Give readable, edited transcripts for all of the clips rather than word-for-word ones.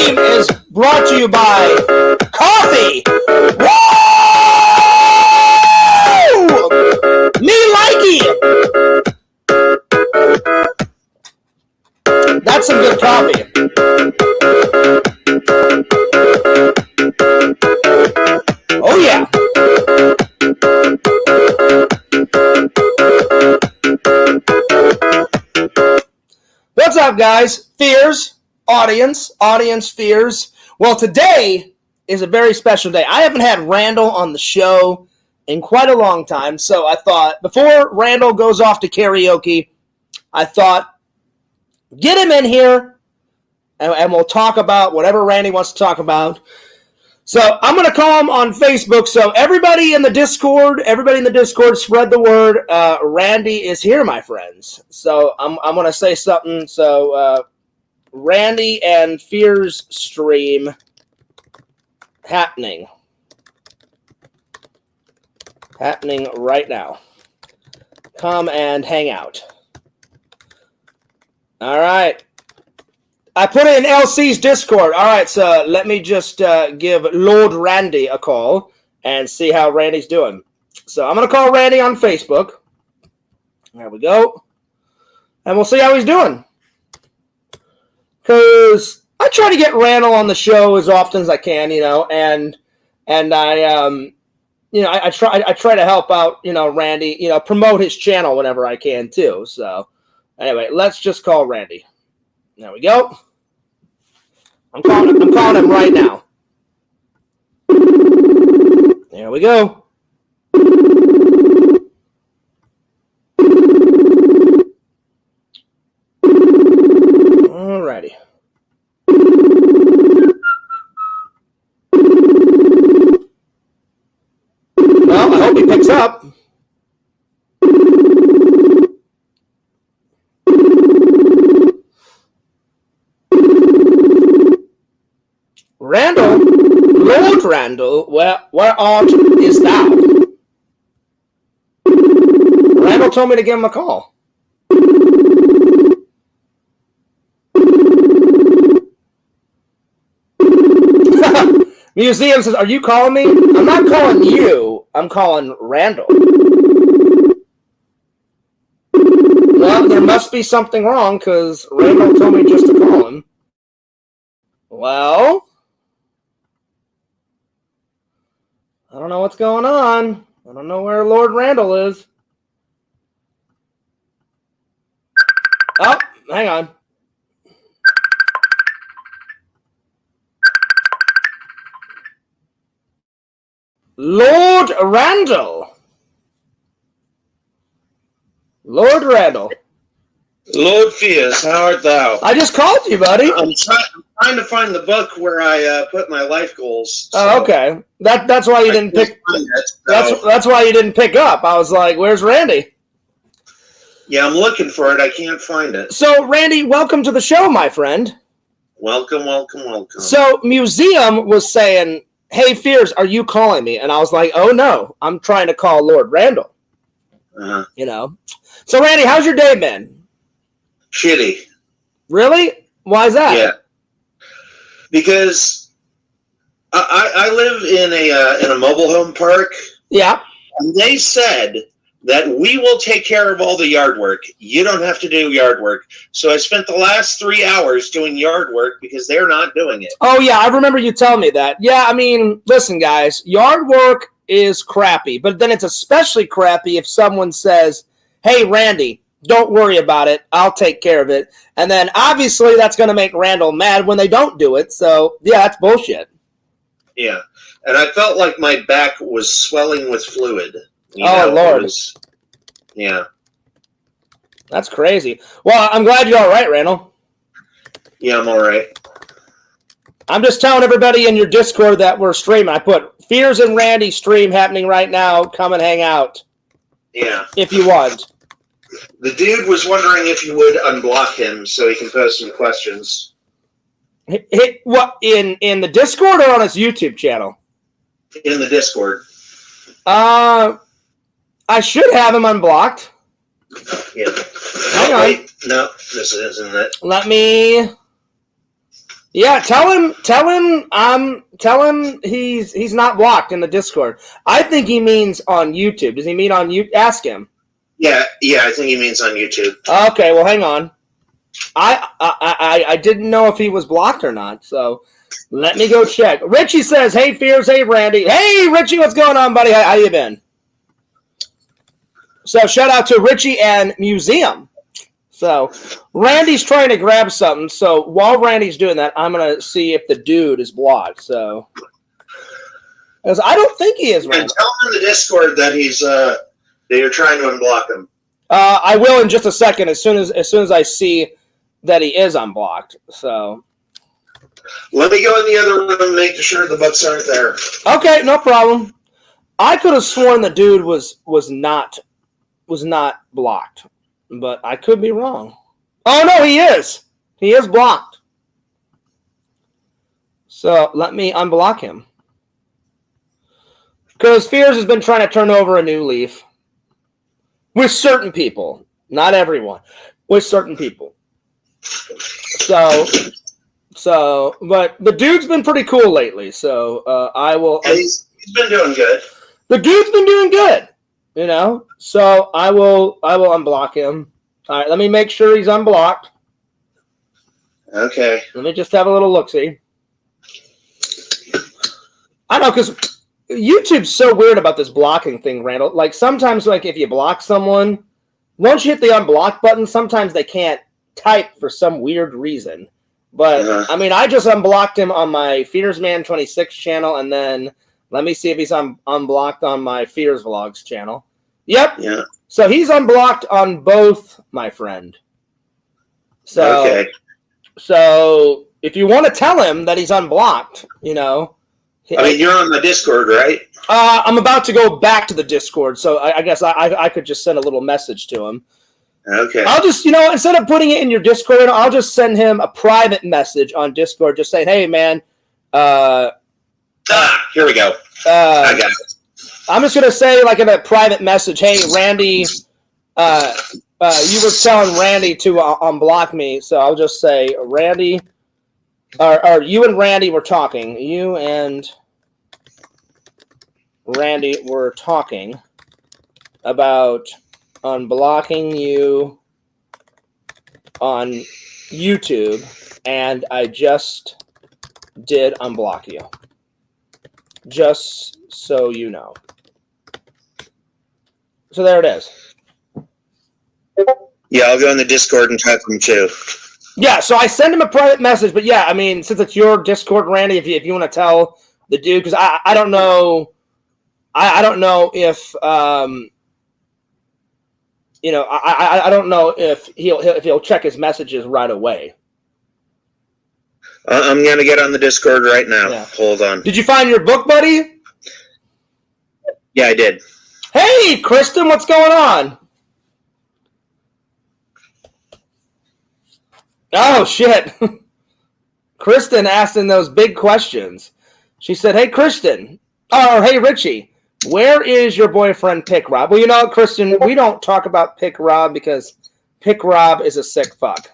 stream is brought to you by coffee. Woo! Me likey. That's some good coffee. Oh yeah. What's up, guys? Fears, audience fears. Well, today is a very special day. I haven't had Randall on the show in quite a long time, so I thought before Randall goes off to karaoke, I thought get him in here and we'll talk about whatever Randy wants to talk about. So I'm going to call him on Facebook. So everybody in the Discord, spread the word. Randy is here, my friends. So I'm going to say something. So Randy and Fears stream happening right now. Come and hang out. All right. I put it in LC's Discord. All right, so let me just give Lord Randy a call and see how Randy's doing. So I'm going to call Randy on Facebook. There we go. And we'll see how he's doing. Because I try to get Randall on the show as often as I can, and I try to help out, Randy, promote his channel whenever I can too. So anyway, let's just call Randy. There we go. I'm calling him right now. There we go. Alrighty. Well, I hope he picks up. Randall, Lord Randall, where art is thou? Randall told me to give him a call. Museum says, are you calling me? I'm not calling you. I'm calling Randall. Well, there must be something wrong because Randall told me just to call him. Well, I don't know what's going on. I don't know where Lord Randall is. Oh, hang on. Lord Randall. Lord Randall. Lord Fears, how art thou? I just called you, buddy. I'm trying to find the book where I put my life goals. So oh, okay. That's why you didn't pick. That's why you didn't pick up. I was like, "Where's Randy?" Yeah, I'm looking for it. I can't find it. So, Randy, welcome to the show, my friend. Welcome. So, Museum was saying, "Hey, Fears, are you calling me?" And I was like, "Oh no, I'm trying to call Lord Randall." So, Randy, how's your day been? Shitty. Really? Why is that? Yeah. Because I live in a mobile home park. Yeah. And they said that we will take care of all the yard work. You don't have to do yard work. So I spent the last 3 hours doing yard work because they're not doing it. Oh, yeah. I remember you telling me that. Yeah, I mean, listen, guys. Yard work is crappy. But then it's especially crappy if someone says, hey, Randy, don't worry about it. I'll take care of it. And then obviously that's going to make Randall mad when they don't do it. So, yeah, that's bullshit. Yeah. And I felt like my back was swelling with fluid. Lord. Yeah. That's crazy. Well, I'm glad you're all right, Randall. Yeah, I'm all right. I'm just telling everybody in your Discord that we're streaming. I put Fears and Randy stream happening right now. Come and hang out. Yeah. If you want. The dude was wondering if you would unblock him so he can post some questions. What, in the Discord or on his YouTube channel? In the Discord. I should have him unblocked. Yeah. Hang on. Wait. No, this isn't it. Let me Yeah, tell him he's not blocked in the Discord. I think he means on YouTube. Does he mean on you? Ask him. Yeah, I think he means on YouTube. Okay, well, hang on. I didn't know if he was blocked or not, so let me go check. Richie says, "Hey, Fears, hey, Randy, hey, Richie, what's going on, buddy? How you been?" So shout out to Richie and Museum. So Randy's trying to grab something. So while Randy's doing that, I'm gonna see if the dude is blocked. So, because I don't think he is. And tell him in the Discord that he's that you're trying to unblock him. I will in just a second. As soon as I see that he is unblocked. So let me go in the other room and make sure the books aren't there. Okay, no problem. I could have sworn the dude was not blocked. But I could be wrong. Oh, no, he is. He is blocked. So let me unblock him. Because Fears has been trying to turn over a new leaf. With certain people. Not everyone. With certain people. So, but the dude's been pretty cool lately. So I will... Yeah, he's been doing good. The dude's been doing good. You know, so I will unblock him. All right, let me make sure he's unblocked. Okay. Let me just have a little look-see. I don't know, because YouTube's so weird about this blocking thing, Randall. Like, sometimes, like, if you block someone, once you hit the unblock button, sometimes they can't type for some weird reason. But, I mean, I just unblocked him on my FearsMan26 channel, and then... let me see if he's unblocked on my Fears Vlogs channel. Yep. Yeah. So he's unblocked on both, my friend. So, okay. So if you want to tell him that he's unblocked, you know. I mean, you're on the Discord, right? I'm about to go back to the Discord, so I guess I could just send a little message to him. Okay. I'll just, you know, instead of putting it in your Discord, I'll just send him a private message on Discord, just saying, "Hey, man, here we go. I got it. I'm just going to say, like, in a private message, hey, Randy, you were telling Randy to unblock me, so I'll just say, Randy, or you and Randy were talking. You and Randy were talking about unblocking you on YouTube, and I just did unblock you. Just so you know." So there it is. Yeah, I'll go in the Discord and talk to him too. Yeah, so I send him a private message, but yeah, I mean, since it's your Discord, Randy, if you want to tell the dude, because I don't know, I don't know if you know, I don't know if he'll check his messages right away. I'm gonna get on the Discord right now. Yeah. Hold on. Did you find your book, buddy? Yeah, I did. Hey, Kristen, what's going on? Oh, shit. Kristen asking those big questions. She said, "Hey, Kristen." Or, "Hey, Richie, where is your boyfriend, Pick Rob?" Well, you know, Kristen, we don't talk about Pick Rob because Pick Rob is a sick fuck.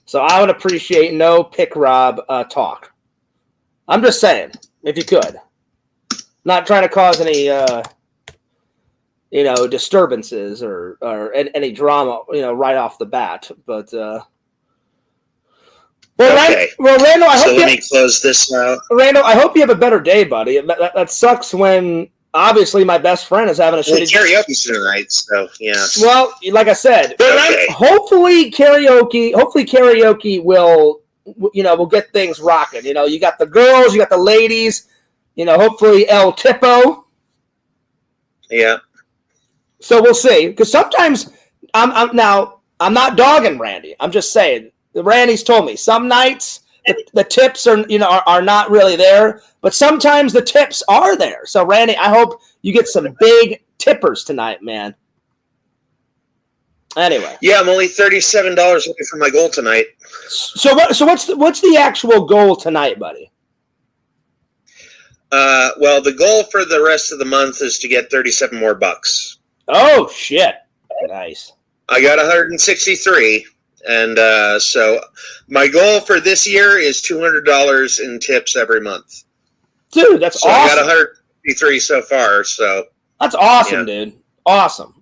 So I would appreciate no Pick Rob talk. I'm just saying, if you could. Not trying to cause any, you know, disturbances or any drama, you know, right off the bat. But, well, okay. Randall, I hope let me close this out. Randall, I hope you have a better day, buddy. That sucks when, obviously, my best friend is having a shitty karaoke tonight, so, yeah. Well, like I said, okay. hopefully karaoke will, you know, will get things rocking. You know, you got the girls, you got the ladies, you know, hopefully El Tipo. Yeah. So we'll see. Because sometimes, I'm not dogging Randy. I'm just saying. Randy's told me some nights the tips are not really there, but sometimes the tips are there. So Randy, I hope you get some big tippers tonight, man. Anyway. Yeah, I'm only $37 looking for my goal tonight. So what's the actual goal tonight, buddy? Well, the goal for the rest of the month is to get 37 more bucks. Oh shit! Nice. I got 163, And so my goal for this year is $200 in tips every month. Dude, that's so awesome. I got 153 so far. So that's awesome, dude. Awesome.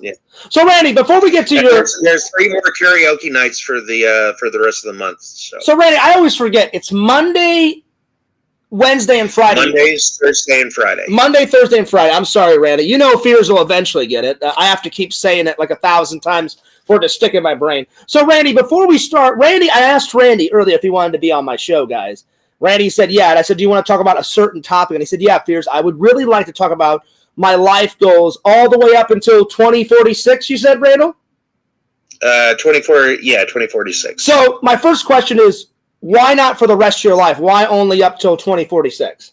Yeah. So, Randy, before we get to there's 3 more karaoke nights for the rest of the month. So, Randy, I always forget. It's Monday, Wednesday, and Friday. Mondays, Thursday, and Friday. Monday, Thursday, and Friday. I'm sorry, Randy. You know Fears will eventually get it. I have to keep saying it like 1,000 times for it to stick in my brain. So, Randy, before we start, I asked Randy earlier if he wanted to be on my show, guys. Randy said, yeah. And I said, do you want to talk about a certain topic? And he said, yeah, Fears, I would really like to talk about my life goals all the way up until 2046, you said, Randall? 2046. So my first question is, why not for the rest of your life? Why only up till 2046?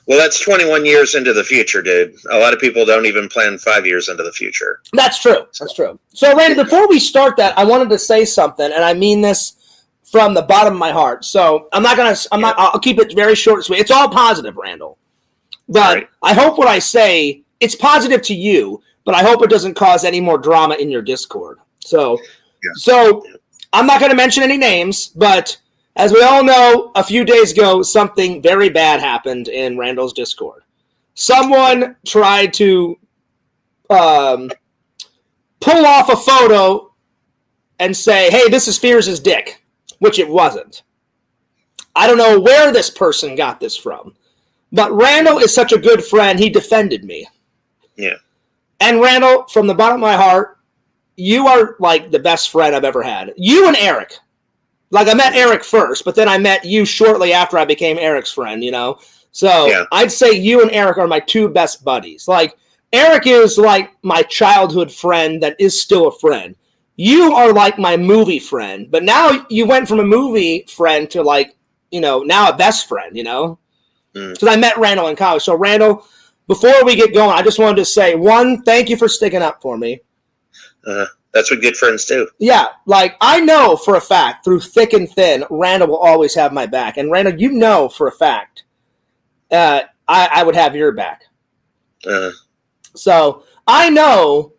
Well, that's 21 years into the future, dude. A lot of people don't even plan 5 years into the future. That's true. That's true. So, Randy, before we start that, I wanted to say something, and I mean this from the bottom of my heart. So I'll keep it very short and sweet. It's all positive, Randall. But right. I hope what I say, it's positive to you, but I hope it doesn't cause any more drama in your Discord. So I'm not going to mention any names, but as we all know, a few days ago, something very bad happened in Randall's Discord. Someone tried to pull off a photo and say, hey, this is Fears' dick, which it wasn't. I don't know where this person got this from, but Randall is such a good friend, he defended me. Yeah. And Randall, from the bottom of my heart, you are like the best friend I've ever had. You and Eric. Like, I met Eric first, but then I met you shortly after I became Eric's friend, you know? So yeah. I'd say you and Eric are my 2 best buddies. Like, Eric is like my childhood friend that is still a friend. You are like my movie friend, but now you went from a movie friend to like, you know, now a best friend, you know? Because I met Randall in college. So, Randall, before we get going, I just wanted to say, 1, thank you for sticking up for me. That's what good friends do. Yeah, like, I know for a fact, through thick and thin, Randall will always have my back. And, Randall, you know for a fact I would have your back. So, I know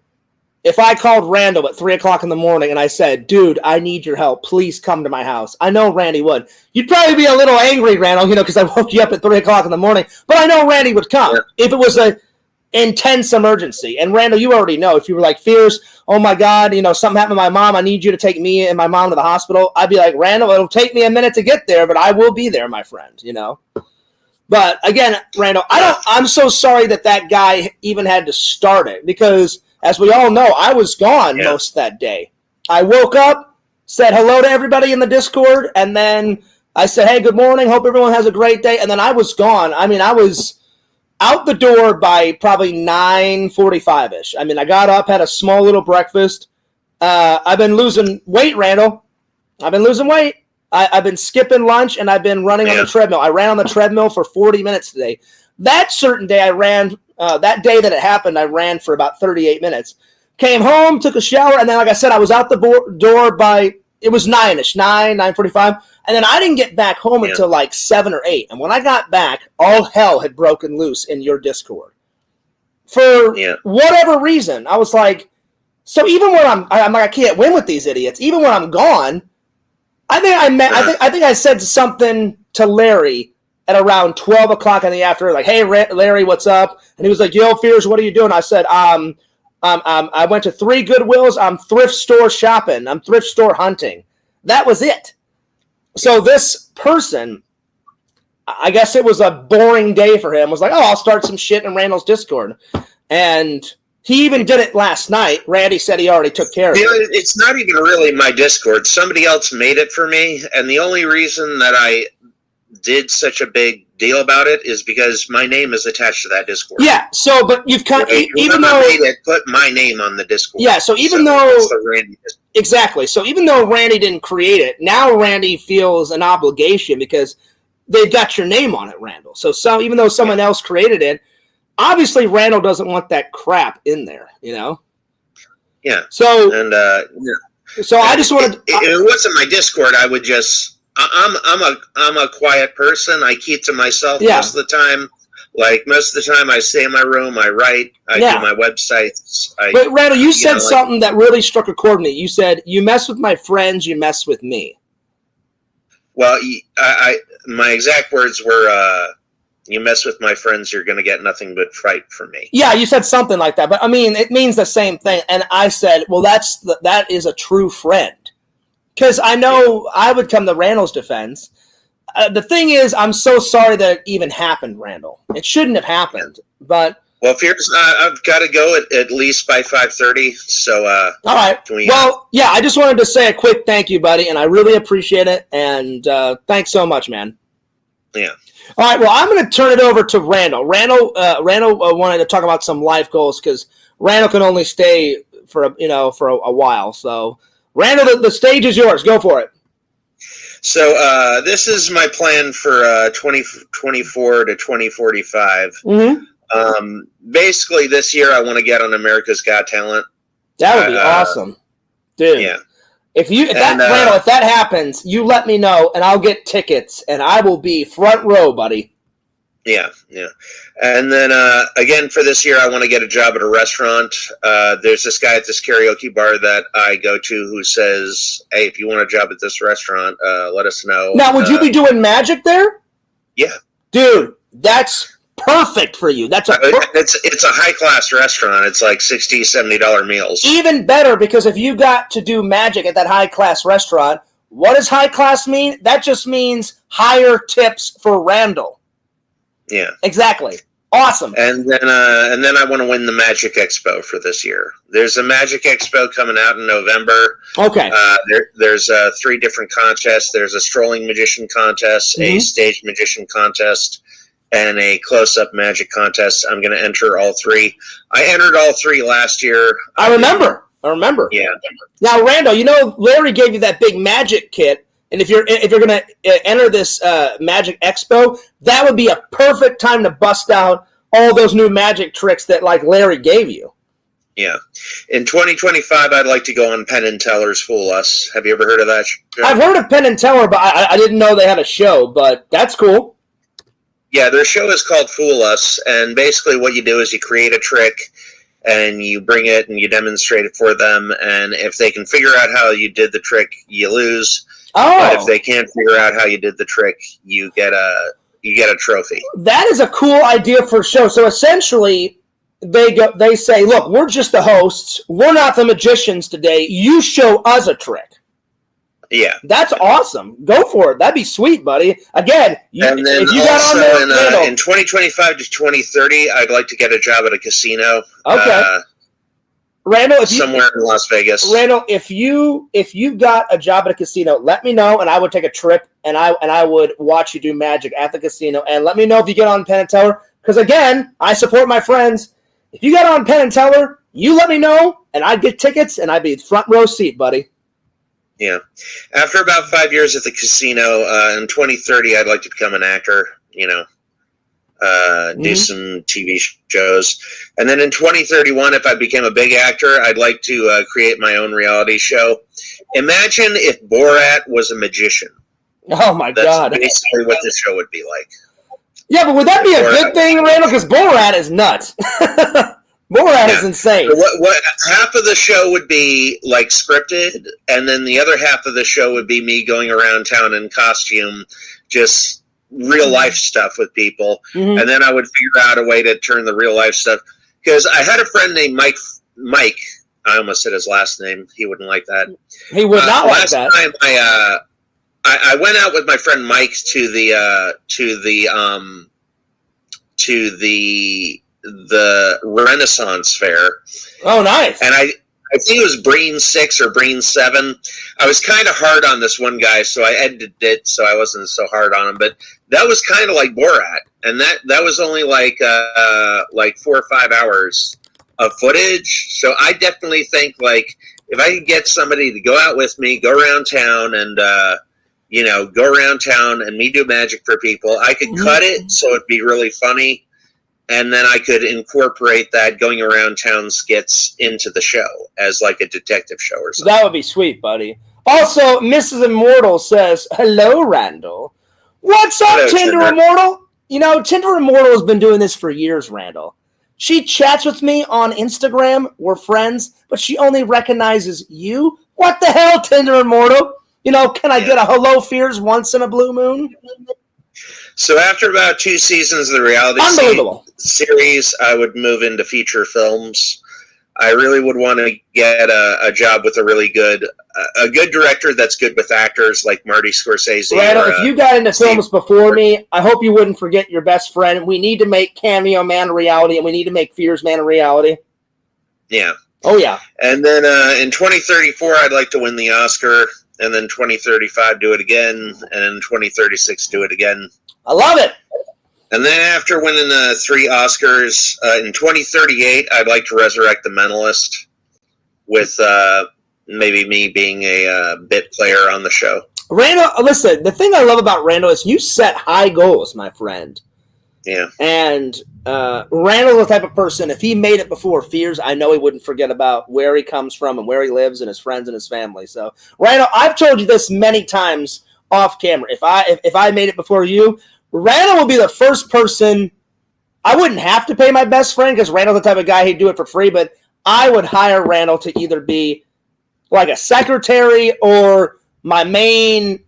if I called Randall at 3 o'clock in the morning and I said, dude, I need your help. Please come to my house. I know Randy would. You'd probably be a little angry, Randall, you know, because I woke you up at 3 o'clock in the morning. But I know Randy would come if it was a intense emergency. And Randall, you already know, if you were like, Fears, oh my God, you know, something happened to my mom, I need you to take me and my mom to the hospital, I'd be like, Randall, it'll take me a minute to get there, but I will be there, my friend, you know. But again, Randall, I'm so sorry that guy even had to start it, because as we all know, I was gone most of that day. I woke up, said hello to everybody in the Discord, and then I said, hey, good morning, hope everyone has a great day, and then I was gone. I mean, I was out the door by probably 9:45-ish. I mean, I got up, had a small little breakfast. I've been losing weight, Randall. I've been losing weight. I've been skipping lunch, and I've been running on the treadmill. I ran on the treadmill for 40 minutes today. That certain day I ran, that day that it happened, I ran for about 38 minutes. Came home, took a shower, and then, like I said, I was out the door by, it was 9-ish, 9:45. And then I didn't get back home until like 7 or 8. And when I got back, all hell had broken loose in your Discord. For whatever reason, I was like, so even when I'm like, I can't win with these idiots. Even when I'm gone, I think I said something to Larry at around 12 o'clock in the afternoon, like, hey, Larry, what's up? And he was like, yo, Fears, what are you doing? I said, I went to 3 Goodwills. I'm thrift store shopping. I'm thrift store hunting. That was it. So this person, I guess it was a boring day for him, was like, oh, I'll start some shit in Randall's Discord. And he even did it last night. Randy said he already took care of it. It's not even really my Discord. Somebody else made it for me. And the only reason that I did such a big deal about it is because my name is attached to that Discord. Yeah, so, but you've kind of, even though I made it, put my name on the Discord. Yeah, so even though, exactly, so even though Randy didn't create it, now Randy feels an obligation because they've got your name on it, Randall. So even though someone else created it, obviously Randall doesn't want that crap in there, you know? Yeah. So, so I just wanted, if it wasn't my Discord, I would just, I'm a quiet person. I keep to myself most of the time. Like, most of the time I stay in my room, I write, I do my websites. But Randall, you said something that really struck a chord with me. You said, you mess with my friends, you mess with me. Well, my exact words were, you mess with my friends, you're going to get nothing but fright from me. Yeah, you said something like that. But, I mean, it means the same thing. And I said, well, that is a true friend. Because I know I would come to Randall's defense. The thing is, I'm so sorry that it even happened, Randall. It shouldn't have happened. But well, Fierce, I've got to go at least by 5:30. So, all right. Yeah, I just wanted to say a quick thank you, buddy, and I really appreciate it. And thanks so much, man. Yeah. All right. Well, I'm going to turn it over to Randall. Randall wanted to talk about some life goals because Randall can only stay for a while. So, Randall, the stage is yours. Go for it. So this is my plan for 2024 to 2045. Mm-hmm. Basically, this year I want to get on America's Got Talent. That would be awesome, dude. Yeah. If that happens, you let me know, and I'll get tickets, and I will be front row, buddy. Yeah, yeah. And then, again, for this year, I want to get a job at a restaurant. There's this guy at this karaoke bar that I go to who says, hey, if you want a job at this restaurant, let us know. Now, would you be doing magic there? Yeah. Dude, that's perfect for you. That's it's a high-class restaurant. It's like $60, $70 meals. Even better, because if you got to do magic at that high-class restaurant, what does high-class mean? That just means higher tips for Randall. Yeah, exactly. Awesome. And then I want to win the Magic Expo for this year. There's a Magic Expo coming out in November. Okay. There's 3 different contests. There's a strolling magician contest, a stage magician contest, and a close-up magic contest. I'm going to enter all 3. I entered all 3 last year. I remember. Yeah. Now, Randall, Larry gave you that big magic kit. And if you're going to enter this Magic Expo, that would be a perfect time to bust out all those new magic tricks that like Larry gave you. Yeah. In 2025, I'd like to go on Penn and Teller's Fool Us. Have you ever heard of that show? I've heard of Penn and Teller, but I didn't know they had a show, but that's cool. Yeah, their show is called Fool Us, and basically what you do is you create a trick, and you bring it and you demonstrate it for them, and if they can figure out how you did the trick, you lose. Oh. But if they can't figure out how you did the trick, you get a trophy. That is a cool idea for a show. So essentially, they say, look, we're just the hosts. We're not the magicians today. You show us a trick. Yeah. That's awesome. Go for it. That'd be sweet, buddy. Again, and then if you also got on there, in 2025 to 2030, I'd like to get a job at a casino. Okay. Randall, somewhere in Las Vegas. Randall, if you got a job at a casino, let me know, and I would take a trip, and I would watch you do magic at the casino, and let me know if you get on Penn and Teller, because again, I support my friends. If you got on Penn and Teller, you let me know, and I'd get tickets, and I'd be front row seat, buddy. Yeah. After about 5 years at the casino, in 2030, I'd like to become an actor. Do some TV shows. And then in 2031, if I became a big actor, I'd like to create my own reality show. Imagine if Borat was a magician. Oh, my God. That's basically what this show would be like. Yeah, but would that be a good thing, Randall? Because Borat is nuts. Borat is insane. What half of the show would be like scripted, and then the other half of the show would be me going around town in costume, just real life stuff with people, and then I would figure out a way to turn the real life stuff. Because I had a friend named Mike. I almost said his last name. He wouldn't like that. He would not like that. Last time I went out with my friend Mike to the Renaissance Fair. Oh, nice. And I think it was Breen 6 or Breen 7. I was kind of hard on this one guy, so I edited it so I wasn't so hard on him. But that was kind of like Borat, and that was only like 4 or 5 hours of footage. So I definitely think like if I could get somebody to go out with me, go around town, and go around town and me do magic for people, I could cut it so it'd be really funny. And then I could incorporate that going around town skits into the show as like a detective show or something. That would be sweet, buddy. Also, Mrs. Immortal says, hello, Randall. What's up, Tinder Immortal? You know, Tinder Immortal has been doing this for years, Randall. She chats with me on Instagram. We're friends, but she only recognizes you. What the hell, Tinder Immortal? You know, can I get a hello fears once in a blue moon? So after about 2 seasons of the reality series, I would move into feature films. I really would want to get a job with a really good director that's good with actors like Marty Scorsese. Randall, if you got into films before me, I hope you wouldn't forget your best friend. We need to make Cameo Man a reality, and we need to make Fears Man a reality. Yeah. Oh, yeah. And then in 2034, I'd like to win the Oscar, and then 2035, do it again, and in 2036, do it again. I love it. And then after winning 3 Oscars, in 2038, I'd like to resurrect The Mentalist with maybe me being a bit player on the show. Randall, listen, the thing I love about Randall is you set high goals, my friend. Yeah. And Randall's the type of person, if he made it before Fears, I know he wouldn't forget about where he comes from and where he lives and his friends and his family. So, Randall, I've told you this many times off camera. If I made it before you, Randall will be the first person. I wouldn't have to pay my best friend because Randall's the type of guy he'd do it for free, but I would hire Randall to either be like a secretary or my main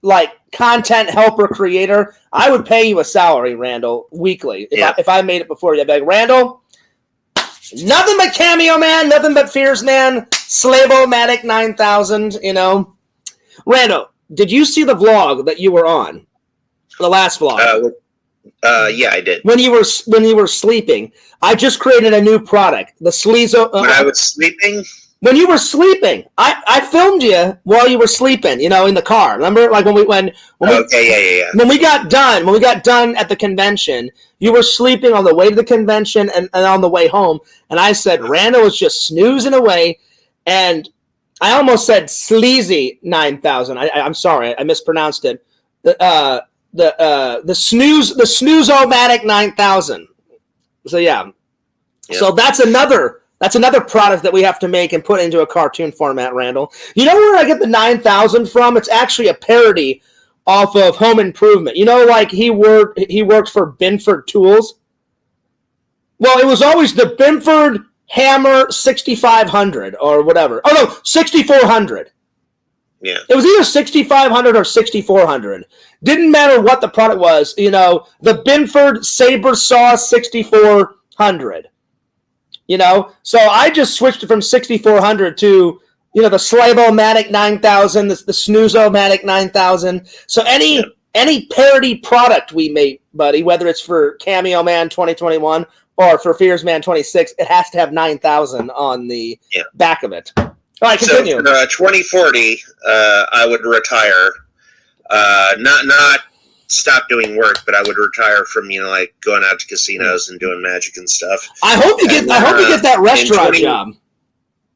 like content helper creator. I would pay you a salary, Randall, weekly. If I made it before you, I'd be like, Randall, nothing but Cameo Man, nothing but Fears Man, Slavo-matic 9000, you know. Randall, did you see the vlog that you were on? The last vlog. Yeah, I did. When you were sleeping, I just created a new product. The Sleazo. When I was sleeping. When you were sleeping, I filmed you while you were sleeping. You know, in the car. Remember, like when we When we got done at the convention, you were sleeping on the way to the convention and on the way home, and I said Randall was just snoozing away, and I almost said sleazy 9000. I'm sorry, I mispronounced it. The snooze-o-matic 9000. So yeah. So that's another product that we have to make and put into a cartoon format, Randall. You know where I get the 9000 from? It's actually a parody off of Home Improvement. You know, like he worked for Binford Tools. Well, it was always the Binford Hammer 6500 or whatever. Oh no, 6400. Yeah. It was either 6500 or 6400. Didn't matter what the product was. You know, the Binford Saber Saw 6400. You know, so I just switched it from 6400 to, you know, the Slavo-matic 9000, the Snoozo-matic 9000. So any parody product we make, buddy, whether it's for Cameo Man 2021 or for Fears Man 26, it has to have 9000 on the back of it. All right, continue. So for 2040, I would retire. Not stop doing work, but I would retire from, you know, like going out to casinos and doing magic and stuff. I hope you get that restaurant job.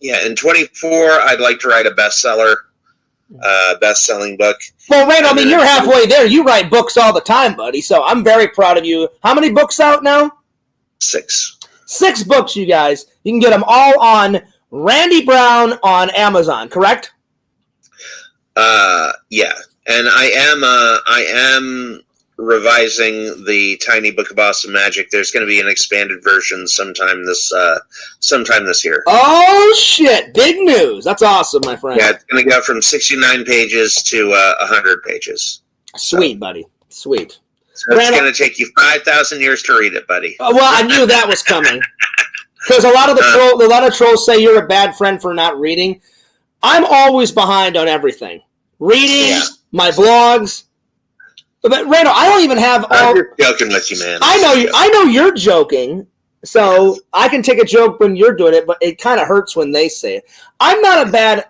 Yeah, in 24, I'd like to write a best-selling book. Well, Randall, I mean, you're halfway there. You write books all the time, buddy, so I'm very proud of you. How many books out now? 6. 6 books, you guys. You can get them all on Randy Brown on Amazon, correct? Yeah. And I am revising the Tiny Book of Awesome Magic. There's going to be an expanded version sometime this year. Oh shit! Big news. That's awesome, my friend. Yeah, it's going to go from 69 pages to 100 pages. Sweet, buddy. Sweet. So it's going to take you 5,000 years to read it, buddy. Well, I knew that was coming. Because a lot of trolls say you're a bad friend for not reading. I'm always behind on everything. Reading, my vlogs. But Randall, I don't even have all. I'm just joking with you, man. I know you're joking, so I can take a joke when you're doing it, but it kind of hurts when they say it. I'm not a bad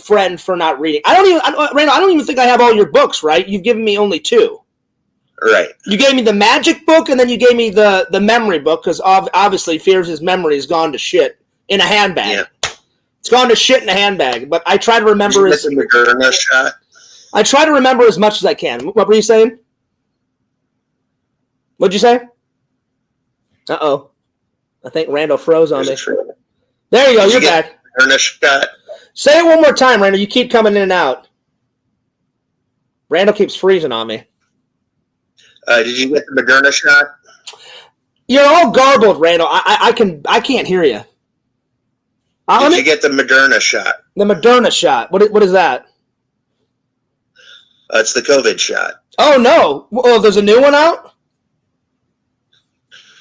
friend for not reading. Randall, I don't even think I have all your books, right? You've given me only 2. Right. You gave me the magic book, and then you gave me the memory book, because obviously Fears' memory has gone to shit in a handbag. Yeah. It's gone to shit in a handbag, but I try to remember I try to remember as much as I can. What were you saying? What'd you say? Uh-oh. I think Randall froze on me. There you go. You're back. Say it one more time, Randall. You keep coming in and out. Randall keeps freezing on me. Did you get the Moderna shot? You're all garbled, Randall. I can't hear you. Did you get the Moderna shot? The Moderna shot. What is that? It's the COVID shot. Oh no! Oh, there's a new one out.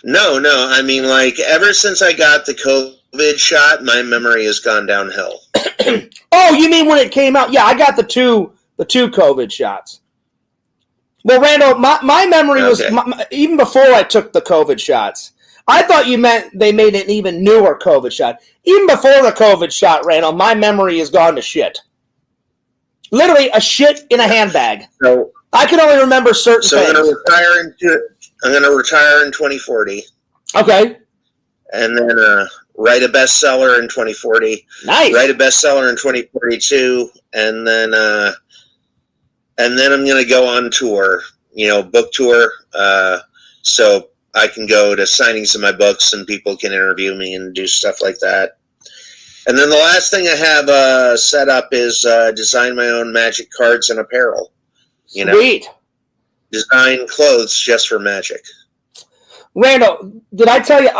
No. I mean, like, ever since I got the COVID shot, my memory has gone downhill. Oh, you mean when it came out? Yeah, I got the two COVID shots. Well, Randall, my memory was even before I took the COVID shots. I thought you meant they made an even newer COVID shot. Even before the COVID shot, Randall, my memory has gone to shit. Literally a shit in a handbag. So I can only remember certain things. I'm going to retire in 2040. Okay. And then write a bestseller in 2040. Nice. Write a bestseller in 2042, and then I'm going to go on tour. Book tour. So I can go to signings of my books, and people can interview me and do stuff like that. And then the last thing I have set up is design my own magic cards and apparel. Sweet. Design clothes just for magic. Randall, did I tell you,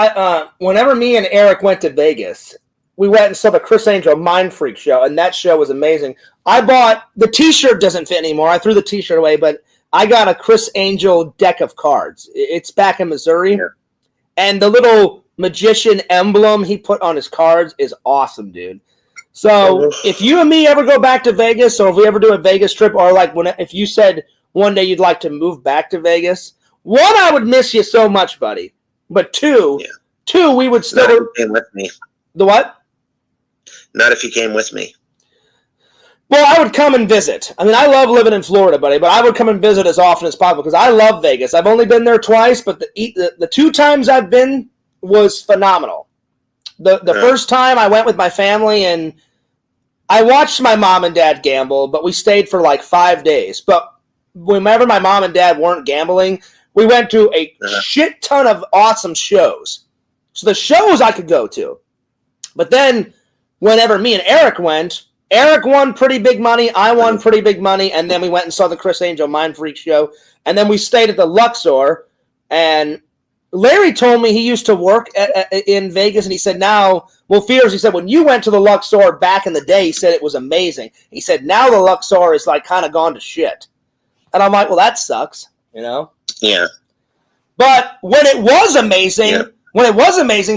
whenever me and Eric went to Vegas, we went and saw the Chris Angel Mind Freak show, and that show was amazing. I bought, the t-shirt doesn't fit anymore. I threw the t-shirt away, but I got a Chris Angel deck of cards. It's back in Missouri. Yeah. And the little magician emblem he put on his cards is awesome, dude. So if you and me ever go back to Vegas, or if we ever do a Vegas trip, or like if you said one day you'd like to move back to Vegas, one, I would miss you so much, buddy. But two, we would still. Not if you came with me. The what? Not if you came with me. Well, I would come and visit. I mean, I love living in Florida, buddy, but I would come and visit as often as possible because I love Vegas. I've only been there twice, but the two times I've been was phenomenal. The first time I went with my family, and I watched my mom and dad gamble, but we stayed for like 5 days. But whenever my mom and dad weren't gambling, we went to a shit ton of awesome shows. So the shows I could go to. But then whenever me and Eric went, Eric won pretty big money, I won pretty big money, and then we went and saw the Chris Angel Mind Freak show, and then we stayed at the Luxor, and Larry told me he used to work in Vegas, and he said Fears, he said, when you went to the Luxor back in the day, he said it was amazing. He said, now the Luxor is like kind of gone to shit. And I'm like, well, that sucks, Yeah. But when it was amazing,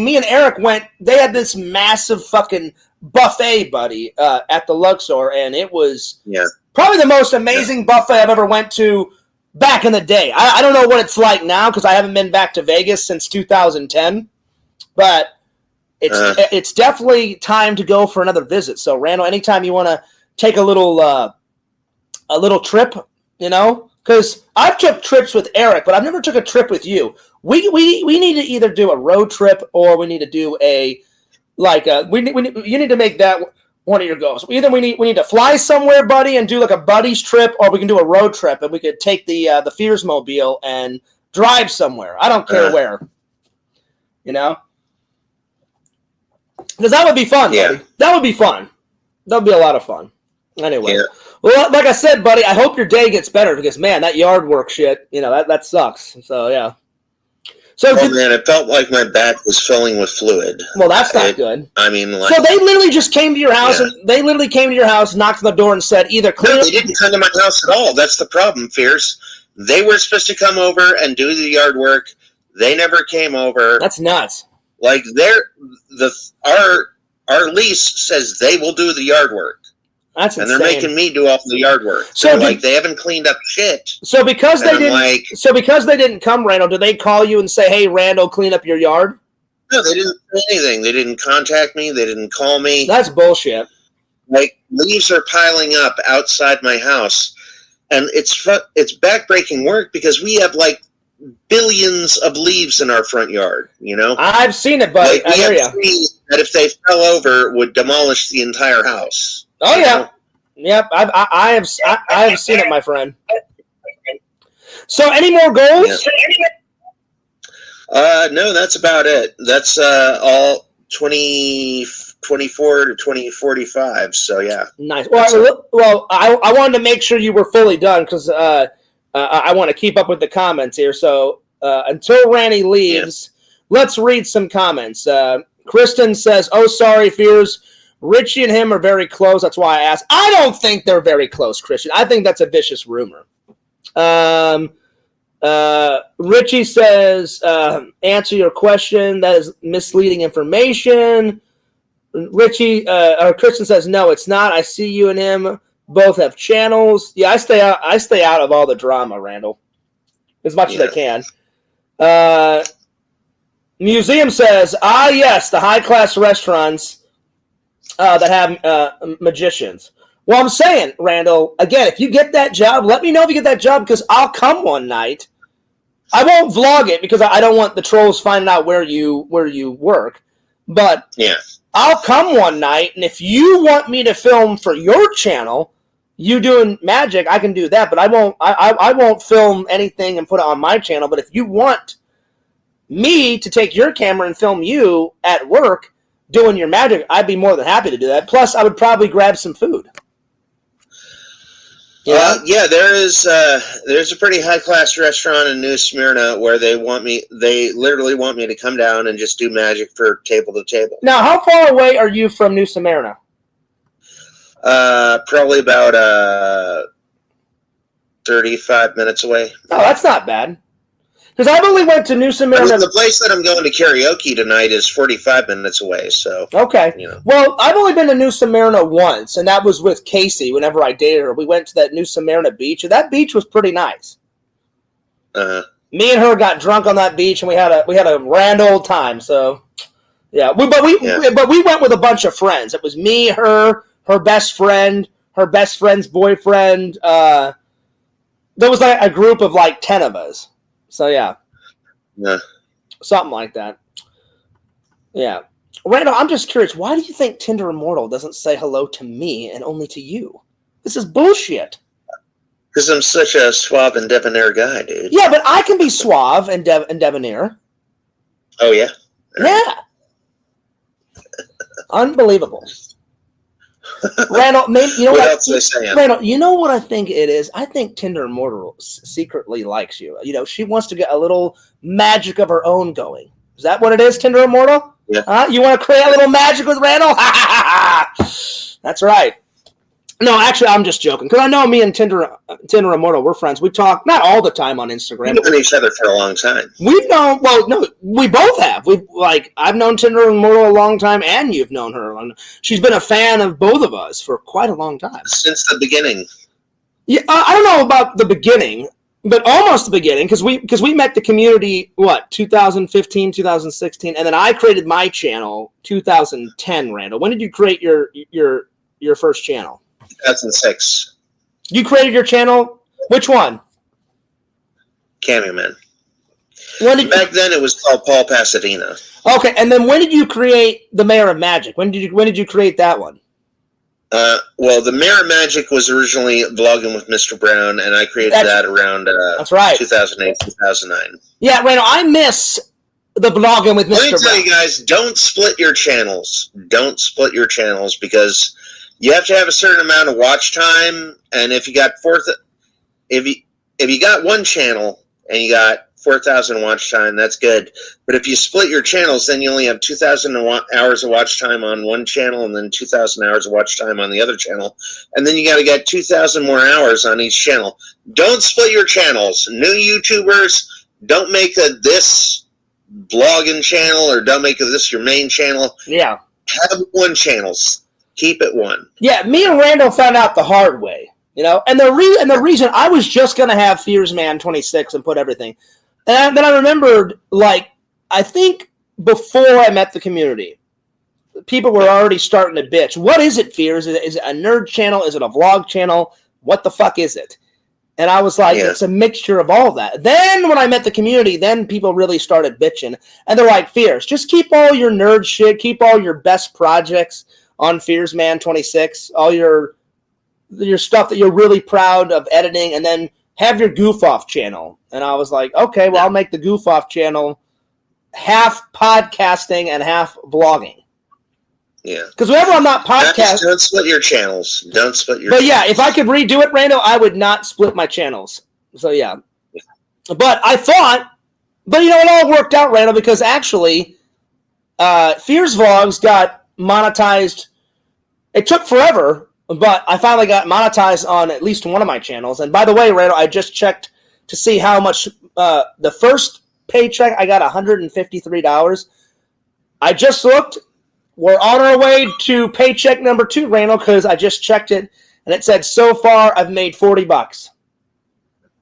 me and Eric went, they had this massive fucking buffet, buddy, at the Luxor, and it was probably the most amazing buffet I've ever went to back in the day. I don't know what it's like now because I haven't been back to Vegas since 2010, but it's definitely time to go for another visit. So, Randall, anytime you want to take a little trip, because I've took trips with Eric, but I've never took a trip with you. We need to either do a road trip or we need to do you need to make that one of your goals. Either we need to fly somewhere, buddy, and do like a buddies trip, or we can do a road trip and we could take the Fears Mobile and drive somewhere. I don't care where. Because that would be fun, buddy. That would be fun. That would be a lot of fun. Anyway. Yeah. Well, like I said, buddy, I hope your day gets better because, man, that yard work shit, that sucks. So, yeah. So, man, it felt like my back was filling with fluid. Well, that's not good. I mean, so they literally just came to your house, and they literally came to your house, knocked on the door, and said either clean. No, they didn't come to my house at all. That's the problem, Fears. They were supposed to come over and do the yard work. They never came over. That's nuts. Like our lease says they will do the yard work. That's insane. And they're making me do all the yard work. So they haven't cleaned up shit. So because they didn't come, Randall, did they call you and say, "Hey, Randall, clean up your yard"? No, they didn't say anything. They didn't contact me. They didn't call me. That's bullshit. Like, leaves are piling up outside my house, and it's backbreaking work because we have like billions of leaves in our front yard. I've seen it, buddy. I hear you. Trees that if they fell over would demolish the entire house. Oh yeah, yep. I have seen it, my friend. So, any more goals? No, that's about it. That's all 2024 to 2045. So yeah, nice. Well, I wanted to make sure you were fully done because I want to keep up with the comments here. So until Randy leaves, let's read some comments. Kristen says, "Oh, sorry, Fears. Richie and him are very close. That's why I asked." I don't think they're very close, Christian. I think that's a vicious rumor. Richie says, "Answer your question. That is misleading information." Richie or Kristen says, "No, it's not. I see you and him both have channels." Yeah, I stay out of all the drama, Randall, as much as I can. Museum says, yes, the high-class restaurants that have magicians. Well, I'm saying, Randall, again, if you get that job, let me know if you get that job, because I'll come one night. I won't vlog it because I don't want the trolls finding out where you work. But I'll come one night, and if you want me to film for your channel, you doing magic, I can do that. But I won't film anything and put it on my channel. But if you want me to take your camera and film you at work doing your magic, I'd be more than happy to do that. Plus, I would probably grab some food. There's a pretty high class restaurant in New Smyrna where they literally want me to come down and just do magic for table to table. Now, how far away are you from New Smyrna? Probably about 35 minutes away. Oh, that's not bad. Because I've only went to New Smyrna. The place that I'm going to karaoke tonight is 45 minutes away. So okay. Well, I've only been to New Smyrna once, and that was with Casey. Whenever I dated her, we went to that New Smyrna beach, and that beach was pretty nice. Me and her got drunk on that beach, and we had a grand old time. So yeah, but we went with a bunch of friends. It was me, her best friend, her best friend's boyfriend. There was like a group of like 10 of us. So yeah, something like that. Yeah, Randall, I'm just curious. Why do you think Tinder Immortal doesn't say hello to me and only to you? This is bullshit. Because I'm such a suave and debonair guy, dude. Yeah, but I can be suave and debonair. Oh yeah. Yeah. Unbelievable. Randall, maybe you know what else are they saying? Randall, you know what I think it is? I think Tinder Immortal secretly likes you. You know, she wants to get a little magic of her own going. Is that what it is, Tinder Immortal? Yeah. You want to create a little magic with Randall? That's right. No, actually, I'm just joking. Because I know me and Tinder Immortal, we're friends. We talk, not all the time on Instagram. We've known each other for a long time. We both have. I've known Tinder Immortal a long time, and you've known her a long time. She's been a fan of both of us for quite a long time. Since the beginning. Yeah, I don't know about the beginning, but almost the beginning, because we met the community, 2015, 2016, and then I created my channel 2010, Randall. When did you create your first channel? 2006. You created your channel? Which one? Cameo Man. Back then it was called Paul Pasadena. Okay, and then when did you create the Mayor of Magic? When did you create that one? Well, the Mayor of Magic was originally Vlogging with Mr. Brown, and I created that around that's right. 2008, 2009. Yeah, Randall, I miss the Vlogging with Mr. Brown. Let me tell you guys, don't split your channels. Don't split your channels, because you have to have a certain amount of watch time, and if you got if you got one channel and you got 4,000 watch time, that's good. But if you split your channels, then you only have 2,000 hours of watch time on one channel, and then 2,000 hours of watch time on the other channel, and then you got to get 2,000 more hours on each channel. Don't split your channels. New YouTubers, don't make this blogging channel, or don't make this your main channel. Yeah, have one channel. Keep it one. Yeah, me and Randall found out the hard way, and the reason I was just gonna have Fearsman 26 and put everything, and then I remembered, I think before I met the community, people were already starting to bitch. What is it, Fears? Is it a nerd channel? Is it a vlog channel? What the fuck is it? And I was like, It's a mixture of all that. Then when I met the community, then people really started bitching, and they're like, Fears, just keep all your nerd shit, keep all your best projects on Fearsman 26, all your stuff that you're really proud of editing, and then have your goof off channel. And I was like, okay, well, I'll make the goof off channel half podcasting and half vlogging. Yeah. Because whenever I'm not podcasting, don't split your channels. Don't split your. But yeah, if I could redo it, Randall, I would not split my channels. So yeah. But I thought, but you know, it all worked out, Randall, because actually, Fears Vlogs got monetized. It took forever, but I finally got monetized on at least one of my channels. And by the way, Randall, I just checked to see how much the first paycheck I got $153. I just looked. We're on our way to paycheck number 2, Randall, because I just checked it and it said so far I've made $40.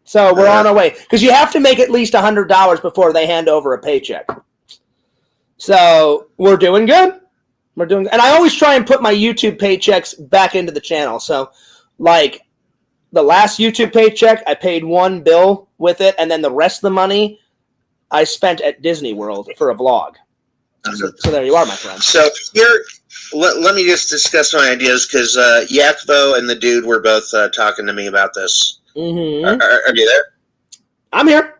So we're on our way because you have to make at least $100 before they hand over a paycheck. So we're doing good. We're doing, and I always try and put my YouTube paychecks back into the channel. So, like the last YouTube paycheck, I paid one bill with it, and then the rest of the money I spent at Disney World for a vlog. So there you are, my friend. So here, let me just discuss my ideas because Yakvo and the dude were both talking to me about this. Mm-hmm. Are you there? I'm here.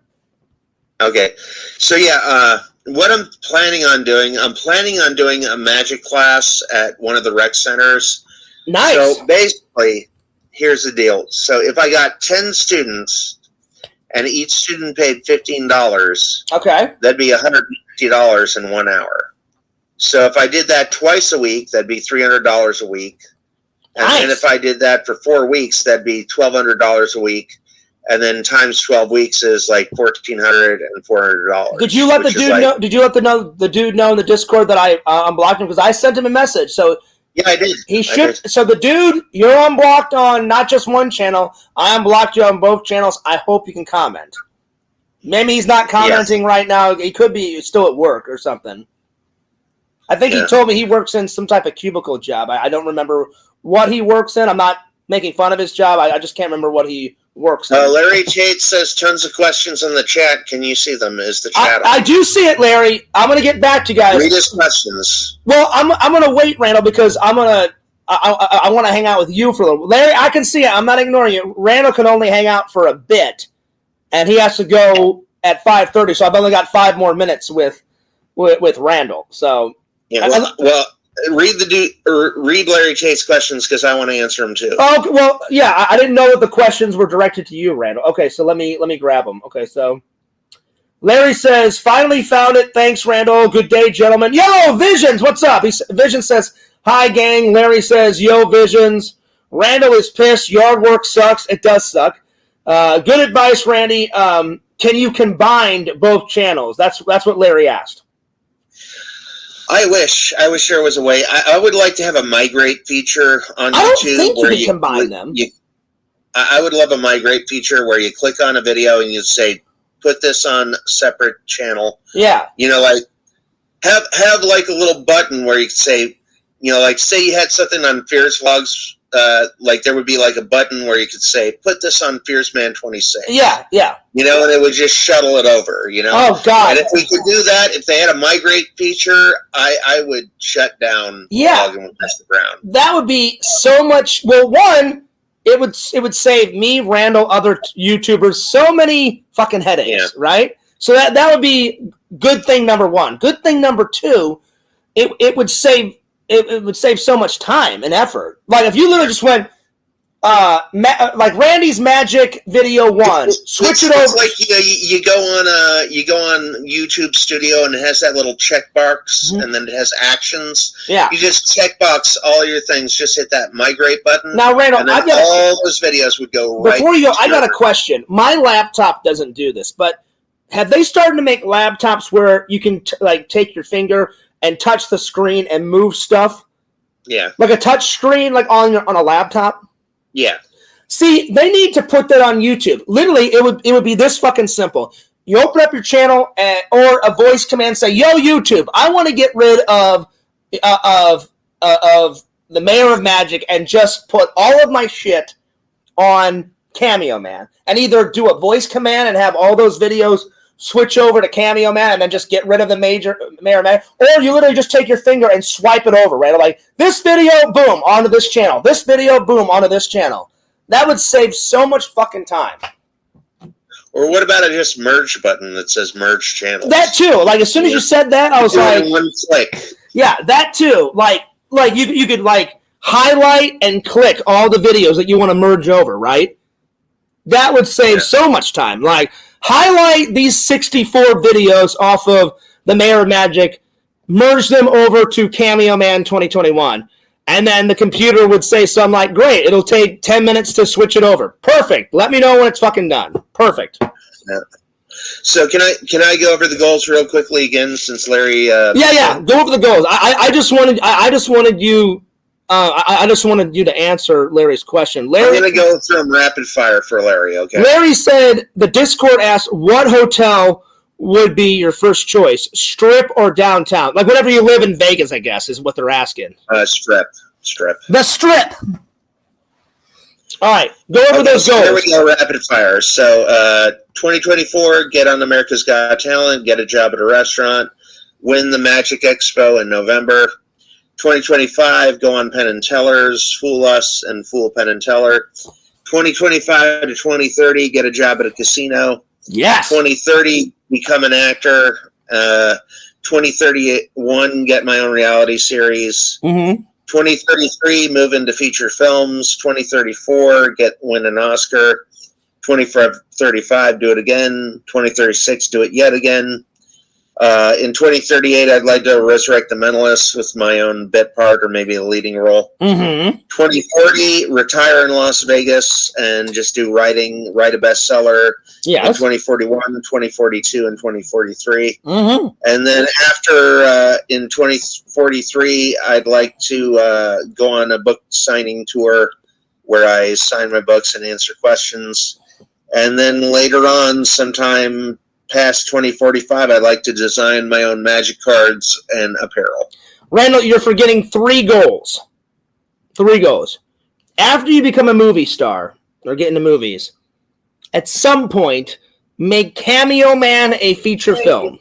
Okay. So yeah, what I'm planning on doing a magic class at one of the rec centers. Nice. So basically, here's the deal. So if I got 10 students and each student paid $15, okay, that'd be $150 in 1 hour. So if I did that twice a week, that'd be $300 a week. And nice. then if I did that for 4 weeks, that'd be $1,200 a week. And then times 12 weeks is like $1,400 and $400. Did you let the dude know? Did you let the dude know in the Discord that I unblocked him? Because I sent him a message. So yeah, I did. He should. So the dude, you're unblocked on not just one channel. I unblocked you on both channels. I hope you can comment. Maybe he's not commenting right now. He could be still at work or something. I think he told me he works in some type of cubicle job. I don't remember what he works in. I'm not making fun of his job. I just can't remember what he works in. Larry Tate says tons of questions in the chat. Can you see them? Is the chat I do see it, Larry. I'm going to get back to you guys. Read his questions. Well, I'm going to wait, Randall, because I want to hang out with you for a little. Larry, I can see it. I'm not ignoring you. Randall can only hang out for a bit, and he has to go at 5:30. So I've only got 5 more minutes with Randall. So yeah, well, read Larry Tate's questions because I want to answer them too. Oh well, yeah. I didn't know that the questions were directed to you, Randall. Okay, so let me grab them. Okay, so Larry says, "Finally found it. Thanks, Randall. Good day, gentlemen." Yo, Visions, what's up? Visions says, "Hi, gang." Larry says, "Yo, Visions." Randall is pissed. Yard work sucks. It does suck. Good advice, Randy. Can you combine both channels? That's what Larry asked. I wish there was a way. I would like to have a migrate feature on YouTube. I don't think you can combine them. I would love a migrate feature where you click on a video and you say, put this on separate channel. Yeah. You know, like have like a little button where you could say, you know, like say you had something on Fears Vlogs, like there would be like a button where you could say, put this on Fearsman 26. Yeah, yeah. You know, and it would just shuttle it over, you know? Oh, God. And if we could do that, if they had a migrate feature, I would shut down vlogging with Mr. Brown. That would be so much. Well, one, it would save me, Randall, other YouTubers, so many fucking headaches, right? So that would be good thing number 1. Good thing number 2, it would save so much time and effort. Like if you literally just went like Randy's Magic Video 1, switch it over. It's like you go on YouTube Studio and it has that little checkbox, and then it has actions. Yeah, you just checkbox all your things. Just hit that migrate button. Now, Randall, and then all those videos would go right. Before you go, I got a question. My laptop doesn't do this, but have they started to make laptops where you can like take your finger and touch the screen and move stuff? Yeah, like a touch screen, like on a laptop. Yeah. See, they need to put that on YouTube. Literally, it would be this fucking simple. You open up your channel or a voice command, say, "Yo, YouTube, I want to get rid of the Mayor of Magic and just put all of my shit on Cameo Man," and either do a voice command and have all those videos switch over to Cameo Man and then just get rid of the Mayor of Magic, or you literally just take your finger and swipe it over, right? Like, this video, boom, onto this channel. This video, boom, onto this channel. That would save so much fucking time. Or what about a just merge button that says merge channels? That too. Like, as soon as you said that, I was like, one click. Yeah, that too. Like you could like highlight and click all the videos that you want to merge over, right? That would save so much time. Like, highlight these 64 videos off of the Mayor of Magic, merge them over to Cameo Man 2021, and then the computer would say something like, great, it'll take 10 minutes to switch it over. Perfect. Let me know when it's fucking done. Perfect. Yeah. So can I go over the goals real quickly again, since Larry? Yeah. Go over the goals. I just wanted you to answer Larry's question. Larry, I'm gonna go through them rapid fire for Larry. Okay. Larry said the Discord asked what hotel would be your first choice, Strip or downtown? Like whenever you live in Vegas, I guess is what they're asking. Strip. The Strip. All right, go over those goals. Here we go, rapid fire. So, 2024, get on America's Got Talent, get a job at a restaurant, win the Magic Expo in November. 2025, go on Penn and Teller's, fool us and fool Penn and Teller. 2025 to 2030, get a job at a casino. Yes. 2030, become an actor. 2031, get my own reality series. Mm-hmm. 2033, move into feature films. 2034, win an Oscar. 2035, do it again. 2036, do it yet again. In 2038, I'd like to resurrect The Mentalist with my own bit part or maybe a leading role. Mm-hmm. 2040, retire in Las Vegas and just do writing, write a bestseller. Yes. In 2041, 2042, and 2043. Mm-hmm. And then after, in 2043, I'd like to go on a book signing tour where I sign my books and answer questions. And then later on, sometime past 2045, I'd like to design my own magic cards and apparel. Randall, you're forgetting 3 goals. 3 goals. After you become a movie star or get into movies, at some point, make Cameo Man a feature film.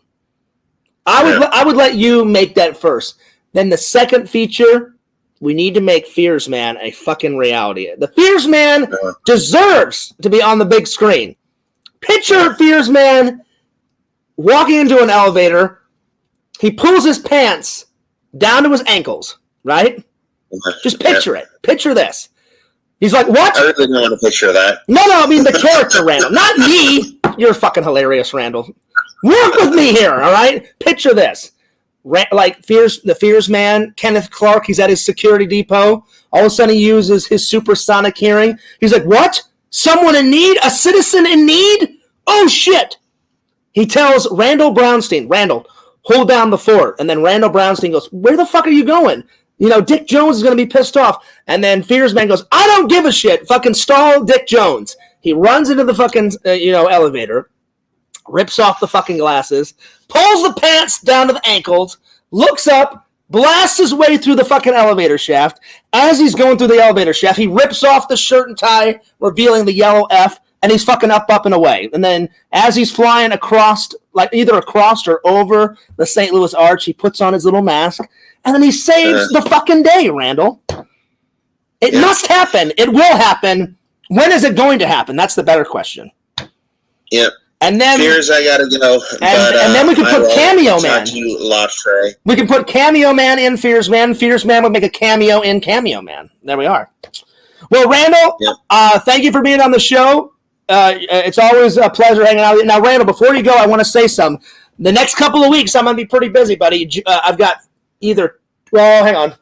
I would let you make that first. Then the second feature, we need to make Fears Man a fucking reality. The Fears Man deserves to be on the big screen. Picture Fears Man walking into an elevator. He pulls his pants down to his ankles, right? Just picture it. Picture this. He's like, what? I really don't want to picture that. No, I mean the character, Randall. Not me. You're fucking hilarious, Randall. Work with me here, all right? Picture this. Like the Fears Man, Kenneth Clark, he's at his security depot. All of a sudden he uses his supersonic hearing. He's like, what? Someone in need? A citizen in need? Oh, shit. He tells Randall Brownstein, Randall, hold down the fort. And then Randall Brownstein goes, where the fuck are you going? You know, Dick Jones is going to be pissed off. And then Fears Man goes, I don't give a shit. Fucking stall Dick Jones. He runs into the fucking, elevator, rips off the fucking glasses, pulls the pants down to the ankles, looks up, blasts his way through the fucking elevator shaft. As he's going through the elevator shaft, he rips off the shirt and tie, revealing the yellow F, and he's fucking up and away. And then as he's flying across, like either across or over the St. Louis Arch, he puts on his little mask, and then he saves the fucking day, Randall. It must happen. It will happen. When is it going to happen? That's the better question. Yep. And then Fears, I gotta go. And then we can put Cameo Man. We can put Cameo Man in Fears Man. Fears Man would make a cameo in Cameo Man. There we are. Well, Randall, thank you for being on the show. It's always a pleasure hanging out with you. Now, Randall, before you go, I want to say something. The next couple of weeks, I'm going to be pretty busy, buddy. I've got hang on.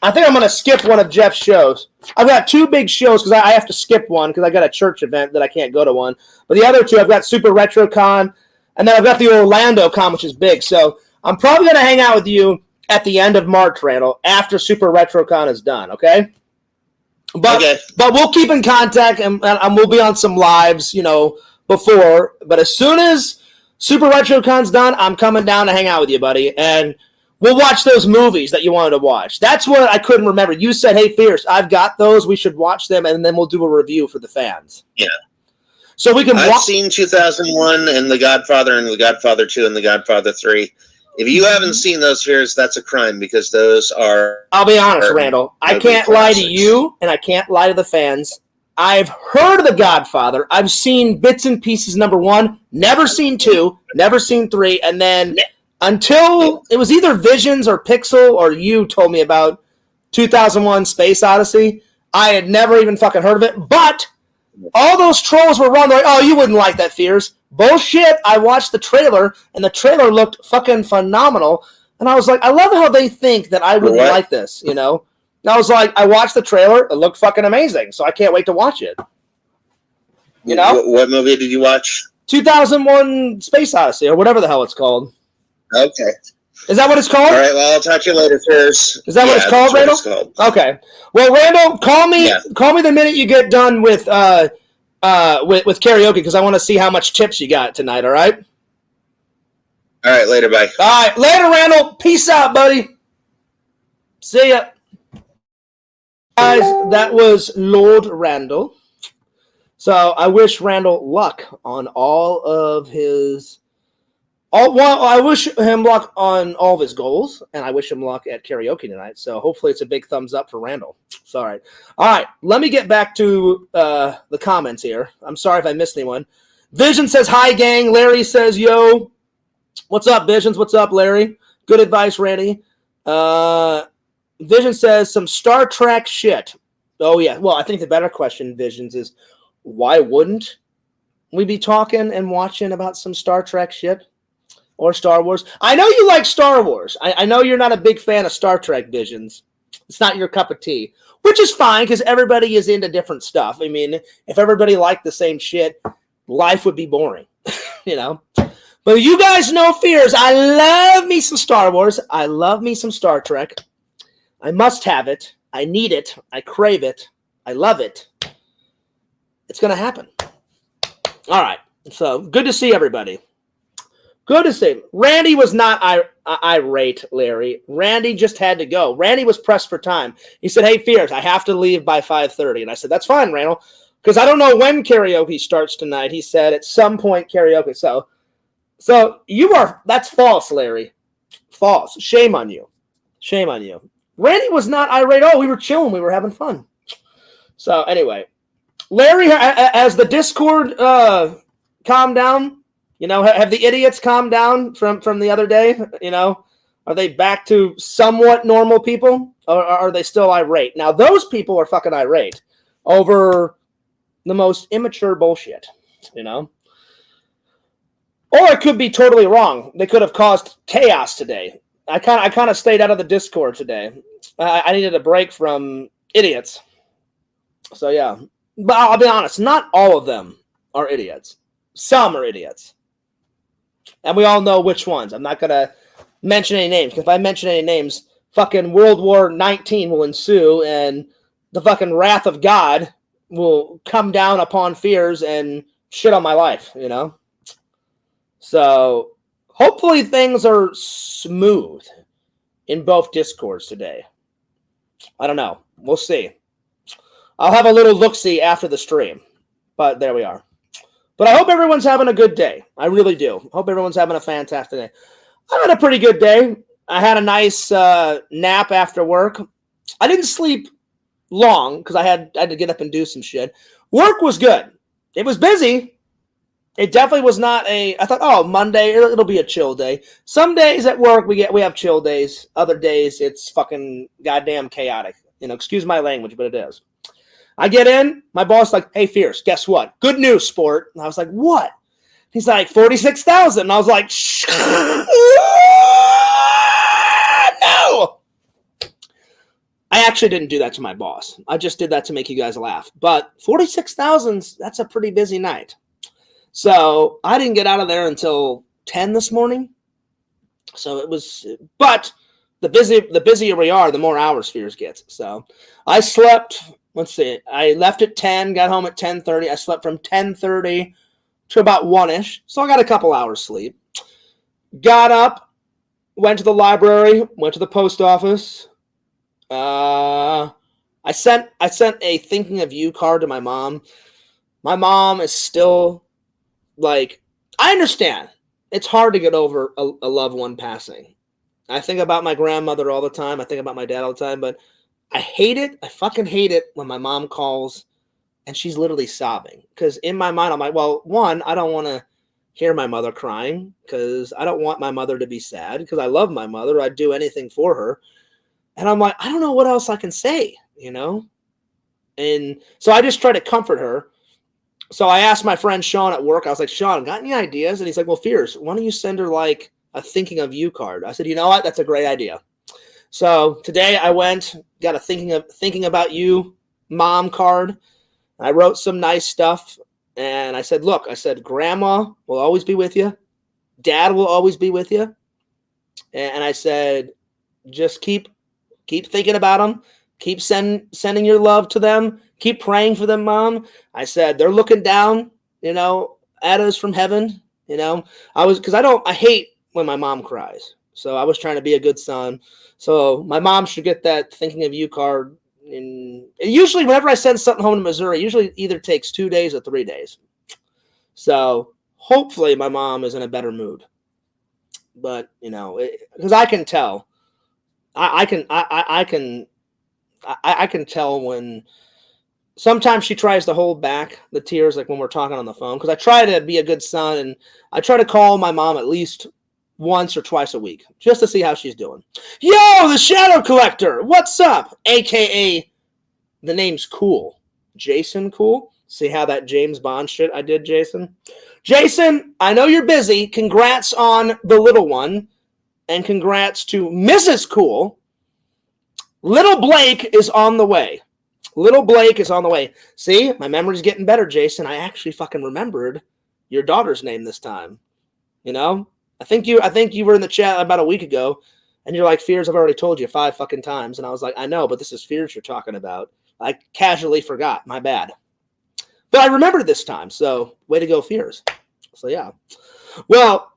I think I'm going to skip one of Jeff's shows. I've got 2 big shows because I have to skip one because I got a church event that I can't go to one. But the other 2, I've got Super Retro Con, and then I've got the Orlando Con, which is big. So I'm probably going to hang out with you at the end of March, Randall, after Super Retro Con is done, okay? But we'll keep in contact, and we'll be on some lives, before. But as soon as Super Retro Con's done, I'm coming down to hang out with you, buddy. And we'll watch those movies that you wanted to watch. That's what I couldn't remember. You said, hey, Fierce, I've got those. We should watch them, and then we'll do a review for the fans. Yeah. So we can I've seen 2001 and The Godfather and The Godfather 2 and The Godfather 3. If you haven't seen those, Fears, that's a crime because those are... I'll be honest, Randall. I can't lie to you, and I can't lie to the fans. I've heard of The Godfather. I've seen bits and pieces, number 1. Never seen 2. Never seen 3. And then... until it was either Visions or Pixel or you told me about 2001 Space Odyssey, I had never even fucking heard of it. But All those trolls were wrong. They're like, oh, you wouldn't like that, Fears. Bullshit. I watched the trailer, and the trailer looked fucking phenomenal. And I was like, I love how they think that I wouldn't like this, you know? And I was like, I watched the trailer. It looked fucking amazing, so I can't wait to watch it. You know? What movie did you watch? 2001 Space Odyssey, or whatever the hell it's called. Okay. Is that what it's called? All right, well, I'll talk to you later, Fears. Is that what it's called, Randall? Okay. Well, Randall, call me the minute you get done with karaoke, because I want to see how much tips you got tonight, all right? All right, later, bye. All right, later, Randall. Peace out, buddy. See ya. Guys, that was Lord Randall. So I wish Randall luck on all of his... I wish him luck on all of his goals, and I wish him luck at karaoke tonight. So hopefully it's a big thumbs up for Randall. Sorry. All right, let me get back to the comments here. I'm sorry if I missed anyone. Vision says, hi, gang. Larry says, yo. What's up, Visions? What's up, Larry? Good advice, Randy. Vision says, some Star Trek shit. Oh, yeah. Well, I think the better question, Visions, is why wouldn't we be talking and watching about some Star Trek shit? Or Star Wars. I know you like Star Wars. I know you're not a big fan of Star Trek, Visions. It's not your cup of tea, which is fine because everybody is into different stuff. I mean, if everybody liked the same shit, life would be boring, you know? But you guys know, Fears, I love me some Star Wars. I love me some Star Trek. I must have it. I need it. I crave it. I love it. It's going to happen. All right. So good to see everybody. Good to see. Randy was not irate, Larry. Randy just had to go. Randy was pressed for time. He said, hey, Fears, I have to leave by 5:30. And I said, that's fine, Randall, because I don't know when karaoke starts tonight. He said at some point karaoke. So that's false, Larry. False. Shame on you. Shame on you. Randy was not irate. Oh, we were chilling. We were having fun. So anyway, Larry, as the Discord calmed down, you know, have the idiots calmed down from the other day? You know, are they back to somewhat normal people, or are they still irate? Now, those people are fucking irate over the most immature bullshit, you know? Or it could be totally wrong. They could have caused chaos today. I kind of stayed out of the Discord today. I needed a break from idiots. So, yeah. But I'll be honest, not all of them are idiots. Some are idiots. And we all know which ones. I'm not going to mention any names, because if I mention any names, fucking World War 19 will ensue, and the fucking wrath of God will come down upon Fears and shit on my life, you know? So, hopefully things are smooth in both Discords today. I don't know. We'll see. I'll have a little look-see after the stream. But there we are. But I hope everyone's having a good day. I really do. Hope everyone's having a fantastic day. I had a pretty good day. I had a nice nap after work. I didn't sleep long because I had to get up and do some shit. Work was good. It was busy. It definitely was not I thought, oh, Monday, it'll be a chill day. Some days at work, we have chill days. Other days, it's fucking goddamn chaotic. You know, excuse my language, but it is. I get in, my boss like, hey, Fierce, guess what? Good news, sport. And I was like, what? He's like, 46,000. And I was like, no. I actually didn't do that to my boss. I just did that to make you guys laugh. But 46,000, that's a pretty busy night. So I didn't get out of there until 10 this morning. So it was, but the busier we are, the more hours Fears gets. So I slept, let's see, I left at 10, got home at 10:30. I slept from 10:30 to about 1-ish. So I got a couple hours sleep. Got up, went to the library, went to the post office. I sent a thinking of you card to my mom. My mom is still, like, I understand. It's hard to get over a loved one passing. I think about my grandmother all the time. I think about my dad all the time. But I hate it. I fucking hate it when my mom calls and she's literally sobbing. Because in my mind, I'm like, well, one, I don't want to hear my mother crying because I don't want my mother to be sad because I love my mother. I'd do anything for her. And I'm like, I don't know what else I can say, you know? And so I just try to comfort her. So I asked my friend Sean at work, I was like, Sean, got any ideas? And he's like, well, Fierce, why don't you send her like a thinking of you card? I said, you know what? That's a great idea. So today I went, got a thinking about you mom card. I wrote some nice stuff. And I said, look, I said, grandma will always be with you. Dad will always be with you. And I said, just keep thinking about them. Keep sending your love to them. Keep praying for them, Mom. I said, they're looking down, at us from heaven. I hate when my mom cries. So I was trying to be a good son. So my mom should get that thinking of you card. Usually whenever I send something home to Missouri, usually either takes 2 days or 3 days. So hopefully my mom is in a better mood. But, because I can tell. I can tell when sometimes she tries to hold back the tears, like when we're talking on the phone, because I try to be a good son and I try to call my mom at least once or twice a week just to see how she's doing. Yo, the Shadow Collector, what's up? AKA, the name's Cool. Jason Cool. See how that James Bond shit I did, Jason? Jason, I know you're busy. Congrats on the little one. And congrats to Mrs. Cool. Little Blake is on the way. Little Blake is on the way. See, my memory's getting better, Jason. I actually fucking remembered your daughter's name this time. I think you were in the chat about a week ago, and you're like, Fears, I've already told you 5 fucking times. And I was like, I know, but this is Fears you're talking about. I casually forgot. My bad. But I remembered this time, so way to go, Fears. So, yeah. Well,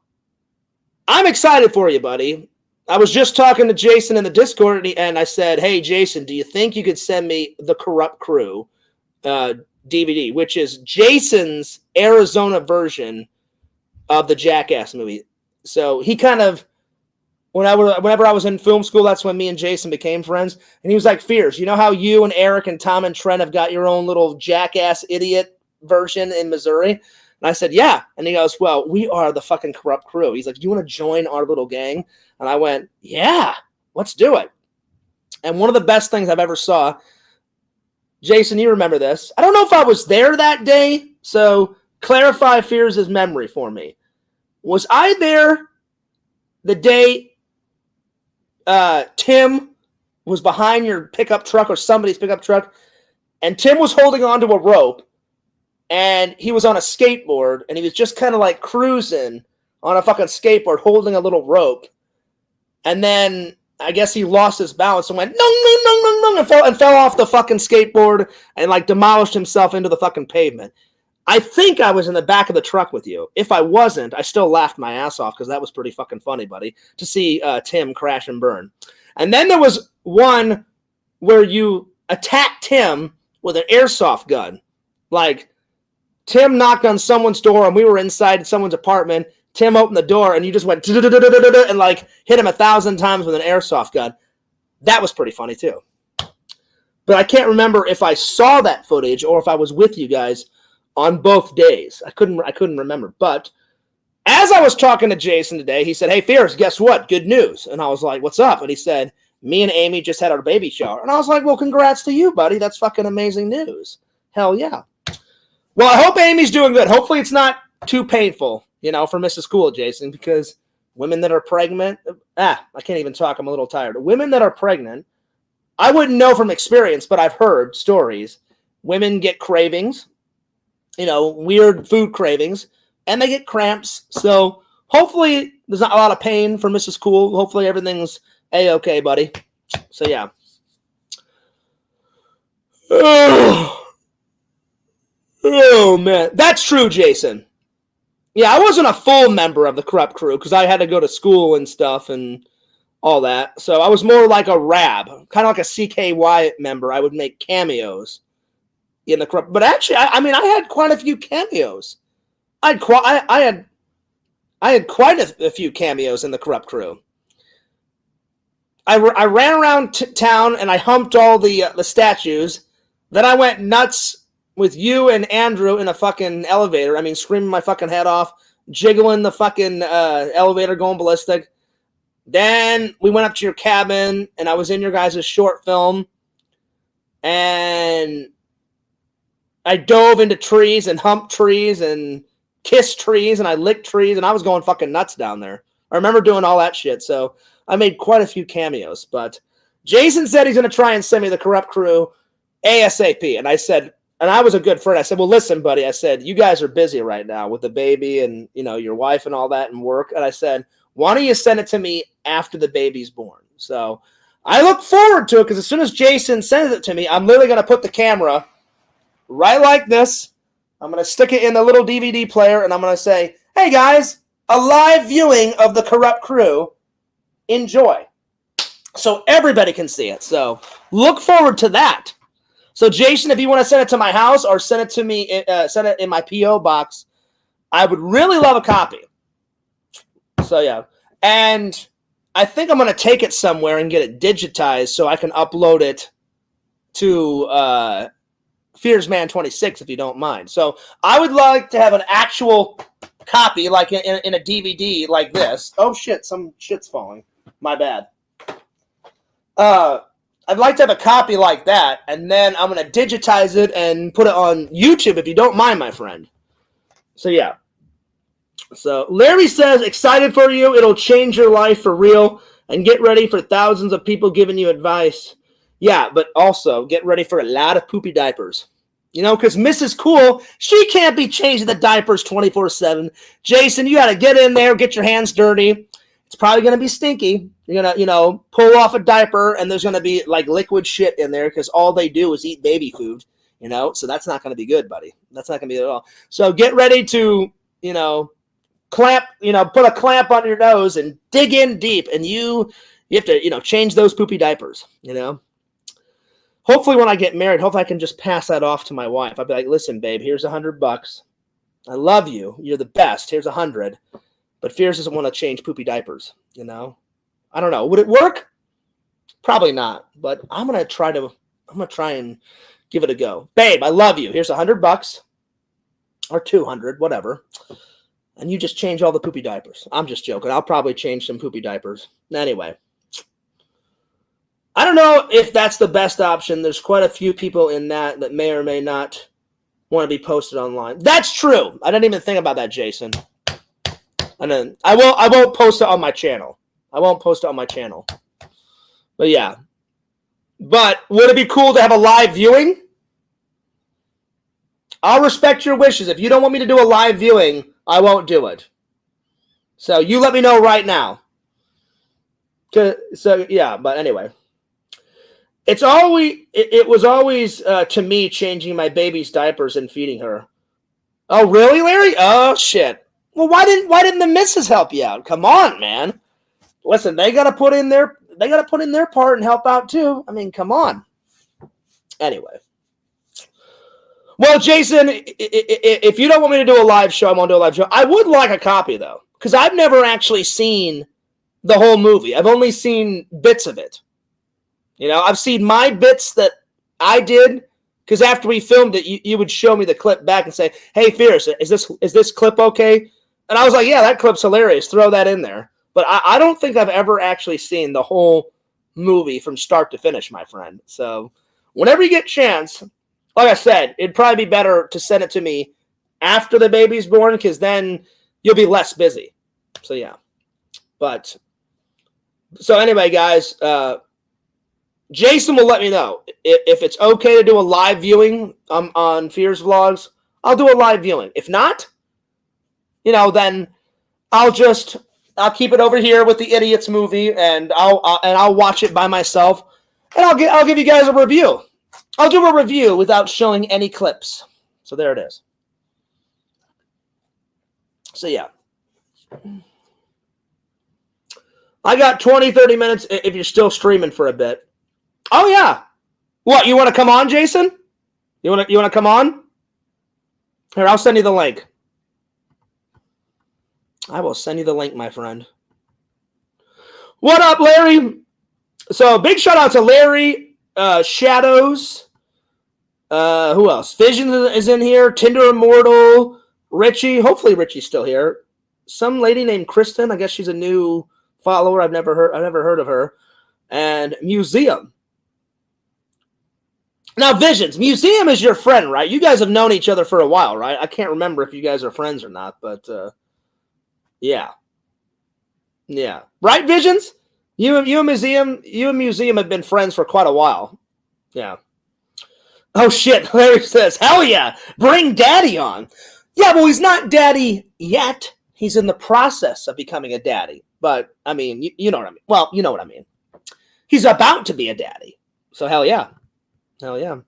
I'm excited for you, buddy. I was just talking to Jason in the Discord, and I said, hey, Jason, do you think you could send me the Corrupt Crew DVD, which is Jason's Arizona version of the Jackass movie? So he kind of, whenever I was in film school, that's when me and Jason became friends. And he was like, Fears, you know how you and Eric and Tom and Trent have got your own little Jackass idiot version in Missouri? And I said, yeah. And he goes, well, we are the fucking Corrupt Crew. He's like, do you want to join our little gang? And I went, yeah, let's do it. And one of the best things I've ever saw, Jason, you remember this. I don't know if I was there that day, so clarify Fears' memory for me. Was I there the day Tim was behind your pickup truck or somebody's pickup truck, and Tim was holding onto a rope, and he was on a skateboard, and he was just kind of like cruising on a fucking skateboard holding a little rope. And then I guess he lost his balance and went, no, and fell off the fucking skateboard and like demolished himself into the fucking pavement. I think I was in the back of the truck with you. If I wasn't, I still laughed my ass off because that was pretty fucking funny, buddy, to see Tim crash and burn. And then there was one where you attacked Tim with an airsoft gun. Like, Tim knocked on someone's door and we were inside someone's apartment. Tim opened the door and you just went and like hit him 1,000 times with an airsoft gun. That was pretty funny too. But I can't remember if I saw that footage or if I was with you guys on both days. I couldn't remember. But as I was talking to Jason today, he said, hey, Fears, guess what? Good news. And I was like, what's up? And he said, me and Amy just had our baby shower. And I was like, well, congrats to you, buddy. That's fucking amazing news. Hell yeah. Well, I hope Amy's doing good. Hopefully it's not too painful, for Mrs. Cool, Jason, because women that are pregnant, I can't even talk. I'm a little tired. Women that are pregnant, I wouldn't know from experience, but I've heard stories. Women get cravings, weird food cravings, and they get cramps. So hopefully there's not a lot of pain for Mrs. Cool. Hopefully everything's A-okay, buddy. So, yeah. Oh, man. That's true, Jason. Yeah, I wasn't a full member of the Corrupt Crew because I had to go to school and stuff and all that. So I was more like a rab, kind of like a CKY member. I would make cameos in the Corrupt. But actually, I had quite a few cameos. I had quite a few cameos in the Corrupt Crew. I ran around town and I humped all the statues. Then I went nuts with you and Andrew in a fucking elevator. Screaming my fucking head off, jiggling the fucking elevator, going ballistic. Then we went up to your cabin, and I was in your guys' short film. And I dove into trees and humped trees and kissed trees and I licked trees and I was going fucking nuts down there. I remember doing all that shit. So I made quite a few cameos. But Jason said he's going to try and send me the Corrupt Crew ASAP. And I said, and I was a good friend. I said, well, listen, buddy. I said, you guys are busy right now with the baby and, you know, your wife and all that and work. And I said, why don't you send it to me after the baby's born? So I look forward to it because as soon as Jason sends it to me, I'm literally going to put the camera right like this. I'm going to stick it in the little DVD player and I'm going to say, hey guys, a live viewing of the Corrupt Crew. Enjoy. So everybody can see it. So look forward to that. So Jason, if you want to send it to my house or send it to me, send it in my P.O. box, I would really love a copy. So yeah. And I think I'm going to take it somewhere and get it digitized so I can upload it to Fearsman 26 if you don't mind. So I would like to have an actual copy like in a DVD like this. Oh shit, some shit's falling. My bad. I'd like to have a copy like that, and then I'm going to digitize it and put it on YouTube if you don't mind, my friend. So yeah. So Larry says, excited for you. It'll change your life for real. And get ready for thousands of people giving you advice. Yeah, but also get ready for a lot of poopy diapers. You know, because Mrs. Cool, she can't be changing the diapers 24/7. Jason, you got to get in there, get your hands dirty. It's probably going to be stinky. You're going to, you know, pull off a diaper, and there's going to be, like, liquid shit in there because all they do is eat baby food, you know? So that's not going to be good, buddy. That's not going to be good at all. So get ready to, you know, clamp, you know, put a clamp on your nose and dig in deep, and you have to, you know, change those poopy diapers, you know? Hopefully when I get married, hopefully I can just pass that off to my wife. I'll be like, listen, babe, here's $100. I love you. You're the best. Here's $100. But Fears doesn't want to change poopy diapers, you know? I don't know. Would it work? Probably not. But I'm gonna try and give it a go. Babe, I love you. Here's $100 or 200, whatever. And you just change all the poopy diapers. I'm just joking. I'll probably change some poopy diapers. Anyway. I don't know if that's the best option. There's quite a few people in that may or may not want to be posted online. That's true. I didn't even think about that, Jason. And then I won't post it on my channel. I won't post it on my channel. But yeah. But would it be cool to have a live viewing? I'll respect your wishes. If you don't want me to do a live viewing, I won't do it. So you let me know right now. So yeah, but anyway. It was always to me changing my baby's diapers and feeding her. Oh really, Larry? Oh shit. Well, why didn't the missus help you out? Come on, man. Listen, they gotta put in their part and help out too. I mean, come on. Anyway. Well, Jason, if you don't want me to do a live show, I won't do a live show. I would like a copy though, because I've never actually seen the whole movie. I've only seen bits of it. You know, I've seen my bits that I did, because after we filmed it, you would show me the clip back and say, hey, Fierce, is this clip okay? And I was like, yeah, that clip's hilarious. Throw that in there. But I don't think I've ever actually seen the whole movie from start to finish, my friend. So whenever you get a chance, like I said, it'd probably be better to send it to me after the baby's born, because then you'll be less busy. So, yeah. But, so anyway, guys, Jason will let me know if it's okay to do a live viewing on Fears Vlogs. I'll do a live viewing. If not, you know, then I'll keep it over here with the Idiots movie, and I'll watch it by myself, and I'll give you guys a review. I'll do a review without showing any clips. So there it is. So yeah. I got 20, 30 minutes if you're still streaming for a bit. Oh yeah. What, you want to come on, Jason? You want to come on? Here, I'll send you the link. I will send you the link, my friend. What up, Larry? So, big shout out to Larry, Shadows. Who else? Vision is in here. Tinder Immortal. Richie. Hopefully Richie's still here. Some lady named Kristen. I guess she's a new follower. I've never heard of her. And Museum. Now, Visions, Museum is your friend, right? You guys have known each other for a while, right? I can't remember if you guys are friends or not, but yeah. Yeah. Right, Visions? You and Museum have been friends for quite a while. Yeah. Oh shit, Larry says, hell yeah, bring daddy on. Yeah, well, he's not daddy yet. He's in the process of becoming a daddy. But, I mean, you know what I mean. Well, you know what I mean. He's about to be a daddy. So, hell yeah. Hell yeah.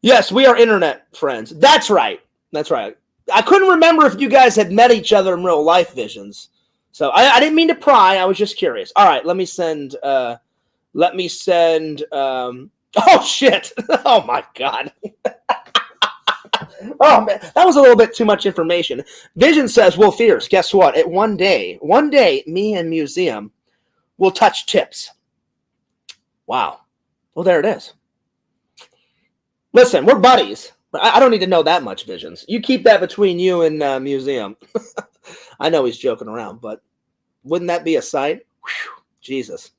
Yes, we are internet friends. That's right. That's right. I couldn't remember if you guys had met each other in real life, Visions. So, I didn't mean to pry. I was just curious. All right, let me send... oh, shit. Oh, my God. Oh, man. That was a little bit too much information. Vision says, well, Fierce, guess what? At one day, me and Museum will touch tips. Wow. Well, there it is. Listen, we're buddies. I don't need to know that much, Visions. You keep that between you and Museum. I know he's joking around, but wouldn't that be a sight? Whew, Jesus.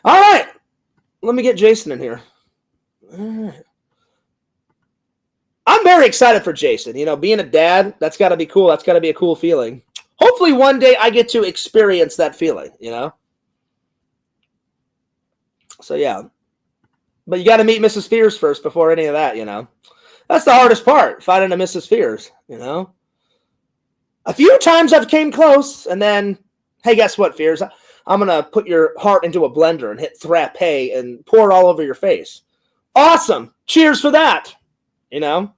All right. Let me get Jason in here. All right. I'm very excited for Jason. You know, being a dad, that's got to be cool. That's got to be a cool feeling. Hopefully one day I get to experience that feeling, you know? So, yeah. But you got to meet Mrs. Fears first before any of that, you know? That's the hardest part, finding a Mrs. Fears, you know? A few times I've came close, and then, hey, guess what, Fears? I'm going to put your heart into a blender and hit frappe and pour it all over your face. Awesome. Cheers for that. You know?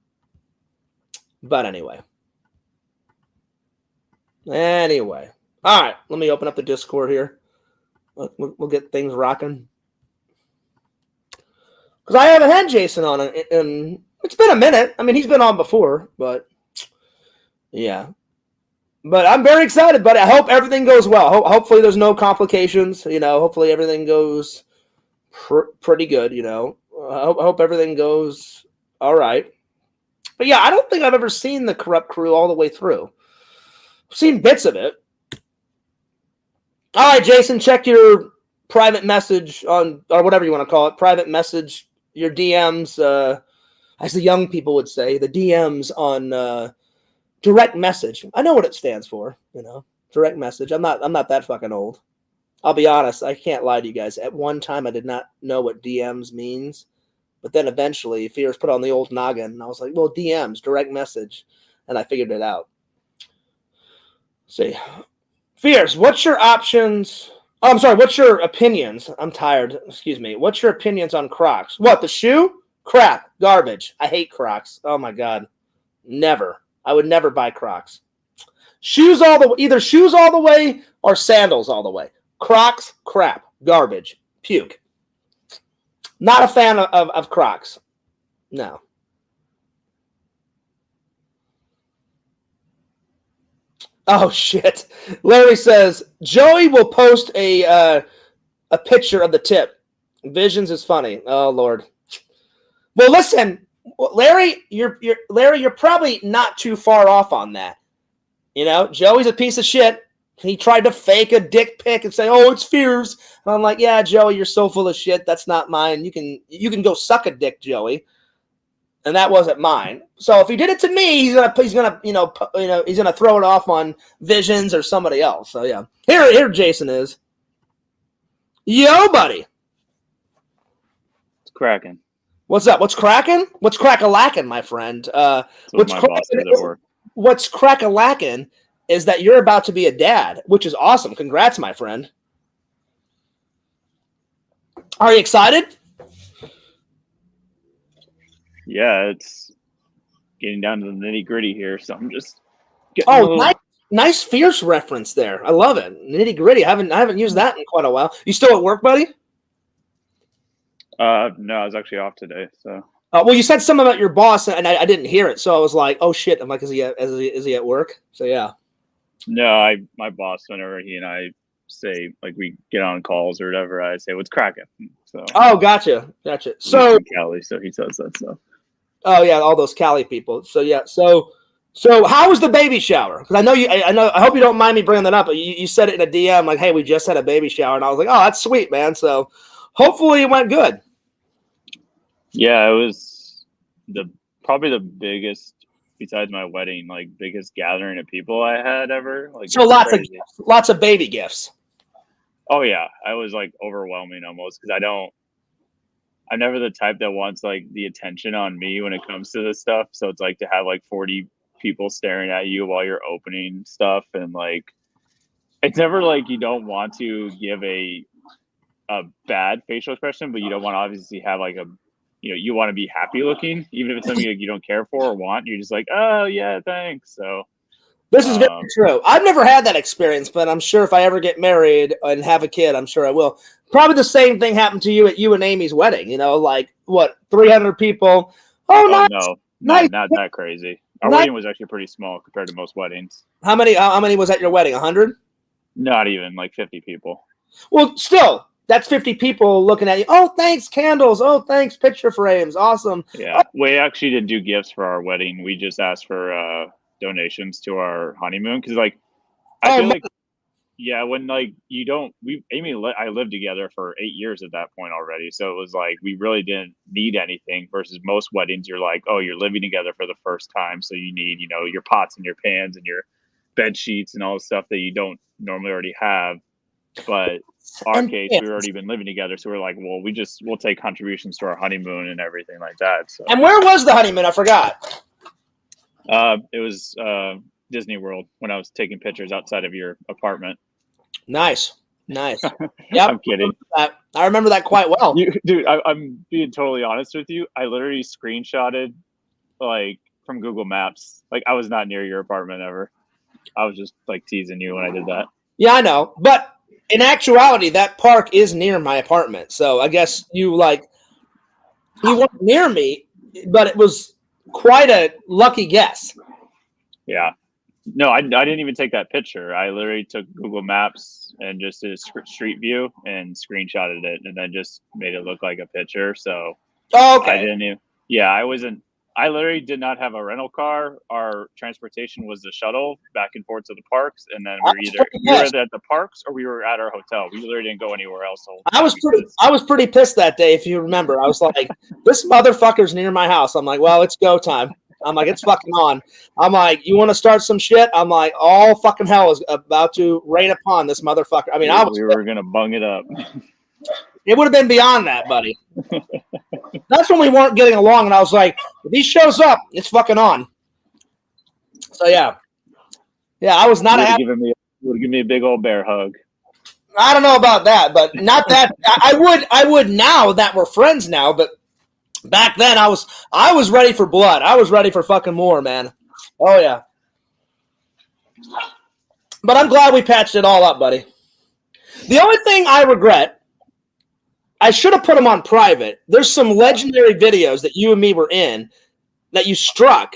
But anyway. Anyway. All right. Let me open up the Discord here. We'll get things rocking. Because I haven't had Jason on, and it's been a minute. I mean, he's been on before, but yeah. But I'm very excited, buddy. I hope everything goes well. Hopefully there's no complications. You know, hopefully everything goes pretty good, you know. I hope everything goes all right. But yeah, I don't think I've ever seen the Corrupt Crew all the way through. I've seen bits of it. All right, Jason, check your private message on, or whatever you want to call it, private message, your DMs, as the young people would say, the DMs on direct message. I know what it stands for, you know, direct message. I'm not that fucking old. I'll be honest, I can't lie to you guys. At one time, I did not know what DMs means. But then eventually, Fears put on the old noggin, and I was like, well, DMs, direct message. And I figured it out. Let's see. Fears, what's your options? Oh, I'm sorry, what's your opinions? I'm tired. Excuse me. What's your opinions on Crocs? What, the shoe? Crap. Garbage. I hate Crocs. Oh, my God. Never. I would never buy Crocs. Either shoes all the way or sandals all the way. Crocs, crap. Garbage. Puke. Not a fan of Crocs. No. Oh, shit. Larry says, Joey will post a picture of the tip. Visions is funny. Oh, Lord. Well, listen, Larry, you're probably not too far off on that. You know, Joey's a piece of shit. He tried to fake a dick pic and say, "Oh, it's Fears." And I'm like, "Yeah, Joey, you're so full of shit. That's not mine. You can go suck a dick, Joey." And that wasn't mine. So if he did it to me, he's gonna he's gonna throw it off on Visions or somebody else. So yeah, here Jason is. Yo, buddy. It's cracking. What's up? What's cracking? What's crack-a-lacking, my friend? What's crack-a-lacking is that you're about to be a dad, which is awesome. Congrats, my friend. Are you excited? Yeah, it's getting down to the nitty-gritty here, so I'm just getting nice Fierce reference there. I love it. Nitty-gritty. I haven't used that in quite a while. You still at work, buddy? No, I was actually off today, so. Well, you said something about your boss, and I didn't hear it, so I was like, "Oh shit!" I'm like, "Is he at work?" So yeah. No, my boss, whenever he and I say, like, we get on calls or whatever, I say, "What's cracking?" So. Oh, gotcha. So Cali, so he says that stuff. Oh yeah, all those Cali people. So yeah, so how was the baby shower? Because I hope you don't mind me bringing that up. But you said it in a DM, like, "Hey, we just had a baby shower," and I was like, "Oh, that's sweet, man." So hopefully it went good. Yeah, it was probably the biggest, besides my wedding, like biggest gathering of people I had ever. Like, So it's lots crazy. of lots of baby gifts. Oh yeah, I was like overwhelming almost because I'm never the type that wants like the attention on me when it comes to this stuff. So it's like to have like 40 people staring at you while you're opening stuff, and like it's never like you don't want to give a bad facial expression, but you don't want to obviously have like you want to be happy looking, even if it's something like you don't care for or want. You're just like, oh yeah, thanks. So This is very true. I've never had that experience, but I'm sure if I ever get married and have a kid, I'm sure I will. Probably the same thing happened to you at you and Amy's wedding. You know, like what, 300 people? Oh, nice. No, Nice. not that crazy. Our Nice. wedding was actually pretty small compared to most weddings. How many was at your wedding? 100? Not even like 50 people. Well, still, that's 50 people looking at you. Oh, thanks, candles. Oh, thanks, picture frames. Awesome. Yeah, we actually didn't do gifts for our wedding. We just asked for donations to our honeymoon because, like, I feel like, yeah, when like I lived together for 8 years at that point already, so it was like we really didn't need anything. Versus most weddings, you're like, oh, you're living together for the first time, so you need your pots and your pans and your bed sheets and all the stuff that you don't normally already have. But our case, we've already been living together, so we're like, well, we'll take contributions to our honeymoon and everything like that. So. And where was the honeymoon? I forgot. It was Disney World when I was taking pictures outside of your apartment. Nice. Yep. I'm kidding. I remember that quite well. Dude, I'm being totally honest with you. I literally screenshotted like from Google Maps. Like I was not near your apartment ever. I was just like teasing you when I did that. Yeah, I know. But in actuality, that park is near my apartment. So I guess you weren't near me, but it was quite a lucky guess. Yeah. No, I didn't even take that picture. I literally took Google Maps and just did a street view and screenshotted it and then just made it look like a picture. So okay. I literally did not have a rental car. Our transportation was the shuttle back and forth to the parks, and then we were either at the parks or we were at our hotel. We literally didn't go anywhere else. I was pretty pissed that day, if you remember. I was like, this motherfucker's near my house. I'm like, well, it's go time. I'm like, it's fucking on. I'm like, you want to start some shit? I'm like, all fucking hell is about to rain upon this motherfucker. I mean, we were gonna bung it up. It would have been beyond that, buddy. That's when we weren't getting along, and I was like, if he shows up, it's fucking on. So yeah, I was not happy. You would give me a big old bear hug. I don't know about that, but not that. I would now that we're friends now, but back then I was ready for blood. I was ready for fucking more, man. Oh yeah. But I'm glad we patched it all up, buddy. The only thing I regret, I should have put them on private. There's some legendary videos that you and me were in that you struck,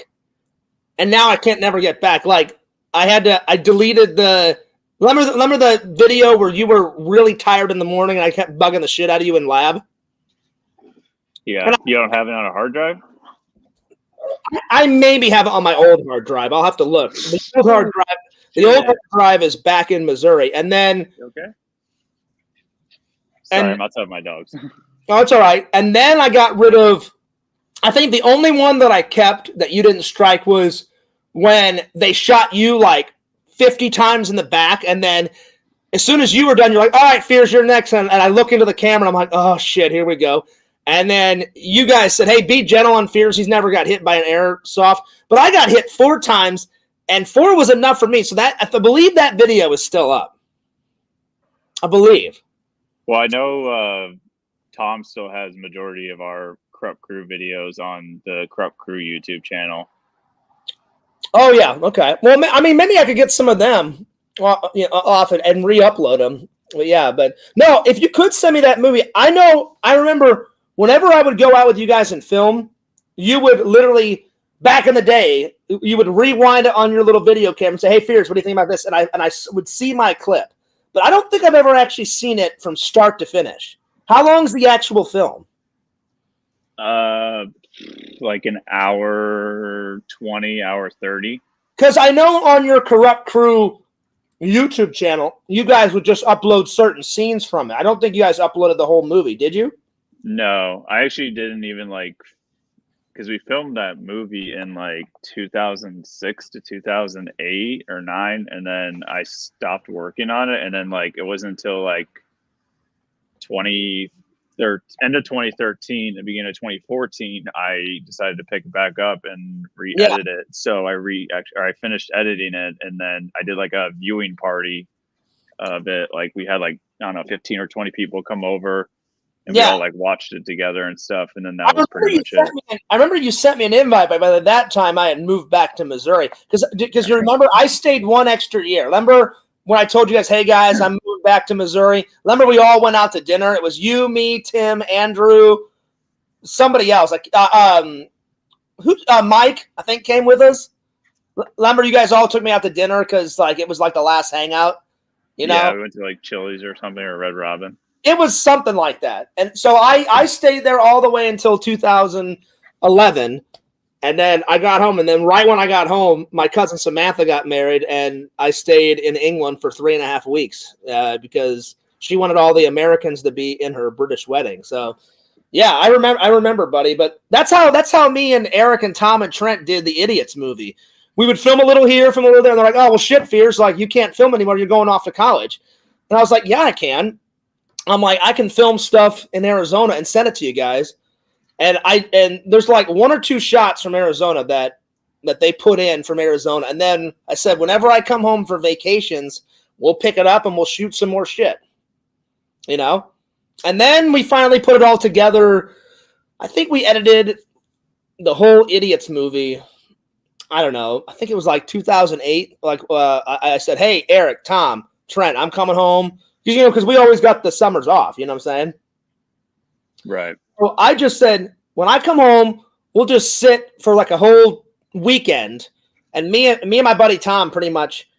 and now I can't never get back. Like I deleted the. Remember the video where you were really tired in the morning and I kept bugging the shit out of you in lab? Yeah, you don't have it on a hard drive? I maybe have it on my old hard drive. I'll have to look. The old hard drive is back in Missouri, and then. Okay. Sorry, I'm outside my dogs. Oh, it's all right. And then I got rid of, I think the only one that I kept that you didn't strike was when they shot you like 50 times in the back. And then as soon as you were done, you're like, all right, Fears, you're next. And I look into the camera and I'm like, oh, shit, here we go. And then you guys said, hey, be gentle on Fears. He's never got hit by an airsoft. But I got hit 4 times, and 4 was enough for me. So I believe that video is still up. I believe. Well, I know Tom still has majority of our Corrupt Crew videos on the Corrupt Crew YouTube channel. Oh, yeah. Okay. Well, I mean, maybe I could get some of them off and re-upload them. But yeah, but no, if you could send me that movie, I remember whenever I would go out with you guys and film, you would literally, back in the day, you would rewind it on your little video camera and say, hey, Fears, what do you think about this? And I would see my clip. But I don't think I've ever actually seen it from start to finish. How long is the actual film? Like an hour 20, hour 30. Because I know on your Corrupt Crew YouTube channel, you guys would just upload certain scenes from it. I don't think you guys uploaded the whole movie, did you? No, I actually didn't even like because we filmed that movie in like 2006 to 2008 or 9, and then I stopped working on it, and then like it wasn't until like 20 end of 2013, the beginning of 2014, I decided to pick it back up and Yeah, re-edit it. So I finished editing it, and then I did like a viewing party of it. Like we had like I don't know 15 or 20 people come over, and we yeah. all like watched it together and stuff. And then I that was remember pretty you much it. sent me. I remember you sent me an invite, but by that time I had moved back to Missouri because you remember I stayed one extra year. Remember when I told you guys, "Hey guys, I'm moving back to Missouri." Remember we all went out to dinner. It was you, me, Tim, Andrew, somebody else. Like who? Mike, I think, came with us. Remember you guys all took me out to dinner because like it was like the last hangout. You Yeah, know, we went to like Chili's or something or Red Robin. it was something like that. And so I stayed there all the way until 2011. And then I got home, and then right when I got home, my cousin Samantha got married, and I stayed in England for 3.5 weeks because she wanted all the Americans to be in her British wedding. So, yeah, I remember, buddy. But that's how me and Eric and Tom and Trent did the Idiots movie. We would film a little here, film a little there, and they're like, "Oh well, shit, Fears, like you can't film anymore. You're going off to college." And I was like, "Yeah, I can." I'm like, I can film stuff in Arizona and send it to you guys. And there's like one or two shots from Arizona that they put in from Arizona. And then I said, whenever I come home for vacations, we'll pick it up and we'll shoot some more shit. You know? And then we finally put it all together. I think we edited the whole Idiots movie. I don't know. I think it was like 2008. Like I said, hey, Eric, Tom, Trent, I'm coming home. Because we always got the summers off. You know what I'm saying? Right. So I just said, when I come home, we'll just sit for like a whole weekend. And me and my buddy Tom pretty much.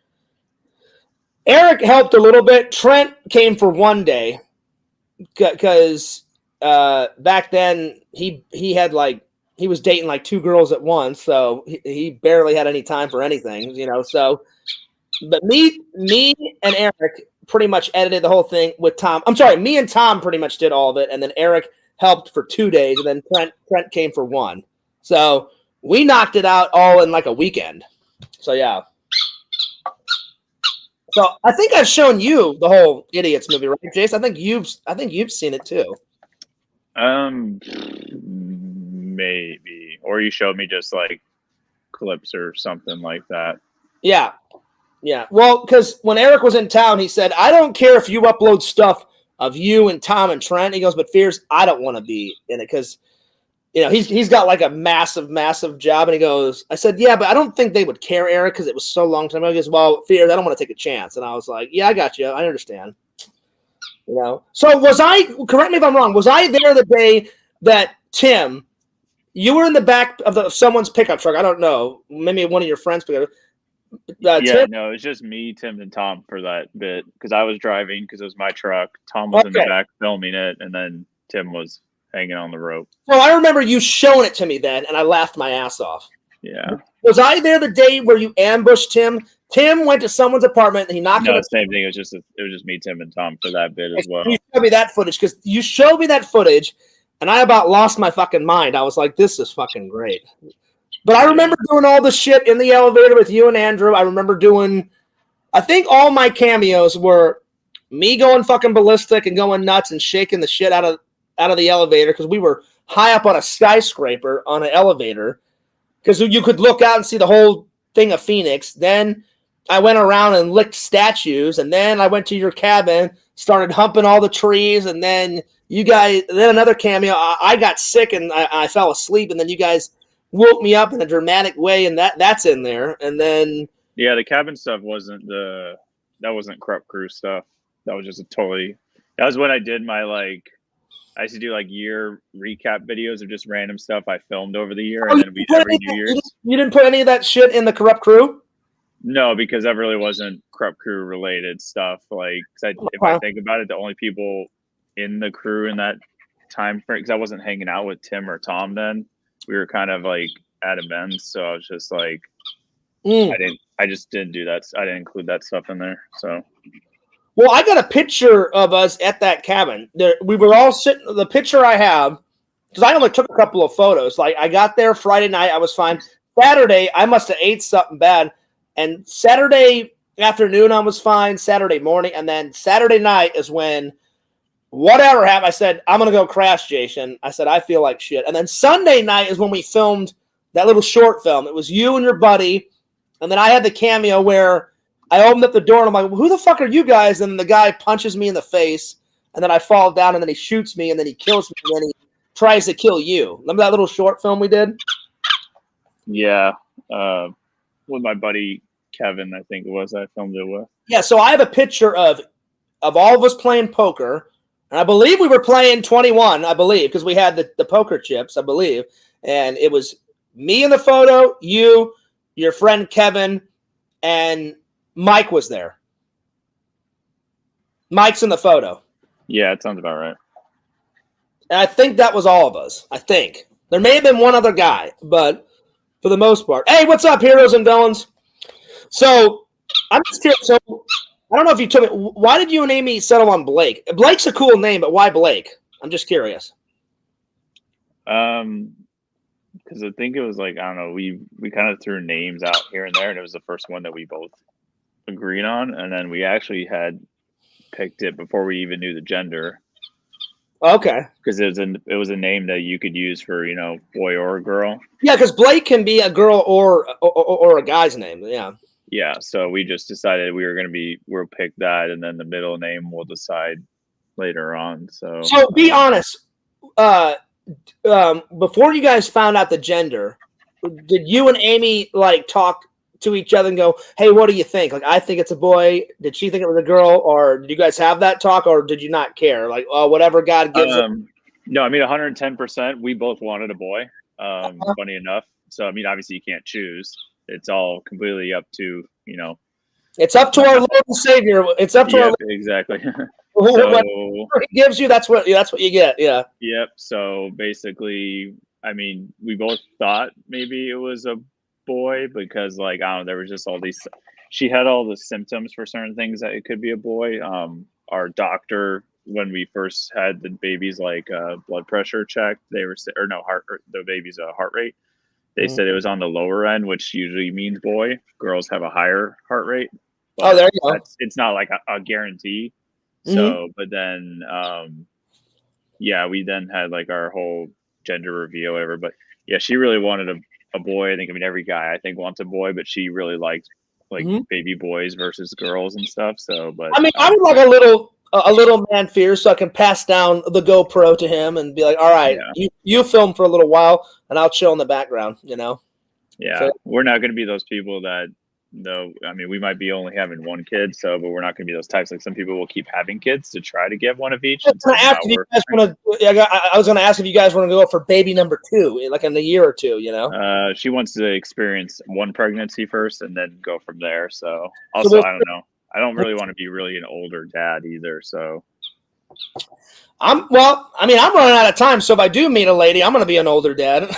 Eric helped a little bit. Trent came for one day because back then he had like he was dating like two girls at once, so he barely had any time for anything, you know. So, but me and Eric pretty much edited the whole thing with Tom. I'm sorry, me and Tom pretty much did all of it, and then Eric helped for 2 days, and then Trent came for one. So we knocked it out all in like a weekend. So yeah. So I think I've shown you the whole Idiots movie, right, Jace? I think you've seen it too. Maybe, or you showed me just like clips or something like that. Yeah. Yeah. Well, because when Eric was in town, he said, I don't care if you upload stuff of you and Tom and Trent. He goes, but Fears, I don't want to be in it because, you know, he's got like a massive job. And he goes, I said, yeah, but I don't think they would care, Eric, because it was so long time ago. He goes, well, Fears, I don't want to take a chance. And I was like, yeah, I got you. I understand. You know, so correct me if I'm wrong, was I there the day that Tim, you were in the back of someone's pickup truck? I don't know. Maybe one of your friends pickup. Yeah, Tim? no, it was just me, Tim, and Tom for that bit because I was driving because it was my truck. Tom was in the Okay. back filming it, and then Tim was hanging on the rope. Well, I remember you showing it to me then, and I laughed my ass off. Yeah. Was I there the day where you ambushed Tim? Tim went to someone's apartment and he knocked on No, the same thing. It was just me, Tim, and Tom for that bit as well. You showed me that footage because you showed me that footage, and I about lost my fucking mind. I was like, "This is fucking great." But I remember doing all the shit in the elevator with you and Andrew. I remember doing. I think all my cameos were me going fucking ballistic and going nuts and shaking the shit out of the elevator because we were high up on a skyscraper on an elevator because you could look out and see the whole thing of Phoenix. Then I went around and licked statues, and then I went to your cabin, started humping all the trees, and then you guys, then another cameo. I got sick and I fell asleep, and then you guys woke me up in a dramatic way, and that's in there. And then yeah, the cabin stuff that wasn't Crep Crew stuff. That was just that was when I did my I used to do like year recap videos of just random stuff I filmed over the year, and then every New Year's. You didn't put any of that shit in the Corrupt Crew? No, because that really wasn't Crep Crew related stuff. Like, if I think about it, the only people in the crew in that time frame, because I wasn't hanging out with Tim or Tom then, we were kind of like at events, so I was just like, I just didn't do that. I didn't include that stuff in there. So Well, I got a picture of us at that cabin. There, we were all sitting. The picture I have, because I only took a couple of photos. Like I got there Friday night, I was fine. Saturday, I must have ate something bad, and Saturday afternoon I was fine. Saturday morning, and then Saturday night is when whatever happened. I said I'm gonna go crash, Jason. I said I feel like shit, and then Sunday night is when we filmed that little short film. It was you and your buddy, and then I had the cameo where I opened up the door and I'm like, well, who the fuck are you guys? And the guy punches me in the face, and then I fall down, and then he shoots me, and then he kills me, and then he tries to kill you. Remember that little short film we did? Yeah, with my buddy Kevin, I think it was. I filmed it with. Yeah, so I have a picture of all of us playing poker, and I believe we were playing 21, I believe, because we had the poker chips, I believe, and it was me in the photo, you, your friend Kevin, and Mike was there. Mike's in the photo. Yeah, it sounds about right. And I think that was all of us. I think. There may have been one other guy, but for the most part. Hey, what's up, heroes and villains? So, I'm just curious. So, I don't know if you told me, why did you and Amy settle on Blake? Blake's a cool name, but why Blake? I'm just curious. Because I think it was like, I don't know, we kind of threw names out here and there, and it was the first one that we both agreed on, and then we actually had picked it before we even knew the gender. Okay. Because it was a name that you could use for, you know, boy or a girl. Yeah, because Blake can be a girl or a guy's name. Yeah. Yeah, so we just decided we'll pick that, and then the middle name we'll decide later on. So be honest. Before you guys found out the gender, did you and Amy like talk to each other and go, "Hey, what do you think?" Like, I think it's a boy. Did she think it was a girl, or did you guys have that talk, or did you not care? Like, whatever God gives. No, I mean 110%. We both wanted a boy. Funny enough. So I mean, obviously you can't choose. It's all completely up to, you know. It's up to our Lord and Savior. It's up to our exactly. whatever He gives you, that's what you get. Yeah. Yep. So basically, I mean, we both thought maybe it was a boy because, like, I don't know, there was just all these. She had all the symptoms for certain things that it could be a boy. Our doctor, when we first had the baby's blood pressure checked, the baby's heart rate. They said it was on the lower end, which usually means boy. Girls have a higher heart rate. Oh, there you go. It's not like a guarantee. So, but then, yeah, we then had like our whole gender reveal, whatever. But yeah, she really wanted a boy. I mean, every guy I think wants a boy, but she really liked baby boys versus girls and stuff. So, but I mean, I would like a little man Fierce, so I can pass down the GoPro to him and be like, all right, you film for a little while and I'll chill in the background, you know? Yeah, so, we're not going to be those people that, though. I mean, we might be only having one kid, but we're not going to be those types. Like some people will keep having kids to try to get one of each. I was going to ask if you guys want to go for baby number 2, like in a year or two, you know? She wants to experience one pregnancy first and then go from there. So also, I don't know. I don't really want to be really an older dad either. So I'm running out of time. So if I do meet a lady, I'm going to be an older dad.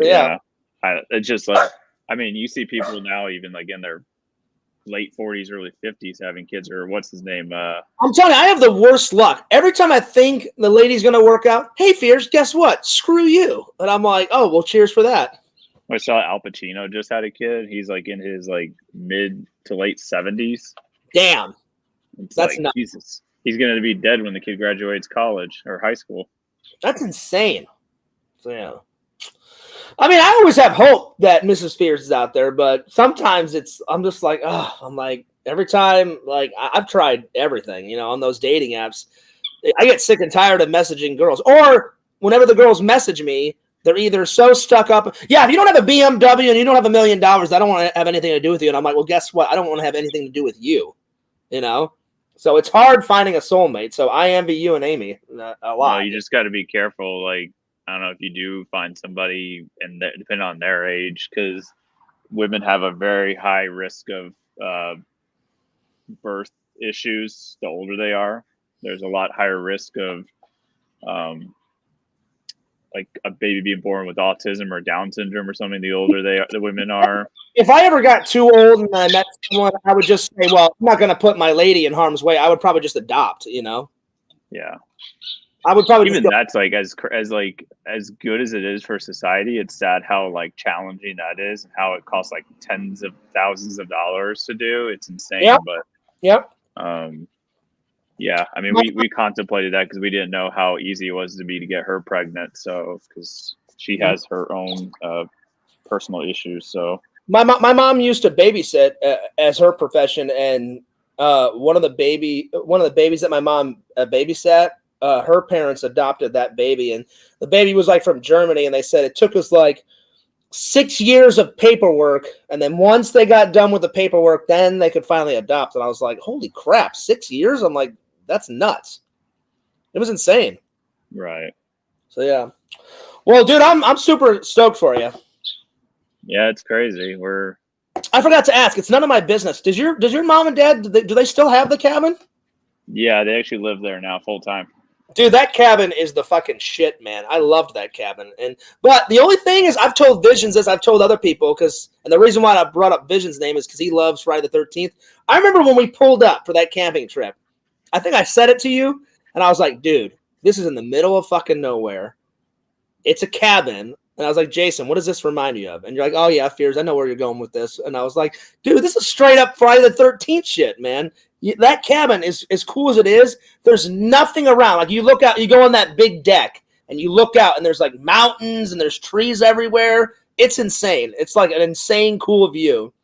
Yeah. It's just like, I mean, you see people now, even like in their late 40s, early 50s, having kids, or what's his name? I'm telling you, I have the worst luck. Every time I think the lady's going to work out, hey, Fierce, guess what? Screw you. And I'm like, oh, well, cheers for that. I saw Al Pacino just had a kid. He's like in his like mid to late 70s. Damn. That's like, Jesus. He's going to be dead when the kid graduates college or high school. That's insane. So, yeah. I mean, I always have hope that Mrs. Fierce is out there, but sometimes I'm just like, every time, like, I've tried everything, you know, on those dating apps. I get sick and tired of messaging girls. Or whenever the girls message me, they're either so stuck up. Yeah, if you don't have a BMW and you don't have $1 million, I don't want to have anything to do with you. And I'm like, well, guess what? I don't want to have anything to do with you, you know? So it's hard finding a soulmate. So I envy you and Amy a lot. Well, you just got to be careful. Like, I don't know if you do find somebody, and depending on their age, because women have a very high risk of birth issues the older they are. There's a lot higher risk of like a baby being born with autism or Down syndrome or something the older the women are. if I ever got too old and I met someone, I would just say, well, I'm not going to put my lady in harm's way. I would probably just adopt, you know? Yeah. I would probably Even just go, that's like as good as it is for society. It's sad how like challenging that is, and how it costs like tens of thousands of dollars to do. It's insane. Yep. But yep. yeah, I mean, we contemplated that because we didn't know how easy it was to get her pregnant. So because she has her own personal issues. So my mom used to babysit as her profession, and one of the babies that my mom babysat, her parents adopted that baby, and the baby was like from Germany, and they said it took us like 6 years of paperwork, and then once they got done with the paperwork, then they could finally adopt. And I was like, holy crap, 6 years? I'm like, that's nuts. It was insane. right. So yeah. Well, dude, I'm super stoked for you. Yeah, it's crazy. I forgot to ask. It's none of my business. Does your mom and dad, do they still have the cabin? Yeah, they actually live there now full time. Dude, that cabin is the fucking shit, man. I loved that cabin. But the only thing is, I've told Visions this, I've told other people, and the reason why I brought up Visions' name is because he loves Friday the 13th. I remember when we pulled up for that camping trip. I think I said it to you, and I was like, dude, this is in the middle of fucking nowhere. It's a cabin. And I was like, Jason, what does this remind you of? And you're like, oh, yeah, Fears, I know where you're going with this. And I was like, dude, this is straight up Friday the 13th shit, man. That cabin is as cool as it is. There's nothing around. Like, you look out, you go on that big deck, and you look out, and there's, like, mountains, and there's trees everywhere. It's insane. It's, like, an insane cool view.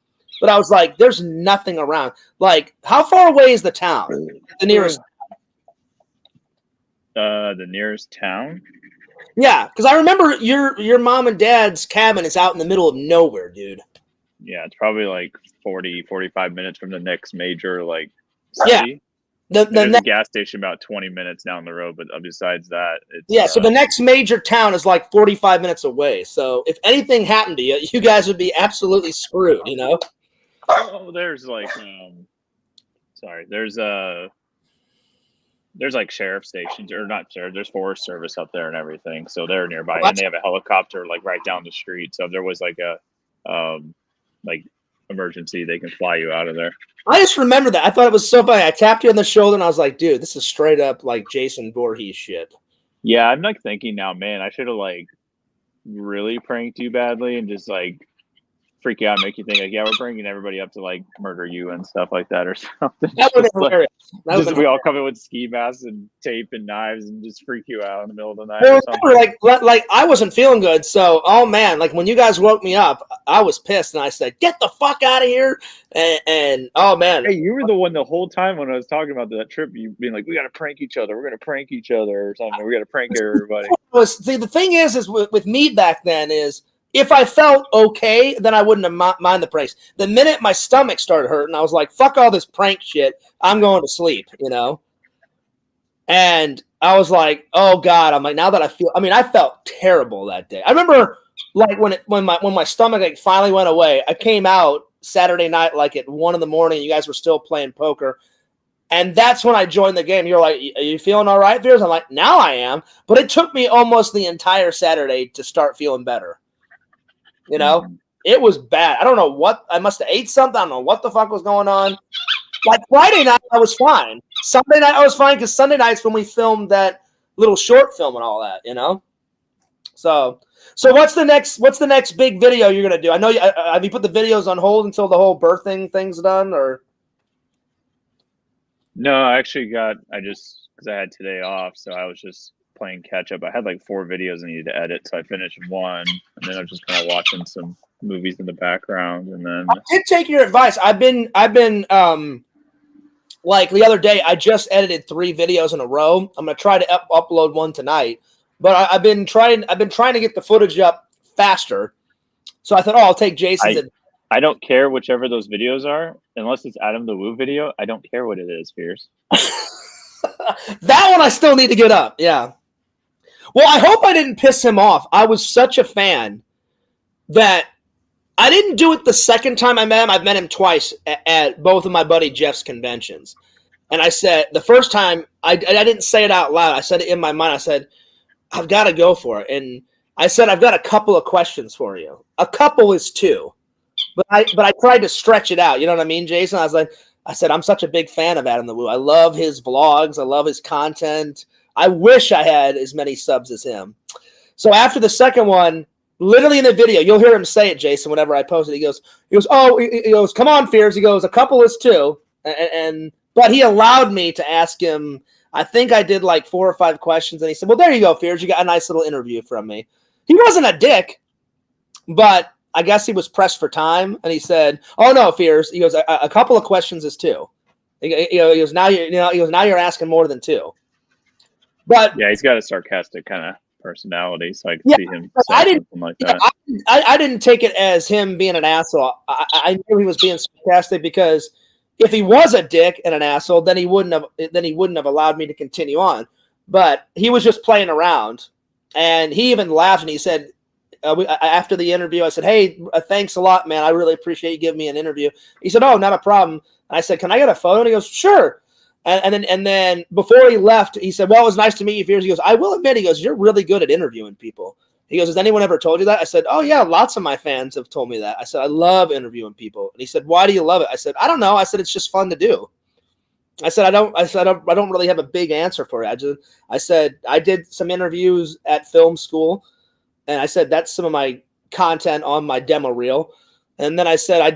But I was like, there's nothing around. Like, how far away is the town? The nearest The nearest town? Yeah, because I remember your mom and dad's cabin is out in the middle of nowhere, dude. Yeah, it's probably like 40, 45 minutes from the next major like city. Yeah. There's a gas station about 20 minutes down the road, but besides that, it's so the next major town is like 45 minutes away. So if anything happened to you, you guys would be absolutely screwed, you know? Oh, there's like there's like sheriff stations, or not sheriff, there's Forest Service up there and everything. So they're nearby, and they have a helicopter like right down the street. So if there was like a like emergency, they can fly you out of there. I just remember that. I thought it was so funny. I tapped you on the shoulder and I was like, dude, this is straight up like Jason Voorhees shit. Yeah, I'm like thinking now, man, I should have like really pranked you badly and just like freak you out, make you think like, yeah, we're bringing everybody up to like murder you and stuff like that or something. That would have been hilarious. Just we all come in with ski masks and tape and knives and just freak you out in the middle of the night. Well, like I wasn't feeling good, so oh man, like when you guys woke me up, I was pissed and I said, "Get the fuck out of here!" And oh man, hey, you were the one the whole time when I was talking about that trip. You being like, "We got to prank each other. We're gonna prank each other or something. We got to prank everybody." See, the thing is with me back then is, if I felt okay, then I wouldn't have mind the pranks. The minute my stomach started hurting, I was like, fuck all this prank shit. I'm going to sleep, you know? And I was like, oh, God. I'm like, now that I felt terrible that day. I remember, like, when my stomach like, finally went away, I came out Saturday night, like, at 1 a.m. You guys were still playing poker. And that's when I joined the game. You're like, are you feeling all right, Beers? I'm like, now I am. But it took me almost the entire Saturday to start feeling better. You know, It was bad. I don't know what, I must have ate something. I don't know what the fuck was going on. Like Friday night, I was fine. Sunday night, I was fine because Sunday night's when we filmed that little short film and all that, you know? So what's the next big video you're going to do? I know have you put the videos on hold until the whole birthing thing's done or? No, I actually because I had today off. So I was just playing catch up. I had like 4 videos I needed to edit, so I finished 1, and then I'm just kind of watching some movies in the background. And then I did take your advice. I've been like the other day, I just edited 3 videos in a row. I'm gonna try to upload one tonight, but I've been trying to get the footage up faster. So I thought, I'll take Jason's. I don't care whichever those videos are, unless it's Adam the Woo video. I don't care what it is, Pierce. That one I still need to get up. Yeah. Well, I hope I didn't piss him off. I was such a fan that I didn't do it the second time I met him. I've met him twice at both of my buddy Jeff's conventions. And I said, the first time, I didn't say it out loud. I said it in my mind. I said, I've got to go for it. And I said, I've got a couple of questions for you. A couple is 2. but I tried to stretch it out. You know what I mean, Jason? I said, I'm such a big fan of Adam the Woo. I love his vlogs. I love his content. I wish I had as many subs as him. So after the second one, literally in the video, you'll hear him say it, Jason, whenever I post it. He goes, come on, Fears. He goes, a couple is two. But he allowed me to ask him, I think I did like 4 or 5 questions. And he said, well, there you go, Fears. You got a nice little interview from me. He wasn't a dick, but I guess he was pressed for time. And he said, oh, no, Fears. He goes, a couple of questions is 2. He goes, now you're asking more than 2. But yeah, he's got a sarcastic kind of personality, so I can see him say something like that. I didn't take it as him being an asshole. I knew he was being sarcastic because if he was a dick and an asshole, then he wouldn't have allowed me to continue on. But he was just playing around, and he even laughed and he said, after the interview, I said, hey, thanks a lot, man. I really appreciate you giving me an interview. He said, oh, not a problem. And I said, can I get a photo? And he goes, sure. And then before he left, he said, well, it was nice to meet you, Fears. He goes, I will admit, he goes, you're really good at interviewing people. He goes, has anyone ever told you that? I said, oh, yeah, lots of my fans have told me that. I said, I love interviewing people. And he said, why do you love it? I said, I don't know. I said, it's just fun to do. I said, I don't really have a big answer for it. I said, I did some interviews at film school. And I said, that's some of my content on my demo reel. And then I said, I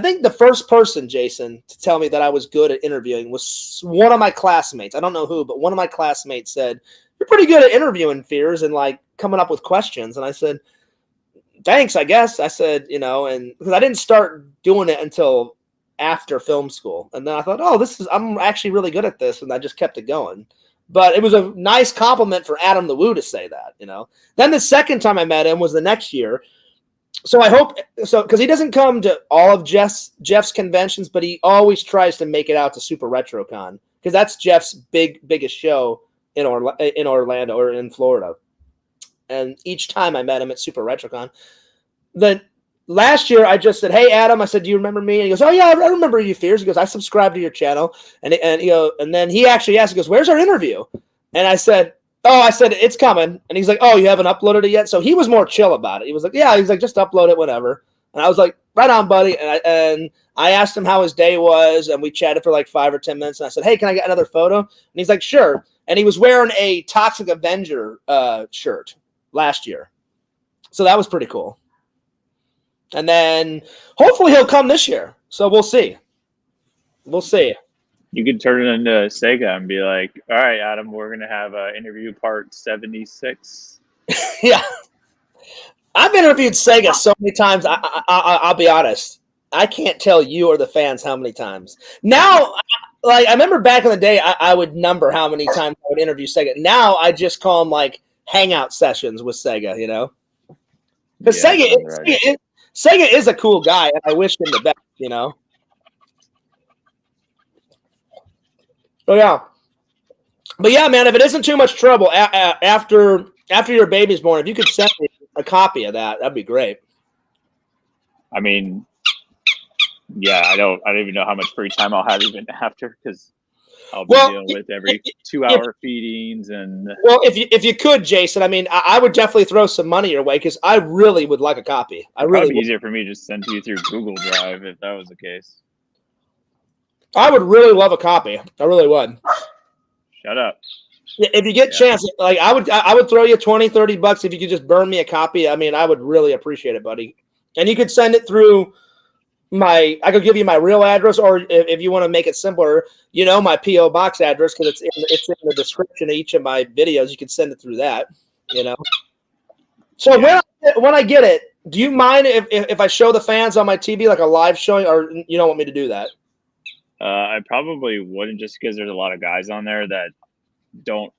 think the first person, Jason, to tell me that I was good at interviewing was one of my classmates. I don't know who, but one of my classmates said, you're pretty good at interviewing, Fears, and like coming up with questions. And I said, thanks, I guess. I said, and because I didn't start doing it until after film school. And then I thought, I'm actually really good at this. And I just kept it going. But it was a nice compliment for Adam the Woo to say that, Then the second time I met him was the next year. So I hope because he doesn't come to all of Jeff's conventions, but he always tries to make it out to Super RetroCon because that's Jeff's biggest show in Orlando or in Florida. And each time I met him at Super RetroCon, then last year I just said, "Hey Adam," I said, "Do you remember me?" And he goes, "Oh yeah, I remember you, Fears." He goes, "I subscribed to your channel," and then he actually asked, he goes, "Where's our interview?" And I said, it's coming. And he's like, oh, you haven't uploaded it yet? So he was more chill about it. He was like, yeah, he's like, just upload it, whatever. And I was like, right on, buddy. And I asked him how his day was, and we chatted for like 5 or 10 minutes. And I said, hey, can I get another photo? And he's like, sure. And he was wearing a Toxic Avenger shirt last year. So that was pretty cool. And then hopefully he'll come this year. So we'll see. We'll see. You could turn it into Sega and be like, all right, Adam, we're going to have interview part 76. Yeah. I've interviewed Sega so many times. I'll be honest. I can't tell you or the fans how many times. Now, like I remember back in the day, I would number how many times I would interview Sega. Now I just call them like hangout sessions with Sega, Because Sega is a cool guy, and I wish him the best, But yeah, man, if it isn't too much trouble after your baby's born, if you could send me a copy of that'd be great. I mean, yeah, I don't even know how much free time I'll have even after because I'll be dealing with every 2-hour feedings and. Well, if you could, Jason, I mean, I would definitely throw some money your way because I really would like a copy. It'd be easier for me to just send to you through Google Drive if that was the case. I would really love a copy. I really would. Shut up. If you get a chance, like I would throw you $20-$30 if you could just burn me a copy. I mean, I would really appreciate it, buddy. And you could send it through I could give you my real address, or if you want to make it simpler, my P.O. Box address because it's in the description of each of my videos. You can send it through that, So when I get it, do you mind if I show the fans on my TV like a live showing, or you don't want me to do that? I probably wouldn't, just because there's a lot of guys on there that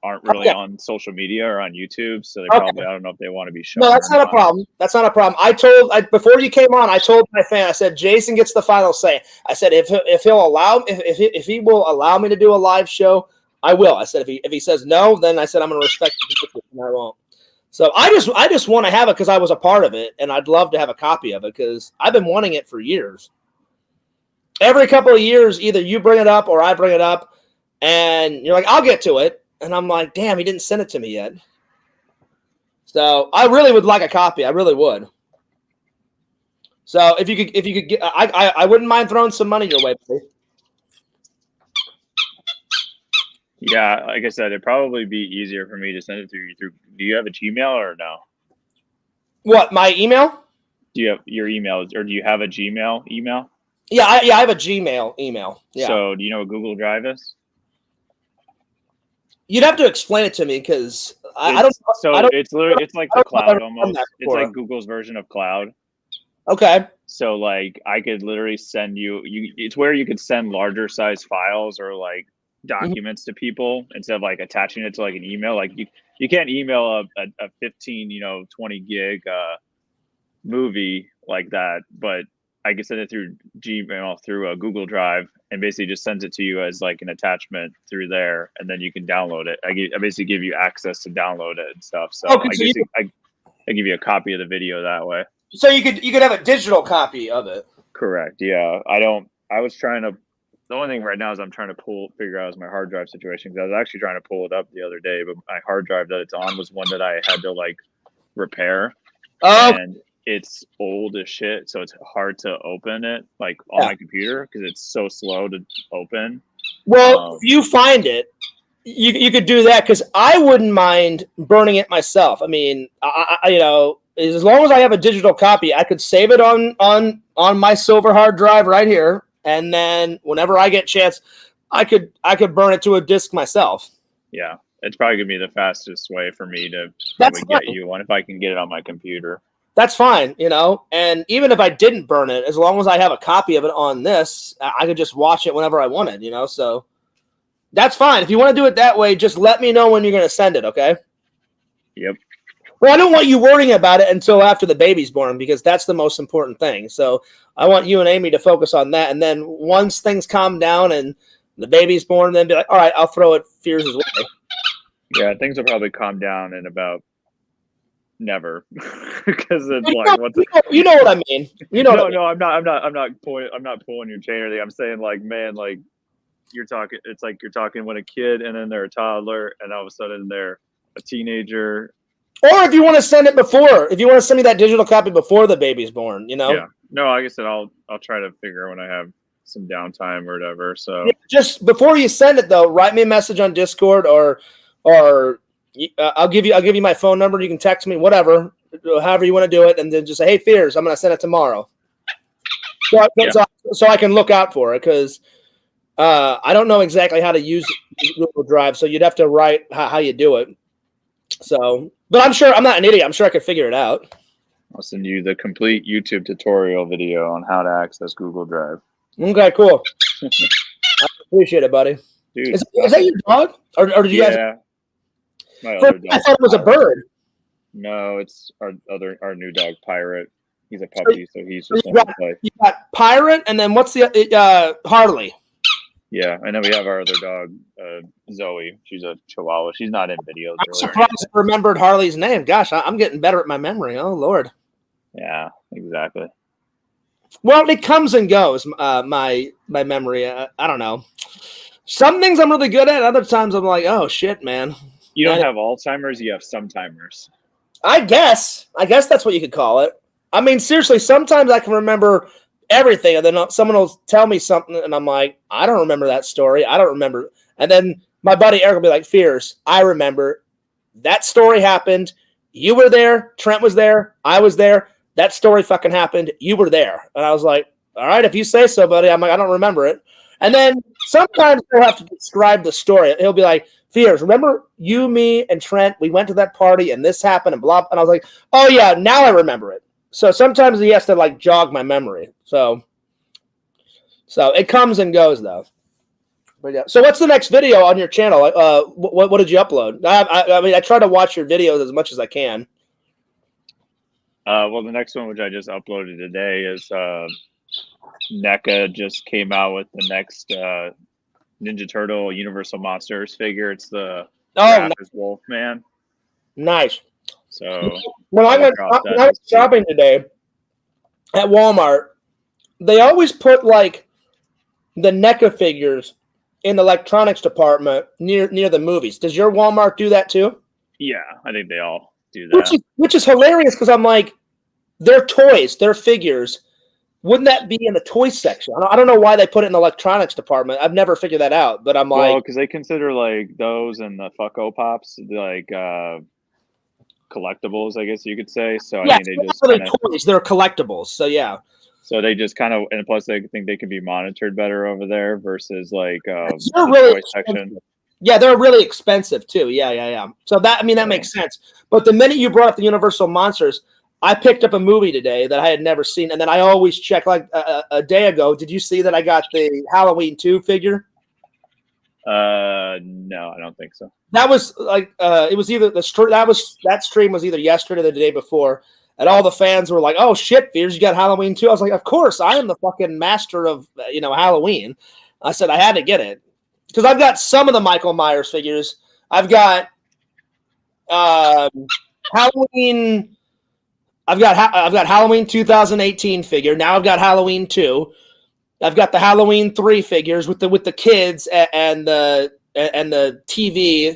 aren't really on social media or on YouTube, so they probably I don't know if they want to be shown. No, that's not a problem. That's not a problem. Before you came on, I told my fan, I said Jason gets the final say. I said if he will allow me to do a live show, I will. I said if he says no, then I said I'm going to respect him and I won't. So I just want to have it because I was a part of it, and I'd love to have a copy of it because I've been wanting it for years. Every couple of years, either you bring it up or I bring it up, and you're like, I'll get to it. And I'm like, damn, he didn't send it to me yet. So I really would like a copy. I really would. So if you could get, I wouldn't mind throwing some money your way, buddy. Yeah, like I said, it'd probably be easier for me to send it through. Do you have a Gmail or no? What, my email? Do you have your email, or do you have a Gmail email? Yeah, I have a Gmail email. Yeah. So do you know what Google Drive is? You'd have to explain it to me because I don't. So it's literally it's like the cloud almost. It's like before. Google's version of cloud. Okay. So like I could literally send you. It's where you could send larger size files or like documents to people instead of like attaching it to like an email. Like you can't email a 15 20 gig movie like that, but I can send it through Gmail through a Google Drive and basically just sends it to you as like an attachment through there, and then you can download it. I basically give you access to download it and stuff. So okay, I give you a copy of the video that way. So you could have a digital copy of it. Correct. Yeah. I was trying to. The only thing right now is I'm trying to figure out is my hard drive situation, because I was actually trying to pull it up the other day, but my hard drive that it's on was one that I had to like repair. Oh. And it's old as shit, so it's hard to open it like on my computer because it's so slow to open. Well, if you find it, you could do that, because I wouldn't mind burning it myself. I mean, I as long as I have a digital copy, I could save it on my silver hard drive right here, and then whenever I get a chance, I could burn it to a disk myself. Yeah, it's probably gonna be the fastest way for me to get you one if I can get it on my computer. That's fine, and even if I didn't burn it, as long as I have a copy of it on this, I could just watch it whenever I wanted, so that's fine. If you want to do it that way, just let me know when you're going to send it, okay? Yep. Well, I don't want you worrying about it until after the baby's born, because that's the most important thing. So I want you and Amy to focus on that, and then once things calm down and the baby's born, then be like, all right, I'll throw it Fears' way. Yeah, things will probably calm down in about never, because it's like you know what I mean. No, I'm not pulling your chain or anything. I'm saying like, man, like you're talking. It's like you're talking when a kid, and then they're a toddler, and all of a sudden they're a teenager. Or if you want to send it before, if you want to send me that digital copy before the baby's born, Yeah. No, like I said, I'll try to figure when I have some downtime or whatever. So just before you send it, though, write me a message on Discord or I'll give you my phone number. You can text me, whatever, however you want to do it, and then just say, "Hey, Fears, I'm going to send it tomorrow," so I can look out for it, because I don't know exactly how to use Google Drive, so you'd have to write how you do it. So, but I'm not an idiot. I'm sure I could figure it out. I'll send you the complete YouTube tutorial video on how to access Google Drive. Okay, cool. I appreciate it, buddy. Dude, is that your dog, or did you guys? My other dog. I thought it was a bird. No, it's our new dog, Pirate. He's a puppy, so he's just you got Pirate, and then what's the Harley? Yeah, and then we have our other dog, Zoe. She's a Chihuahua. She's not in videos. I'm surprised I remembered Harley's name. Gosh, I'm getting better at my memory. Oh Lord. Yeah, exactly. Well, it comes and goes. My memory. I don't know. Some things I'm really good at. Other times I'm like, oh shit, man. You don't have Alzheimer's. You have sometimers. I guess that's what you could call it. I mean, seriously, sometimes I can remember everything, and then someone will tell me something, and I'm like, I don't remember that story. I don't remember. And then my buddy Eric will be like, Fears, I remember. That story happened. You were there. Trent was there. I was there. That story fucking happened. You were there. And I was like, all right, if you say so, buddy. I'm like, I don't remember it. And then sometimes he'll have to describe the story. He'll be like, Fears, remember you, me, and Trent, we went to that party, and this happened, and blah. And I was like, oh, yeah, now I remember it. So sometimes he has to, like, jog my memory. So it comes and goes, though. But yeah. So what's the next video on your channel? What did you upload? I mean, I try to watch your videos as much as I can. Well, the next one, which I just uploaded today, is NECA just came out with the next Ninja Turtle Universal Monsters figure. It's the Wolfman. Nice. So when I was shopping today at Walmart, they always put like the NECA figures in the electronics department near the movies. Does your Walmart do that too? Yeah, I think they all do that. Which is hilarious, because I'm like, they're toys, they're figures. wouldn't that be in the toy section? I don't know why they put it in the electronics department. I've never figured that out, but I'm Well, like, because they consider like those and the Funko Pops like collectibles, I guess you could say. So I yeah, think it's they not just really kind of toys; they're collectibles. So yeah, and plus they think they can be monitored better over there versus like they're the really toy expensive. section. Yeah, they're really expensive too. Yeah. So that that So, makes sense. But the minute you brought up the Universal Monsters, I picked up a movie today that I had never seen, and then I always check. Like a day ago, did you see that I got the Halloween 2 figure? no, I don't think so. That was like it was either that stream was either yesterday or the day before, and all the fans were like, "Oh shit, Fears, you got Halloween too?" I was like, "Of course, I am the fucking master of Halloween." I said I had to get it because I've got some of the Michael Myers figures. I've got Halloween. I've got Halloween 2018 figure. Now I've got Halloween 2. I've got the Halloween 3 figures with the kids and the TV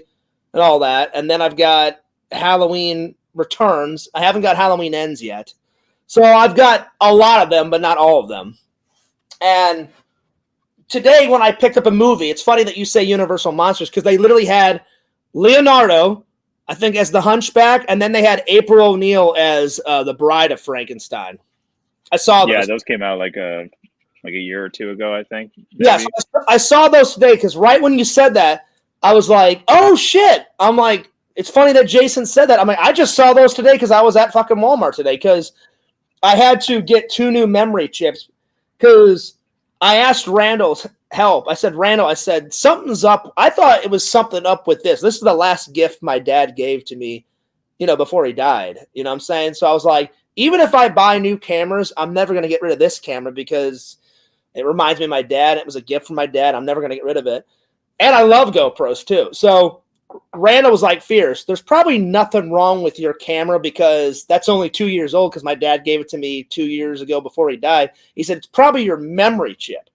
and all that. And then I've got Halloween Returns. I haven't got Halloween Ends yet. So I've got a lot of them, but not all of them. And today when I picked up a movie, it's funny that you say Universal Monsters because they literally had Leonardo, I think, as the Hunchback, and then they had April O'Neil as the Bride of Frankenstein. I saw Yeah, those. those came out like a year or two ago, I think. Yes, Maybe. I saw those today because right when you said that, I was like, "Oh shit!" I'm like, "It's funny that Jason said that." I'm like, "I just saw those today because I was at fucking Walmart today because I had to get 2 new memory chips because I asked Randall's help. I said, Randall, I said something's up. I thought it was something up with this. This is the last gift my dad gave to me, before he died. You know what I'm saying? So I was like, even if I buy new cameras, I'm never gonna get rid of this camera because it reminds me of my dad. It was a gift from my dad. I'm never going to get rid of it. And I love GoPros too. So Randall was like, Fierce, there's probably nothing wrong with your camera because that's only 2 years old because my dad gave it to me 2 years ago before he died. He said, it's probably your memory chip.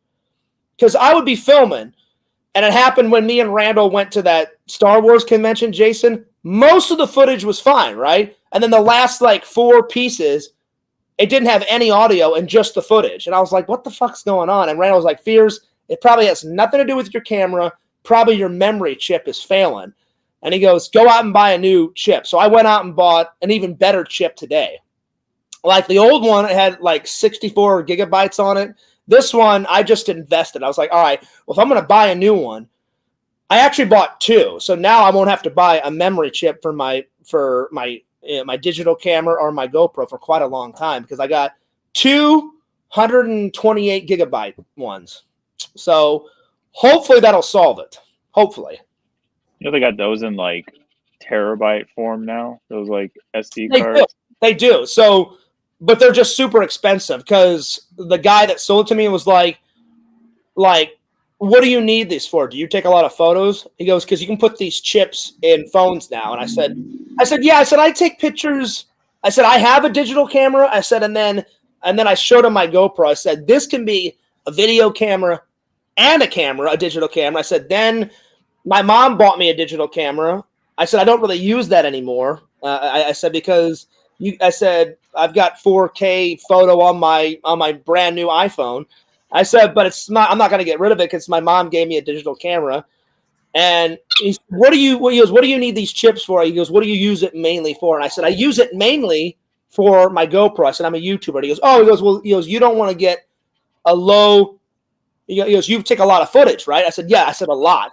Because I would be filming, and it happened when me and Randall went to that Star Wars convention, Jason. Most of the footage was fine, right? And then the last like 4 pieces, it didn't have any audio and just the footage. And I was like, what the fuck's going on? And Randall was like, Fears, it probably has nothing to do with your camera. Probably your memory chip is failing. And he goes, go out and buy a new chip. So I went out and bought an even better chip today. Like the old one, it had like 64 gigabytes on it. This one, I just invested. I was like, all right, well, if I'm going to buy a new one, I actually bought 2. So now I won't have to buy a memory chip for my my digital camera or my GoPro for quite a long time because I got 228 gigabyte ones. So hopefully that'll solve it. Hopefully. They got those in like terabyte form now. Those like SD They do. cards. They do. So, but they're just super expensive because the guy that sold to me was like, what do you need these for? Do you take a lot of photos? He goes, because you can put these chips in phones now. And I said, yeah. I said, I take pictures. I said, I have a digital camera. I said, and then I showed him my GoPro. I said, this can be a video camera and a digital camera. I said, then my mom bought me a digital camera. I said, I don't really use that anymore. I said, because I said, I've got 4K photo on my brand new iPhone. I said, but I'm not going to get rid of it because my mom gave me a digital camera. And he said, what do you need these chips for? He goes, what do you use it mainly for? And I said, I use it mainly for my GoPro. I said, I'm a YouTuber. And he goes, you don't want to get a low, he goes, you take a lot of footage, right? I said, yeah. I said, a lot.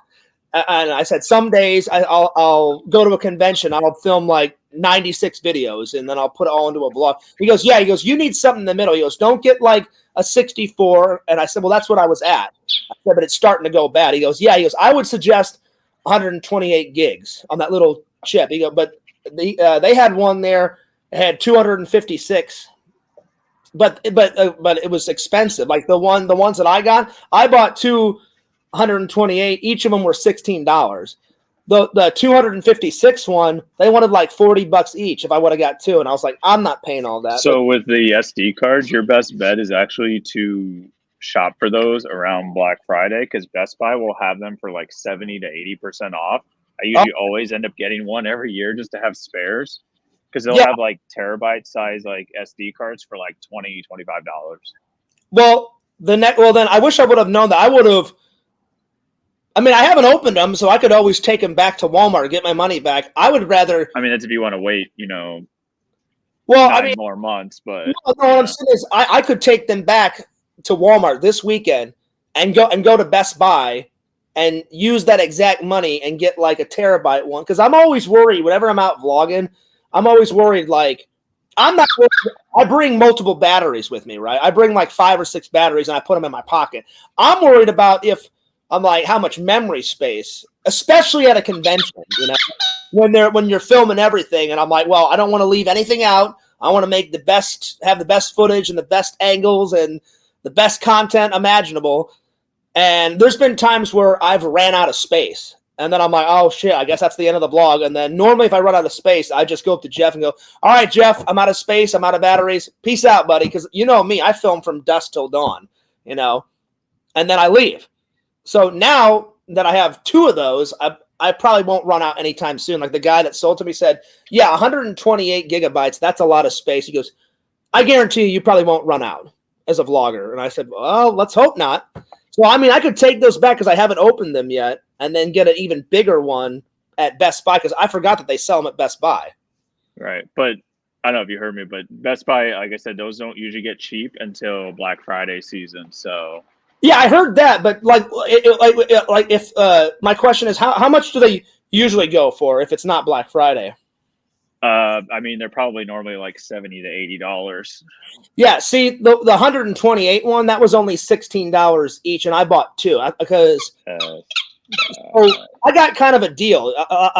And I said, some days I'll go to a convention. I'll film like 96 videos and then I'll put it all into a blog. He goes, yeah. He goes, you need something in the middle. He goes, don't get like a 64. And I said, well, that's what I was at. I said, but it's starting to go bad. He goes, yeah. He goes, I would suggest 128 gigs on that little chip. He goes, but they had one there. It had 256. But it was expensive. Like the ones that I got, I bought 228. Each of them were $16. The 256 one, they wanted like $40 each if I would have got 2, and I was like, I'm not paying all that. So with the SD cards, your best bet is actually to shop for those around Black Friday because Best Buy will have them for like 70 to 80% off. I usually always end up getting one every year just to have spares because they'll have like terabyte size like SD cards for like $20, $25. Well, then I wish I would have known that. I would have. I mean, I haven't opened them, so I could always take them back to Walmart and get my money back. I would rather. I mean, that's if you want to wait, Well, I 9 mean, more months, but no, what I'm saying is, I could take them back to Walmart this weekend and go to Best Buy and use that exact money and get like a terabyte one. Because I'm always worried whenever I'm out vlogging. I'm always worried like I'm not. I bring multiple batteries with me, right? I bring like 5 or 6 batteries and I put them in my pocket. I'm worried about if I'm like how much memory space, especially at a convention, when you're filming everything, and I'm like, well, I don't want to leave anything out. I want to make have the best footage and the best angles and the best content imaginable. And there's been times where I've ran out of space. And then I'm like, oh, shit, I guess that's the end of the vlog. And then normally if I run out of space, I just go up to Jeff and go, all right, Jeff, I'm out of space. I'm out of batteries. Peace out, buddy. Because you know me, I film from dusk till dawn, and then I leave. So now that I have 2 of those, I probably won't run out anytime soon. Like the guy that sold to me said, yeah, 128 gigabytes, that's a lot of space. He goes, I guarantee you probably won't run out as a vlogger. And I said, well, let's hope not. So, I mean, I could take those back because I haven't opened them yet and then get an even bigger one at Best Buy because I forgot that they sell them at Best Buy. right. But I don't know if you heard me, but Best Buy, like I said, those don't usually get cheap until Black Friday season. So yeah, I heard that, but like if my question is how much do they usually go for if it's not Black Friday? I mean, they're probably normally like $70 to $80. Yeah, see the 128 one that was only $16 each, and I bought 2 because I got kind of a deal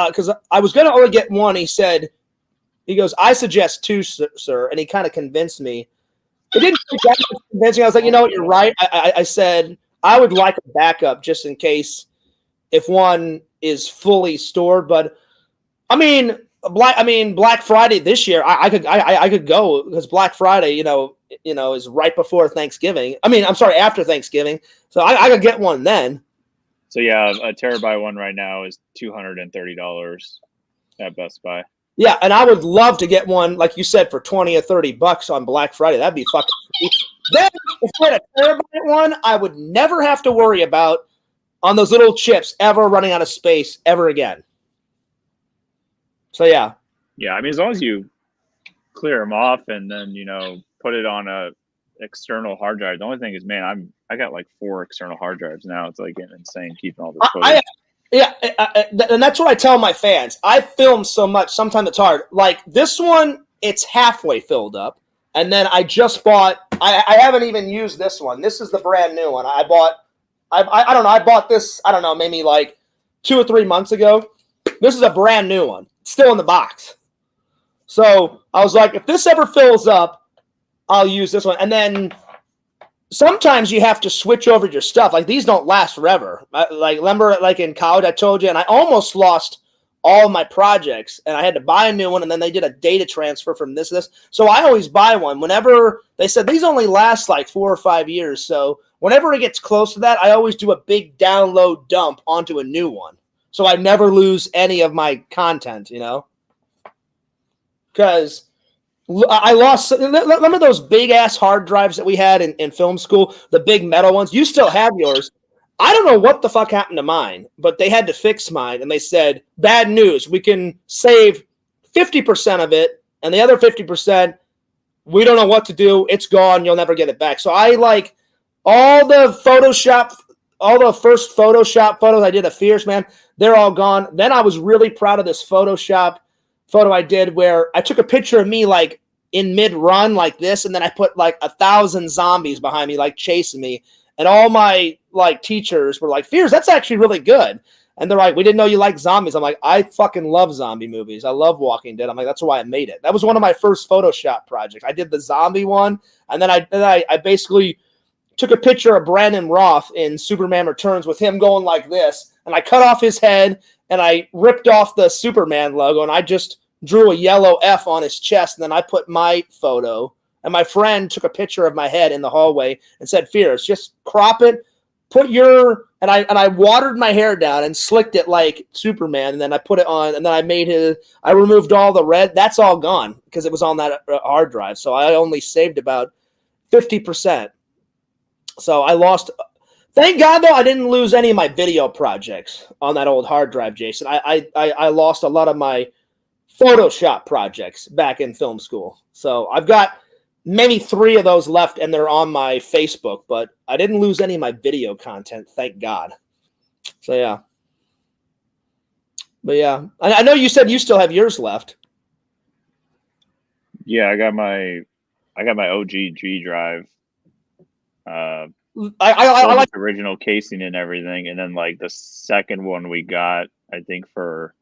because I was going to only get 1. He goes, I suggest 2, sir, and he kind of convinced me. It didn't take that much convincing. I was like, you know what, you're right. I said I would like a backup just in case if one is fully stored, but I mean. Black Friday this year, I could go because Black Friday, is right before Thanksgiving. I mean, I'm sorry, after Thanksgiving. So I could get one then. So yeah, a terabyte one right now is $230 at Best Buy. Yeah, and I would love to get one, like you said, for $20 or $30 on Black Friday. That'd be fucking sweet. Then if I had a terabyte one, I would never have to worry about on those little chips ever running out of space ever again. So yeah. Yeah, I mean, as long as you clear them off and then put it on a external hard drive. The only thing is, man, I got like 4 external hard drives now. It's like getting insane keeping all this footage. And that's what I tell my fans. I film so much, sometimes it's hard. Like this one, it's halfway filled up, and then I just bought. I haven't even used this one. This is the brand new one. I bought. I don't know. I bought this. I don't know, maybe like 2 or 3 months ago. This is a brand new one. Still in the box. So I was like, if this ever fills up, I'll use this one. And then sometimes you have to switch over your stuff. Like these don't last forever. Remember, like in college, I told you, and I almost lost all of my projects, and I had to buy a new one, and then they did a data transfer from this. So I always buy one. Whenever they said these only last like 4 or 5 years, so whenever it gets close to that, I always do a big download dump onto a new one. So I never lose any of my content, because I lost. Remember those big ass hard drives that we had in film school, the big metal ones? You still have yours. I don't know what the fuck happened to mine, but they had to fix mine, and they said, bad news. We can save 50% of it, and the other 50%, we don't know what to do. It's gone. You'll never get it back. So I like all the first Photoshop photos I did of Fierce, man. They're all gone. Then I was really proud of this Photoshop photo I did where I took a picture of me like in mid-run like this, and then I put like 1,000 zombies behind me like chasing me. And all my like teachers were like, Fierce, that's actually really good. And they're like, we didn't know you like zombies. I'm like, I fucking love zombie movies. I love Walking Dead. I'm like, that's why I made it. That was one of my first Photoshop projects. I did the zombie one, and then I basically took a picture of Brandon Roth in Superman Returns with him going like this, and I cut off his head, and I ripped off the Superman logo, and I just drew a yellow F on his chest, and then I put my photo, and my friend took a picture of my head in the hallway and said, Fierce, just crop it, and I watered my hair down and slicked it like Superman, and then I put it on, and then I removed all the red. That's all gone because it was on that hard drive, so I only saved about 50%. So I lost. Thank God, though, I didn't lose any of my video projects on that old hard drive, Jason. I lost a lot of my Photoshop projects back in film school. So I've got maybe 3 of those left, and they're on my Facebook, but I didn't lose any of my video content, thank God. So, yeah. But, yeah. I know you said you still have yours left. Yeah, I got my OG G drive. I like original casing and everything, and then like the second one we got, I think for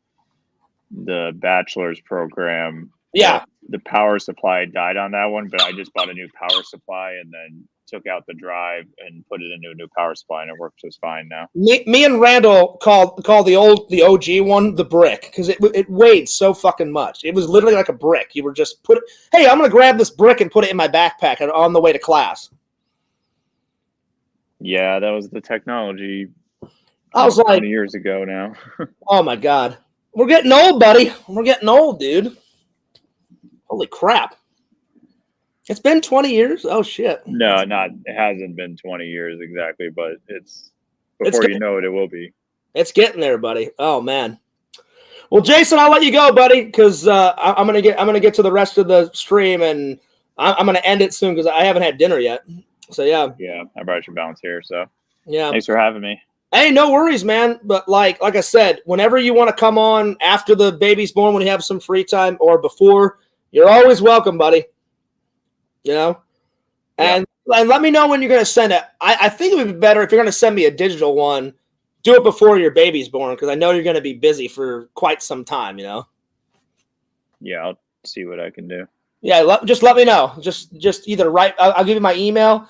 the bachelor's program. Yeah, the power supply died on that one, but I just bought a new power supply and then took out the drive and put it into a new power supply, and it works just fine now. Me and Randall called the OG one the brick because it weighed so fucking much. It was literally like a brick. You were just hey, I'm gonna grab this brick and put it in my backpack on the way to class. Yeah, that was the technology. I was 20 years ago now. Oh my God. We're getting old, buddy. We're getting old, dude. Holy crap. It's been 20 years? Oh, shit. No, it hasn't been 20 years exactly, but you know it, it will be. It's getting there, buddy. Oh, man. Well, Jason, I'll let you go, buddy, because I'm gonna get to the rest of the stream, and I'm gonna end it soon because I haven't had dinner yet. So yeah. Yeah, I brought your balance here, so yeah. Thanks for having me. Hey, no worries, man. But like I said, whenever you want to come on after the baby's born, when you have some free time, or before, you're always welcome, buddy. You know? And let me know when you're going to send it. I think it would be better if you're going to send me a digital one, do it before your baby's born, because I know you're going to be busy for quite some time, you know? Yeah, I'll see what I can do. Yeah, just let me know. Just either write. I'll give you my email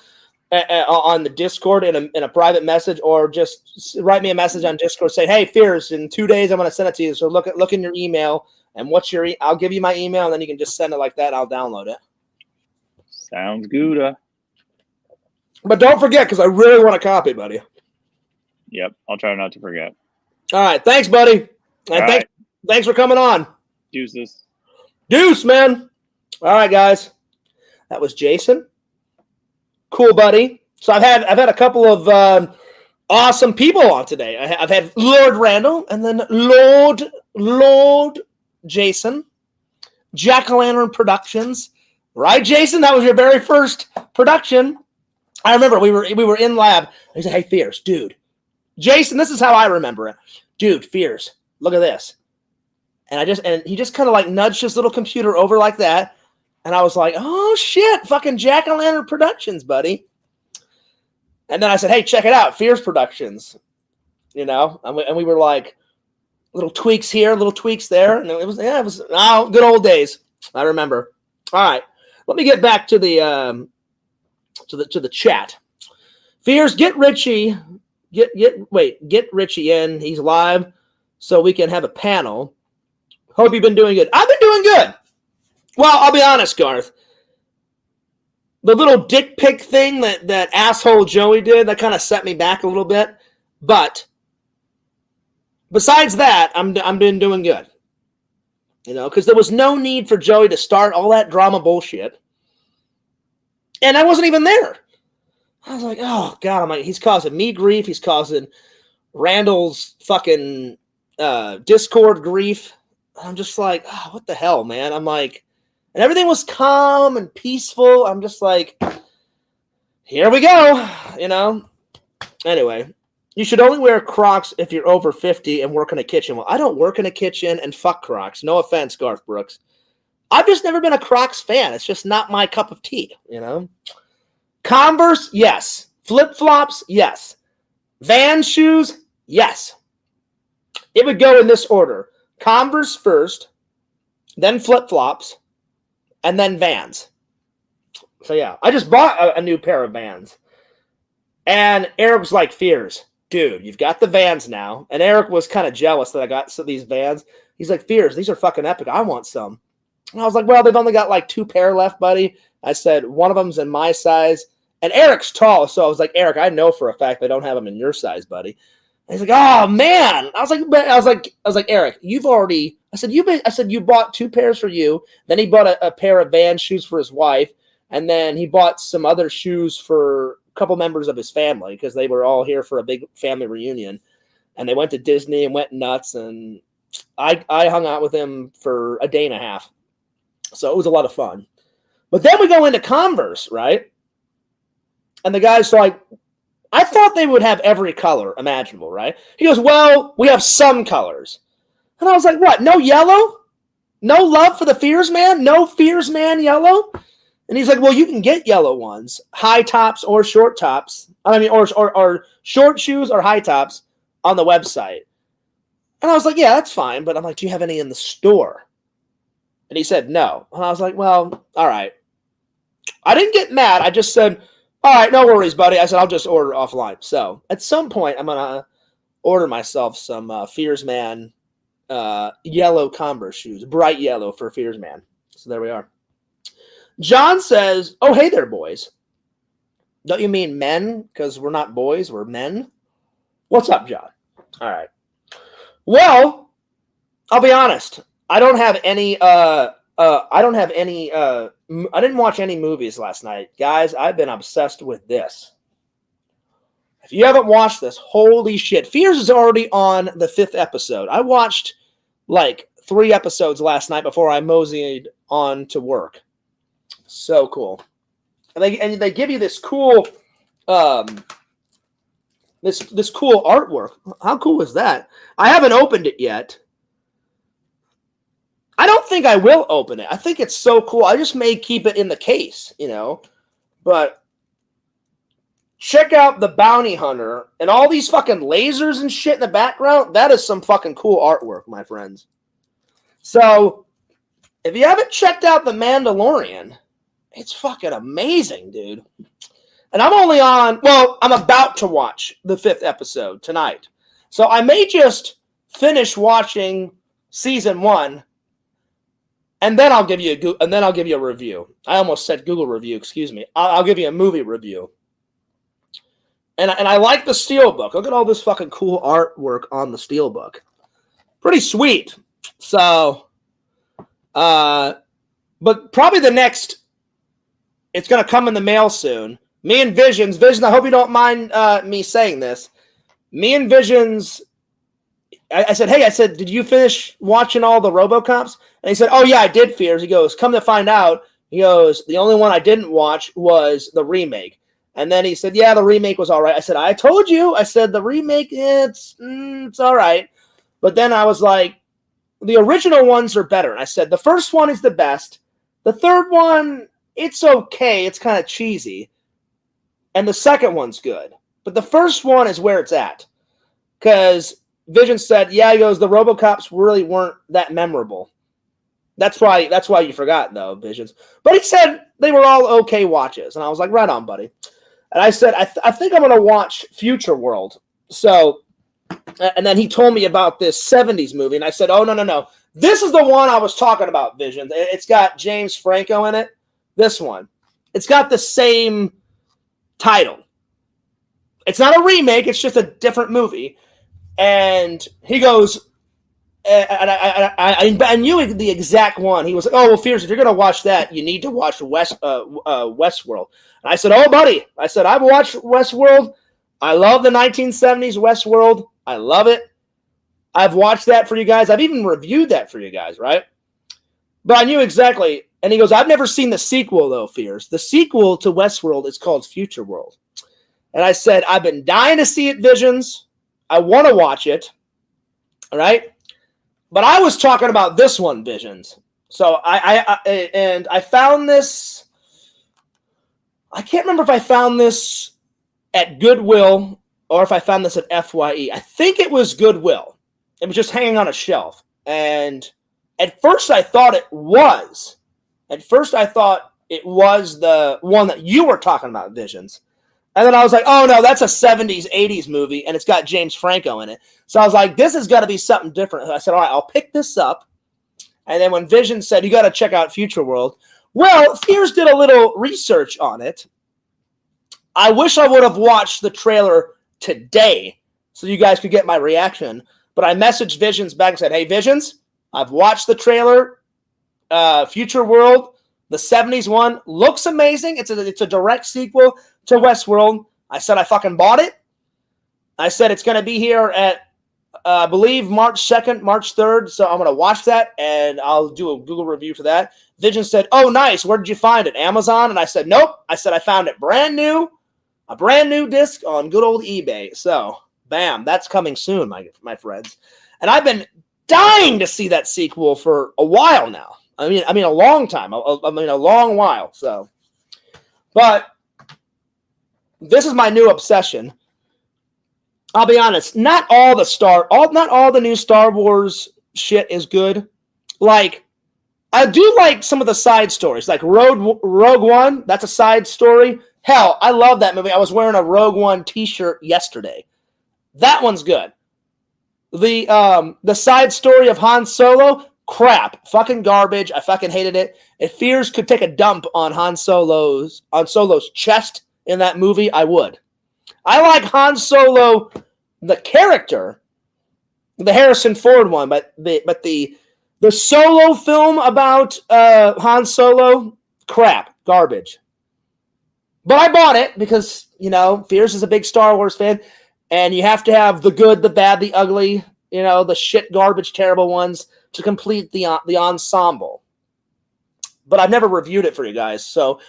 on the Discord in a private message, or just write me a message on Discord saying, "Hey, Fears, in 2 days I'm going to send it to you. So look in your email, and I'll give you my email, and then you can just send it like that. And I'll download it." Sounds good. But don't forget, because I really want a copy, buddy. Yep, I'll try not to forget. All right, thanks, buddy, and thanks for coming on. Deuce, man. All right, guys, that was Jason. Cool, buddy. So I've had a couple of awesome people on today. I've had Lord Randall, and then Lord Jason, Jack-O-Lantern Productions. Right, Jason? That was your very first production. I remember we were in lab. He said, "Hey, Fierce, dude." Jason, this is how I remember it. "Dude, Fierce, look at this." And he just kind of like nudged his little computer over like that. And I was like, "Oh, shit, fucking Jack-O-Lantern Productions, buddy." And then I said, "Hey, check it out, Fierce Productions." You know, and we were like, little tweaks here, little tweaks there. And it was good old days. I remember. All right, let me get back to the chat. Fears, get Richie in. He's live, so we can have a panel. Hope you've been doing good. I've been doing good. Well, I'll be honest, Garth. The little dick pic thing that asshole Joey did, that kind of set me back a little bit. But besides that, I'm been doing good. You know, because there was no need for Joey to start all that drama bullshit. And I wasn't even there. I was like, oh, God, he's causing me grief. He's causing Randall's fucking Discord grief. I'm just like, oh, what the hell, man? I'm like, and everything was calm and peaceful. I'm just like, here we go, you know? Anyway, you should only wear Crocs if you're over 50 and work in a kitchen. Well, I don't work in a kitchen, and fuck Crocs. No offense, Garth Brooks. I've just never been a Crocs fan. It's just not my cup of tea, you know? Converse, yes. Flip-flops, yes. Vans shoes, yes. It would go in this order. Converse first, then flip-flops, and then Vans. So, yeah. I just bought a new pair of Vans. And Eric was like, Fears, dude, you've got the Vans now. And Eric was kind of jealous that I got some of these Vans. He's like, Fears, these are fucking epic. I want some. And I was like, well, they've only got like 2 pair left, buddy. I said, one of them's in my size. And Eric's tall, so I was like, Eric, I know for a fact they don't have them in your size, buddy. And he's like, oh man. I was like, Eric, you've already. I said, you bought 2 pairs for you. Then he bought a pair of Vans shoes for his wife, and then he bought some other shoes for couple members of his family because they were all here for a big family reunion, and they went to Disney and went nuts. And I hung out with him for a day and a half, so it was a lot of fun. But then we go into Converse, right? And the guy's like, I thought they would have every color imaginable, right? He goes, well, we have some colors. And I was like, what? No yellow? No love for the Fears Man? No Fears Man yellow? And he's like, well, you can get yellow ones, high tops or short tops. I mean, or short shoes or high tops on the website. And I was like, yeah, that's fine. But I'm like, do you have any in the store? And he said, no. And I was like, well, all right. I didn't get mad. I just said, all right, no worries, buddy. I said, I'll just order offline. So at some point, I'm going to order myself some Fears Man yellow Converse shoes, bright yellow for Fears Man. So there we are. John says, oh, hey there, boys. Don't you mean men? Because we're not boys, we're men. What's up, John? All right. Well, I'll be honest. I don't have any I didn't watch any movies last night. Guys, I've been obsessed with this. If you haven't watched this, holy shit. Fears is already on the 5th episode. I watched like 3 episodes last night before I moseyed on to work. So cool. And they give you this cool this cool artwork. How cool is that? I haven't opened it yet. I don't think I will open it. I think it's so cool. I just may keep it in the case, you know. But check out the bounty hunter and all these fucking lasers and shit in the background. That is some fucking cool artwork, my friends. So, if you haven't checked out The Mandalorian, it's fucking amazing, dude. And I'm about to watch the 5th episode tonight. So, I may just finish watching season 1. And then I'll give you a review. I almost said Google review. Excuse me. I'll give you a movie review. And I like the Steelbook. Look at all this fucking cool artwork on the Steelbook. Pretty sweet. So, but probably the next. It's gonna come in the mail soon. Me and Visions. I hope you don't mind me saying this. Me and Visions. I said, did you finish watching all the RoboCops? And he said, oh, yeah, I did, Fears. He goes, come to find out, he goes, the only one I didn't watch was the remake. And then he said, yeah, the remake was all right. I said, I told you. I said, the remake, it's all right. But then I was like, the original ones are better. And I said, the first one is the best. The third one, it's okay. It's kind of cheesy. And the second one's good. But the first one is where it's at. Because Vision said, yeah, he goes, the RoboCops really weren't that memorable. That's why you forgot, though, Visions. But he said they were all okay watches. And I was like, right on, buddy. And I said, I think I'm going to watch Future World. So, and then he told me about this 70s movie. And I said, oh, no. This is the one I was talking about, Visions. It's got James Franco in it. This one. It's got the same title. It's not a remake. It's just a different movie. And he goes, and I knew the exact one. He was like, oh, well, Fears, if you're going to watch that, you need to watch Westworld. And I said, oh, buddy. I said, I've watched Westworld. I love the 1970s Westworld. I love it. I've watched that for you guys. I've even reviewed that for you guys, right? But I knew exactly. And he goes, I've never seen the sequel, though, Fears. The sequel to Westworld is called Future World. And I said, I've been dying to see it, Visions. I want to watch it, all right? But I was talking about this one, Visions. So I found this. I can't remember if I found this at Goodwill or if I found this at FYE. I think it was Goodwill. It was just hanging on a shelf. And at first I thought it was. At first I thought it was the one that you were talking about, Visions. And then I was like, oh, no, that's a 70s, 80s movie, and it's got James Franco in it. So I was like, this has got to be something different. I said, all right, I'll pick this up. And then when Vision said, you got to check out Future World, well, Fears did a little research on it. I wish I would have watched the trailer today so you guys could get my reaction. But I messaged Visions back and said, hey, Visions, I've watched the trailer. Future World, the 70s one, looks amazing. It's a direct sequel to Westworld. I said I fucking bought it. I said it's going to be here at, I believe, March 2nd, March 3rd. So I'm going to watch that, and I'll do a Google review for that. Vision said, oh, nice. Where did you find it? Amazon? And I said, nope. I said I found it brand new, a brand new disc on good old eBay. So, bam, that's coming soon, my friends. And I've been dying to see that sequel for a while now. I mean, a long time. I mean, a long while. So, but this is my new obsession. I'll be honest. Not all the new Star Wars shit is good. Like, I do like some of the side stories, like Rogue One. That's a side story. Hell, I love that movie. I was wearing a Rogue One T-shirt yesterday. That one's good. The side story of Han Solo, crap, fucking garbage. I fucking hated it. If Fears could take a dump on Solo's chest in that movie, I would. I like Han Solo, the character, the Harrison Ford one, but the Solo film about Han Solo, crap, garbage. But I bought it because, Fears is a big Star Wars fan, and you have to have the good, the bad, the ugly, the shit, garbage, terrible ones to complete the ensemble. But I've never reviewed it for you guys, so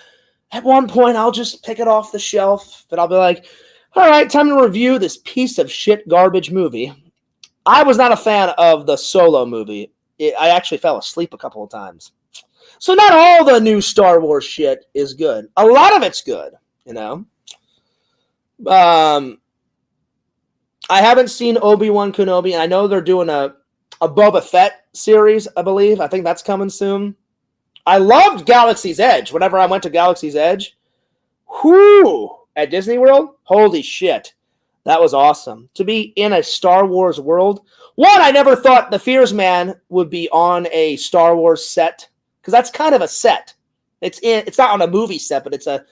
at one point I'll just pick it off the shelf, and I'll be like, all right, time to review this piece of shit garbage movie. I was not a fan of the Solo movie. I actually fell asleep a couple of times. So not all the new Star Wars shit is good. A lot of it's good, I haven't seen Obi-Wan Kenobi, and I know they're doing a Boba Fett series, I believe. I think that's coming soon. I loved Galaxy's Edge. Whenever I went to Galaxy's Edge, at Disney World, holy shit. That was awesome. To be in a Star Wars world. One, I never thought the Fears Man would be on a Star Wars set, because that's kind of a set. It's not on a movie set, but it's a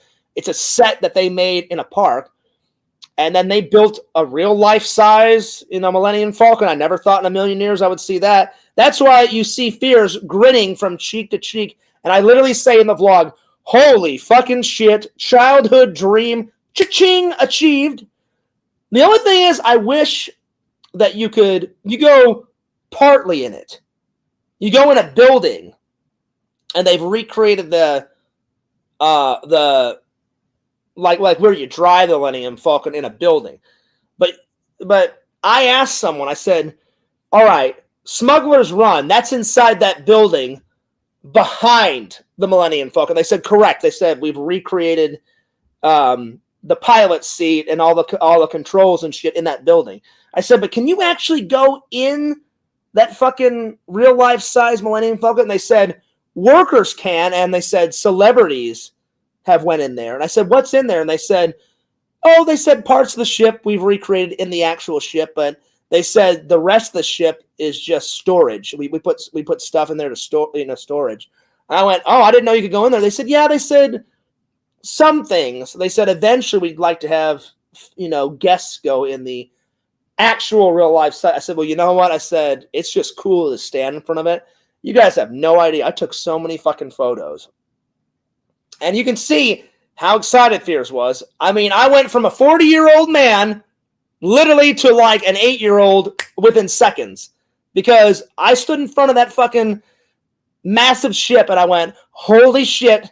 set that they made in a park. And then they built a real life size, Millennium Falcon. I never thought in a million years I would see that. That's why you see Fears grinning from cheek to cheek. And I literally say in the vlog, holy fucking shit, childhood dream, cha-ching, achieved. The only thing is, I wish that you go partly in it. You go in a building, and they've recreated the like where you drive the Millennium Falcon in a building. But I asked someone, I said, all right, Smuggler's Run, that's inside that building behind the Millennium Falcon. They said, correct. They said, we've recreated the pilot seat and all the controls and shit in that building. I said, but can you actually go in that fucking real life size Millennium Falcon? And they said, workers can, and they said celebrities have went in there. And I said, what's in there? And they said parts of the ship we've recreated in the actual ship, but they said the rest of the ship is just storage. We put stuff in there to store, storage. And I went, oh, I didn't know you could go in there. They said, yeah, they said some things. They said eventually we'd like to have, guests go in the actual real life site. I said, well, you know what? I said, it's just cool to stand in front of it. You guys have no idea. I took so many fucking photos. And you can see how excited Fears was. I mean, I went from a 40-year-old man literally to like an 8-year-old within seconds, because I stood in front of that fucking massive ship and I went, holy shit,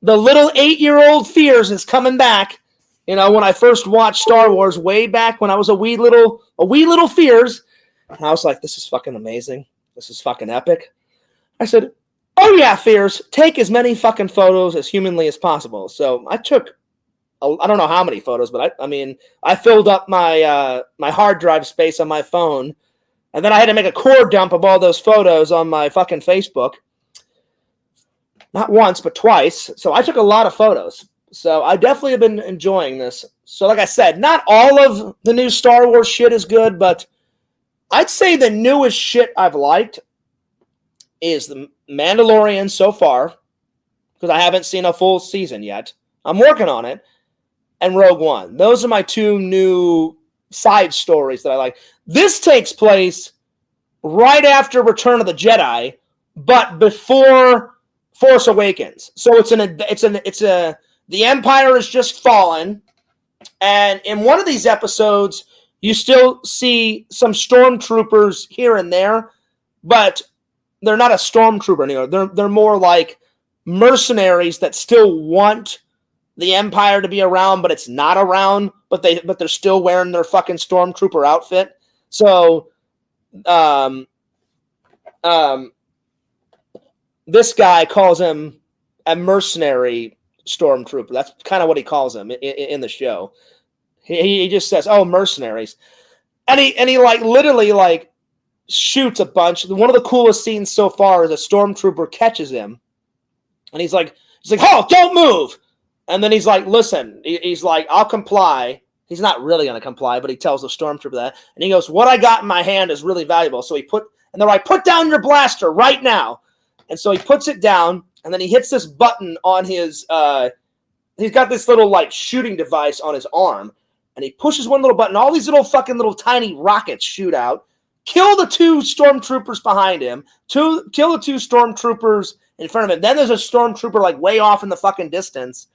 the little 8-year-old Fears is coming back. When I first watched Star Wars way back when I was a wee little Fears, and I was like, this is fucking amazing. This is fucking epic. I said, oh yeah, Fears, take as many fucking photos as humanly as possible. So I took, I don't know how many photos, but I filled up my my hard drive space on my phone, and then I had to make a core dump of all those photos on my fucking Facebook. Not once, but twice. So I took a lot of photos. So I definitely have been enjoying this. So like I said, not all of the new Star Wars shit is good, but I'd say the newest shit I've liked is The Mandalorian so far, because I haven't seen a full season yet. I'm working on it. And Rogue One. Those are my two new side stories that I like. This takes place right after Return of the Jedi, but before Force Awakens. So it's The Empire has just fallen. And in one of these episodes, you still see some stormtroopers here and there, but they're not a stormtrooper anymore. They're more like mercenaries that still want the Empire to be around, but it's not around. But they're still wearing their fucking stormtrooper outfit. So, this guy calls him a mercenary stormtrooper. That's kind of what he calls him in the show. He just says, "Oh, mercenaries," and he like literally like shoots a bunch. One of the coolest scenes so far is a stormtrooper catches him, and he's like, "Oh, don't move!" And then he's like, "Listen," he's like, "I'll comply." He's not really gonna comply, but he tells the stormtrooper that, and he goes, "What I got in my hand is really valuable." So they're like, "Put down your blaster right now," and so he puts it down, and then he hits this button on his. He's got this little like shooting device on his arm. And he pushes one little button. All these little fucking little tiny rockets shoot out. Kill the two stormtroopers behind him. Kill the two stormtroopers in front of him. Then there's a stormtrooper like way off in the fucking distance.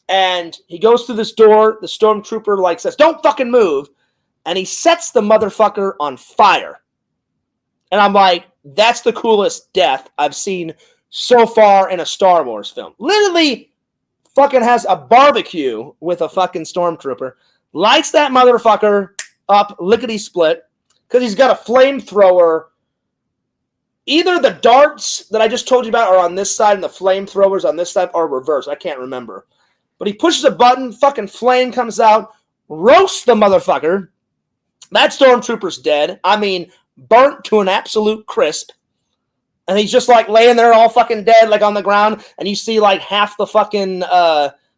And he goes through this door. The stormtrooper like says, "Don't fucking move." And he sets the motherfucker on fire. And I'm like, that's the coolest death I've seen so far in a Star Wars film. Literally fucking has a barbecue with a fucking stormtrooper. Lights that motherfucker up lickety-split because he's got a flamethrower. Either the darts that I just told you about are on this side and the flamethrowers on this side are reversed. I can't remember. But he pushes a button, fucking flame comes out, roasts the motherfucker. That stormtrooper's dead. I mean, burnt to an absolute crisp. And he's just like laying there all fucking dead, like on the ground. And you see like half the fucking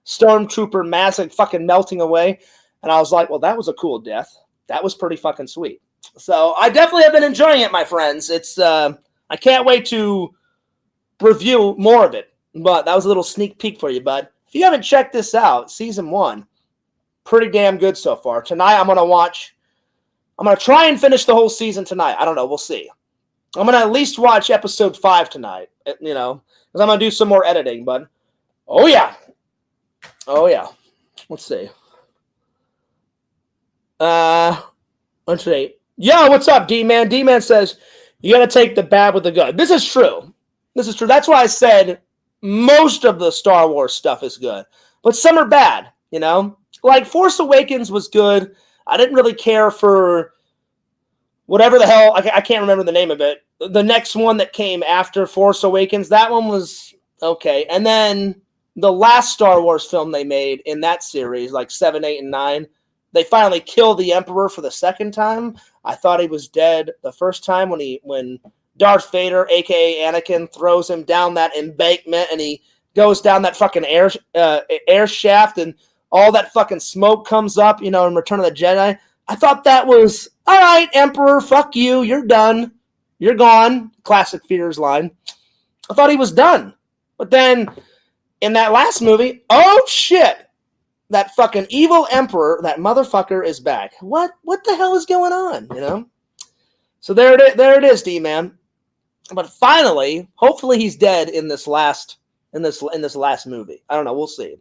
stormtrooper mask like fucking melting away. And I was like, well, that was a cool death. That was pretty fucking sweet. So I definitely have been enjoying it, my friends. It's I can't wait to review more of it. But that was a little sneak peek for you, bud. If you haven't checked this out, season 1, pretty damn good so far. Tonight I'm going to try and finish the whole season tonight. I don't know. We'll see. I'm going to at least watch episode 5 tonight, you know, because I'm going to do some more editing, bud. Oh, yeah. Oh, yeah. Let's see. Let's see. Yo, what's up, D-Man? D-Man says, you got to take the bad with the good. This is true. This is true. That's why I said most of the Star Wars stuff is good. But some are bad, you know? Like, Force Awakens was good. I didn't really care for whatever the hell. I can't remember the name of it. The next one that came after Force Awakens, that one was okay. And then the last Star Wars film they made in that series, like 7, 8, and 9, they finally killed the Emperor for the second time. I thought he was dead the first time when Darth Vader, a.k.a. Anakin, throws him down that embankment and he goes down that fucking air shaft and all that fucking smoke comes up, you know, in Return of the Jedi. I thought that was, all right, Emperor, fuck you. You're done. You're gone. Classic Fears line. I thought he was done. But then in that last movie, oh, shit. That fucking evil Emperor, that motherfucker is back. What the hell is going on, you know? So there it is, D-Man. But finally, hopefully he's dead in this last movie. I don't know, we'll see.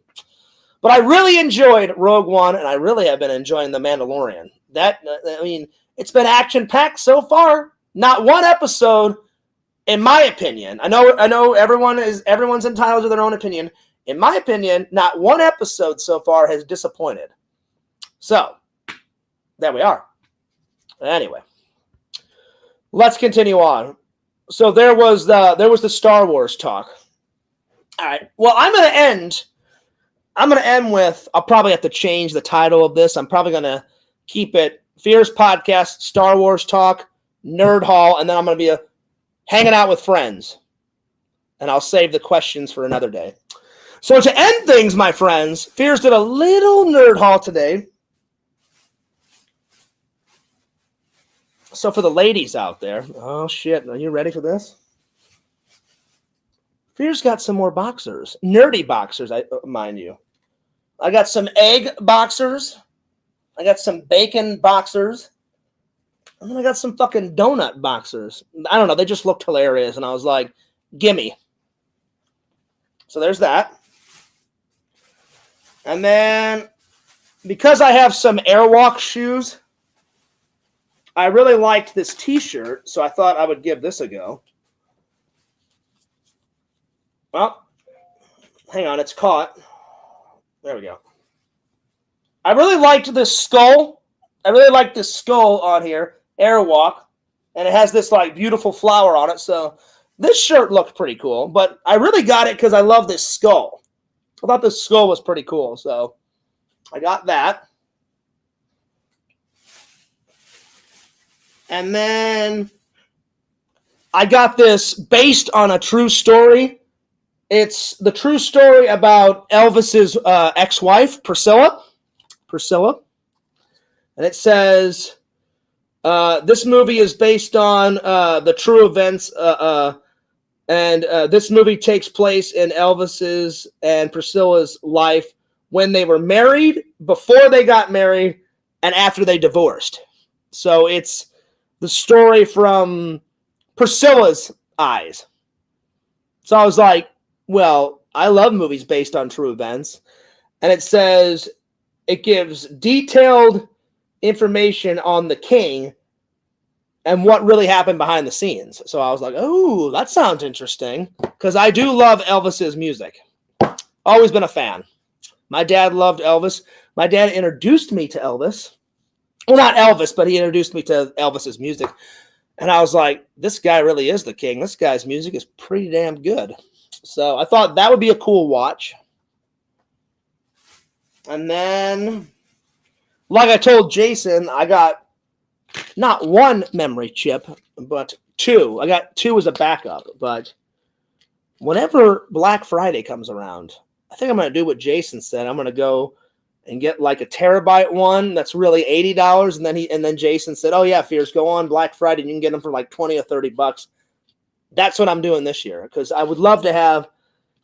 But I really enjoyed Rogue One, and I really have been enjoying The Mandalorian. It's been action-packed so far. Not one episode, in my opinion. I know everyone's entitled to their own opinion. In my opinion, not one episode so far has disappointed. So, there we are. Anyway, let's continue on. So there was the Star Wars talk. All right. Well, I'm going to end with, I'll probably have to change the title of this. I'm probably going to keep it Fears Podcast, Star Wars Talk, Nerd Hall, and then I'm going to be hanging out with friends. And I'll save the questions for another day. So to end things, my friends, Fears did a little Nerd Hall today. So for the ladies out there, oh shit, are you ready for this? Fears got some more boxers. Nerdy boxers, mind you. I got some egg boxers. I got some bacon boxers. And then I got some fucking donut boxers. I don't know, they just looked hilarious. And I was like, gimme. So there's that. And then, because I have some Airwalk shoes, I really liked this t-shirt, so I thought I would give this a go. Well, hang on, it's caught. There we go. I really liked this skull. I really like this skull on here, Airwalk, and it has this like beautiful flower on it. So this shirt looked pretty cool, but I really got it because I love this skull. I thought this skull was pretty cool, so I got that. And then I got this based on a true story. It's the true story about Elvis's ex-wife, Priscilla. And it says, this movie is based on the true events, and this movie takes place in Elvis's and Priscilla's life when they were married, before they got married, and after they divorced. So it's the story from Priscilla's eyes. So I was like, well, I love movies based on true events. And it says it gives detailed information on the king and what really happened behind the scenes. So I was like, oh, that sounds interesting. Because I do love Elvis's music. Always been a fan. My dad loved Elvis. My dad introduced me to Elvis. Well, not Elvis, but he introduced me to Elvis's music. And I was like, this guy really is the king. This guy's music is pretty damn good. So I thought that would be a cool watch. And then, like I told Jason, I got not one memory chip, but two. I got two as a backup. But whenever Black Friday comes around, I think I'm going to do what Jason said. I'm going to go and get like a terabyte one that's really $80, and then Jason said, "Oh yeah, Fears, go on Black Friday and you can get them for like $20 or $30." That's what I'm doing this year, because I would love to have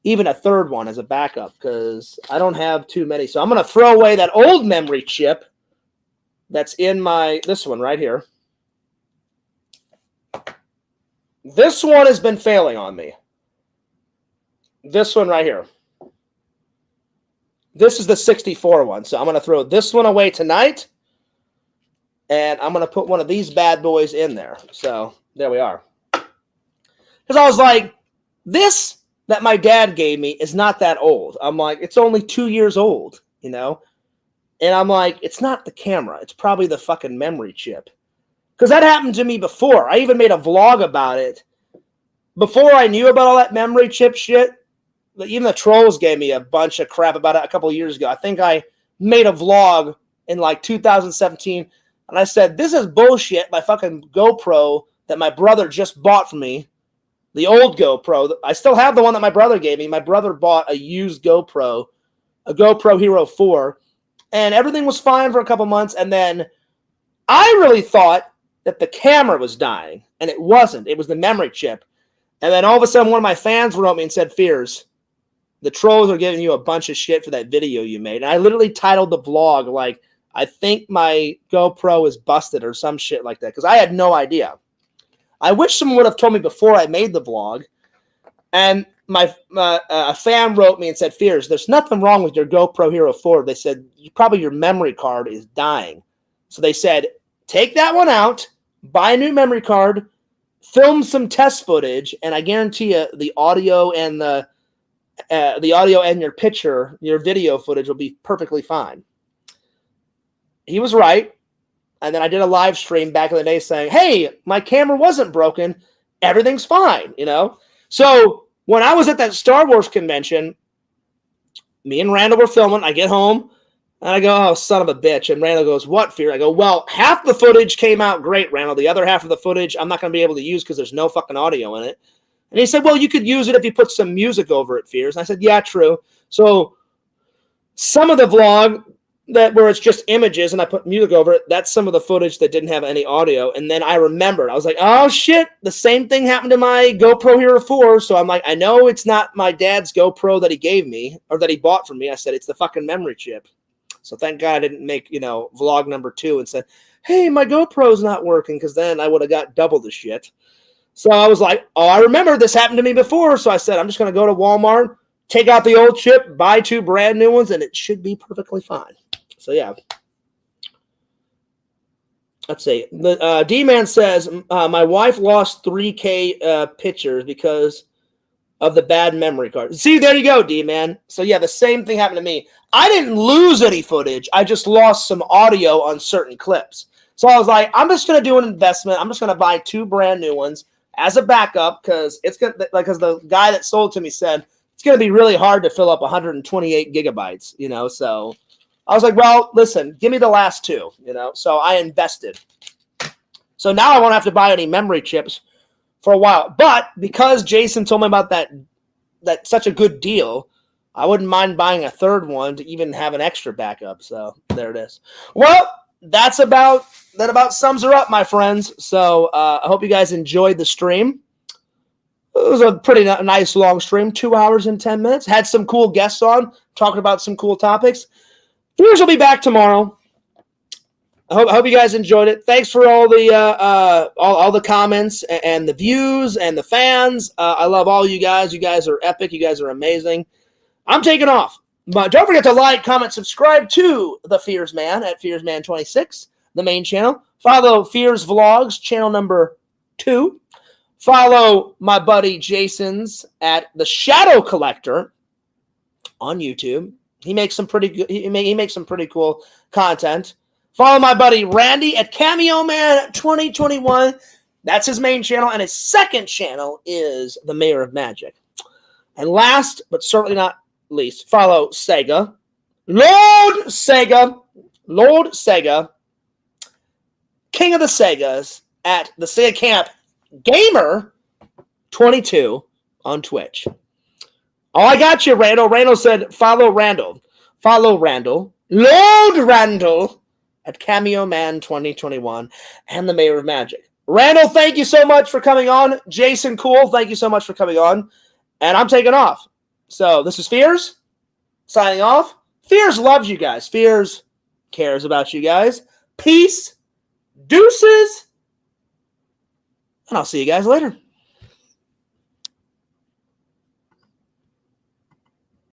even a third one as a backup, because I don't have too many. So I'm going to throw away that old memory chip that's in this one right here. This one has been failing on me. This one right here. This is the 64 one. So I'm going to throw this one away tonight. And I'm going to put one of these bad boys in there. So there we are. Because I was like, this that my dad gave me is not that old. I'm like, it's only 2 years old, you know? And I'm like, it's not the camera. It's probably the fucking memory chip. Because that happened to me before. I even made a vlog about it. Before I knew about all that memory chip shit, even the trolls gave me a bunch of crap about it a couple of years ago. I think I made a vlog in like 2017, and I said, this is bullshit. My fucking GoPro that my brother just bought for me, the old GoPro. I still have the one that my brother gave me. My brother bought a used GoPro, a GoPro Hero 4, and everything was fine for a couple months, and then I really thought that the camera was dying, and it wasn't. It was the memory chip. And then all of a sudden, one of my fans wrote me and said, Fears, the trolls are giving you a bunch of shit for that video you made. And I literally titled the vlog, like, I think my GoPro is busted or some shit like that, because I had no idea. I wish someone would have told me before I made the vlog. And a fan wrote me and said, Fears, there's nothing wrong with your GoPro Hero 4. They said, probably your memory card is dying. So they said, take that one out, buy a new memory card, film some test footage, and I guarantee you the audio and your picture, your video footage will be perfectly fine. He was right. And then I did a live stream back in the day saying, hey, my camera wasn't broken. Everything's fine, you know? So when I was at that Star Wars convention, me and Randall were filming. I get home, and I go, oh, son of a bitch. And Randall goes, what, Fear? I go, well, half the footage came out great, Randall. The other half of the footage I'm not going to be able to use because there's no fucking audio in it. And he said, well, you could use it if you put some music over it, Fears. And I said, yeah, true. So some of the vlog where it's just images and I put music over it, that's some of the footage that didn't have any audio. And then I remembered. I was like, oh, shit, the same thing happened to my GoPro Hero 4. So I'm like, I know it's not my dad's GoPro that he gave me or that he bought for me. I said, it's the fucking memory chip. So thank God I didn't make, vlog number 2 and said, hey, my GoPro's not working, because then I would have got double the shit. So I was like, oh, I remember this happened to me before. So I said, I'm just going to go to Walmart, take out the old chip, buy 2 brand new ones, and it should be perfectly fine. So, yeah. Let's see. D-Man says, my wife lost 3K pictures because of the bad memory card. See, there you go, D-Man. So, yeah, the same thing happened to me. I didn't lose any footage. I just lost some audio on certain clips. So I was like, I'm just going to do an investment. I'm just going to buy 2 brand new ones as a backup because it's going because the guy that sold to me said it's going to be really hard to fill up 128 gigabytes, you know. So I was like, well, listen, give me the last 2, you know. So I invested. So now I won't have to buy any memory chips for a while. But because Jason told me about that such a good deal, I wouldn't mind buying a 3rd one to even have an extra backup. So there it is. Well, that about sums her up, my friends. So I hope you guys enjoyed the stream. It was a pretty nice long stream, 2 hours and 10 minutes. Had some cool guests on, talking about some cool topics. Viewers will be back tomorrow. I hope you guys enjoyed it. Thanks for all the comments and the views and the fans. I love all you guys. You guys are epic. You guys are amazing. I'm taking off. But don't forget to like, comment, subscribe to The Fears Man at FearsMan26, the main channel. Follow Fears Vlogs, channel number 2. Follow my buddy Jason's at The Shadow Collector on YouTube. He makes some pretty good. He makes some pretty cool content. Follow my buddy Randy at Cameo Man 2021. That's his main channel, and his second channel is The Mayor of Magic. And last, but certainly not least, follow Sega, Lord Sega, King of the Segas at the Sega Camp Gamer 22 on Twitch. Oh, I got you, Randall. Randall said, follow Randall. Follow Randall. Lord Randall at Cameo Man 2021 and the Mayor of Magic. Randall, thank you so much for coming on. Jason, cool. Thank you so much for coming on. And I'm taking off. So this is Fears signing off. Fears loves you guys. Fears cares about you guys. Peace. Deuces. And I'll see you guys later.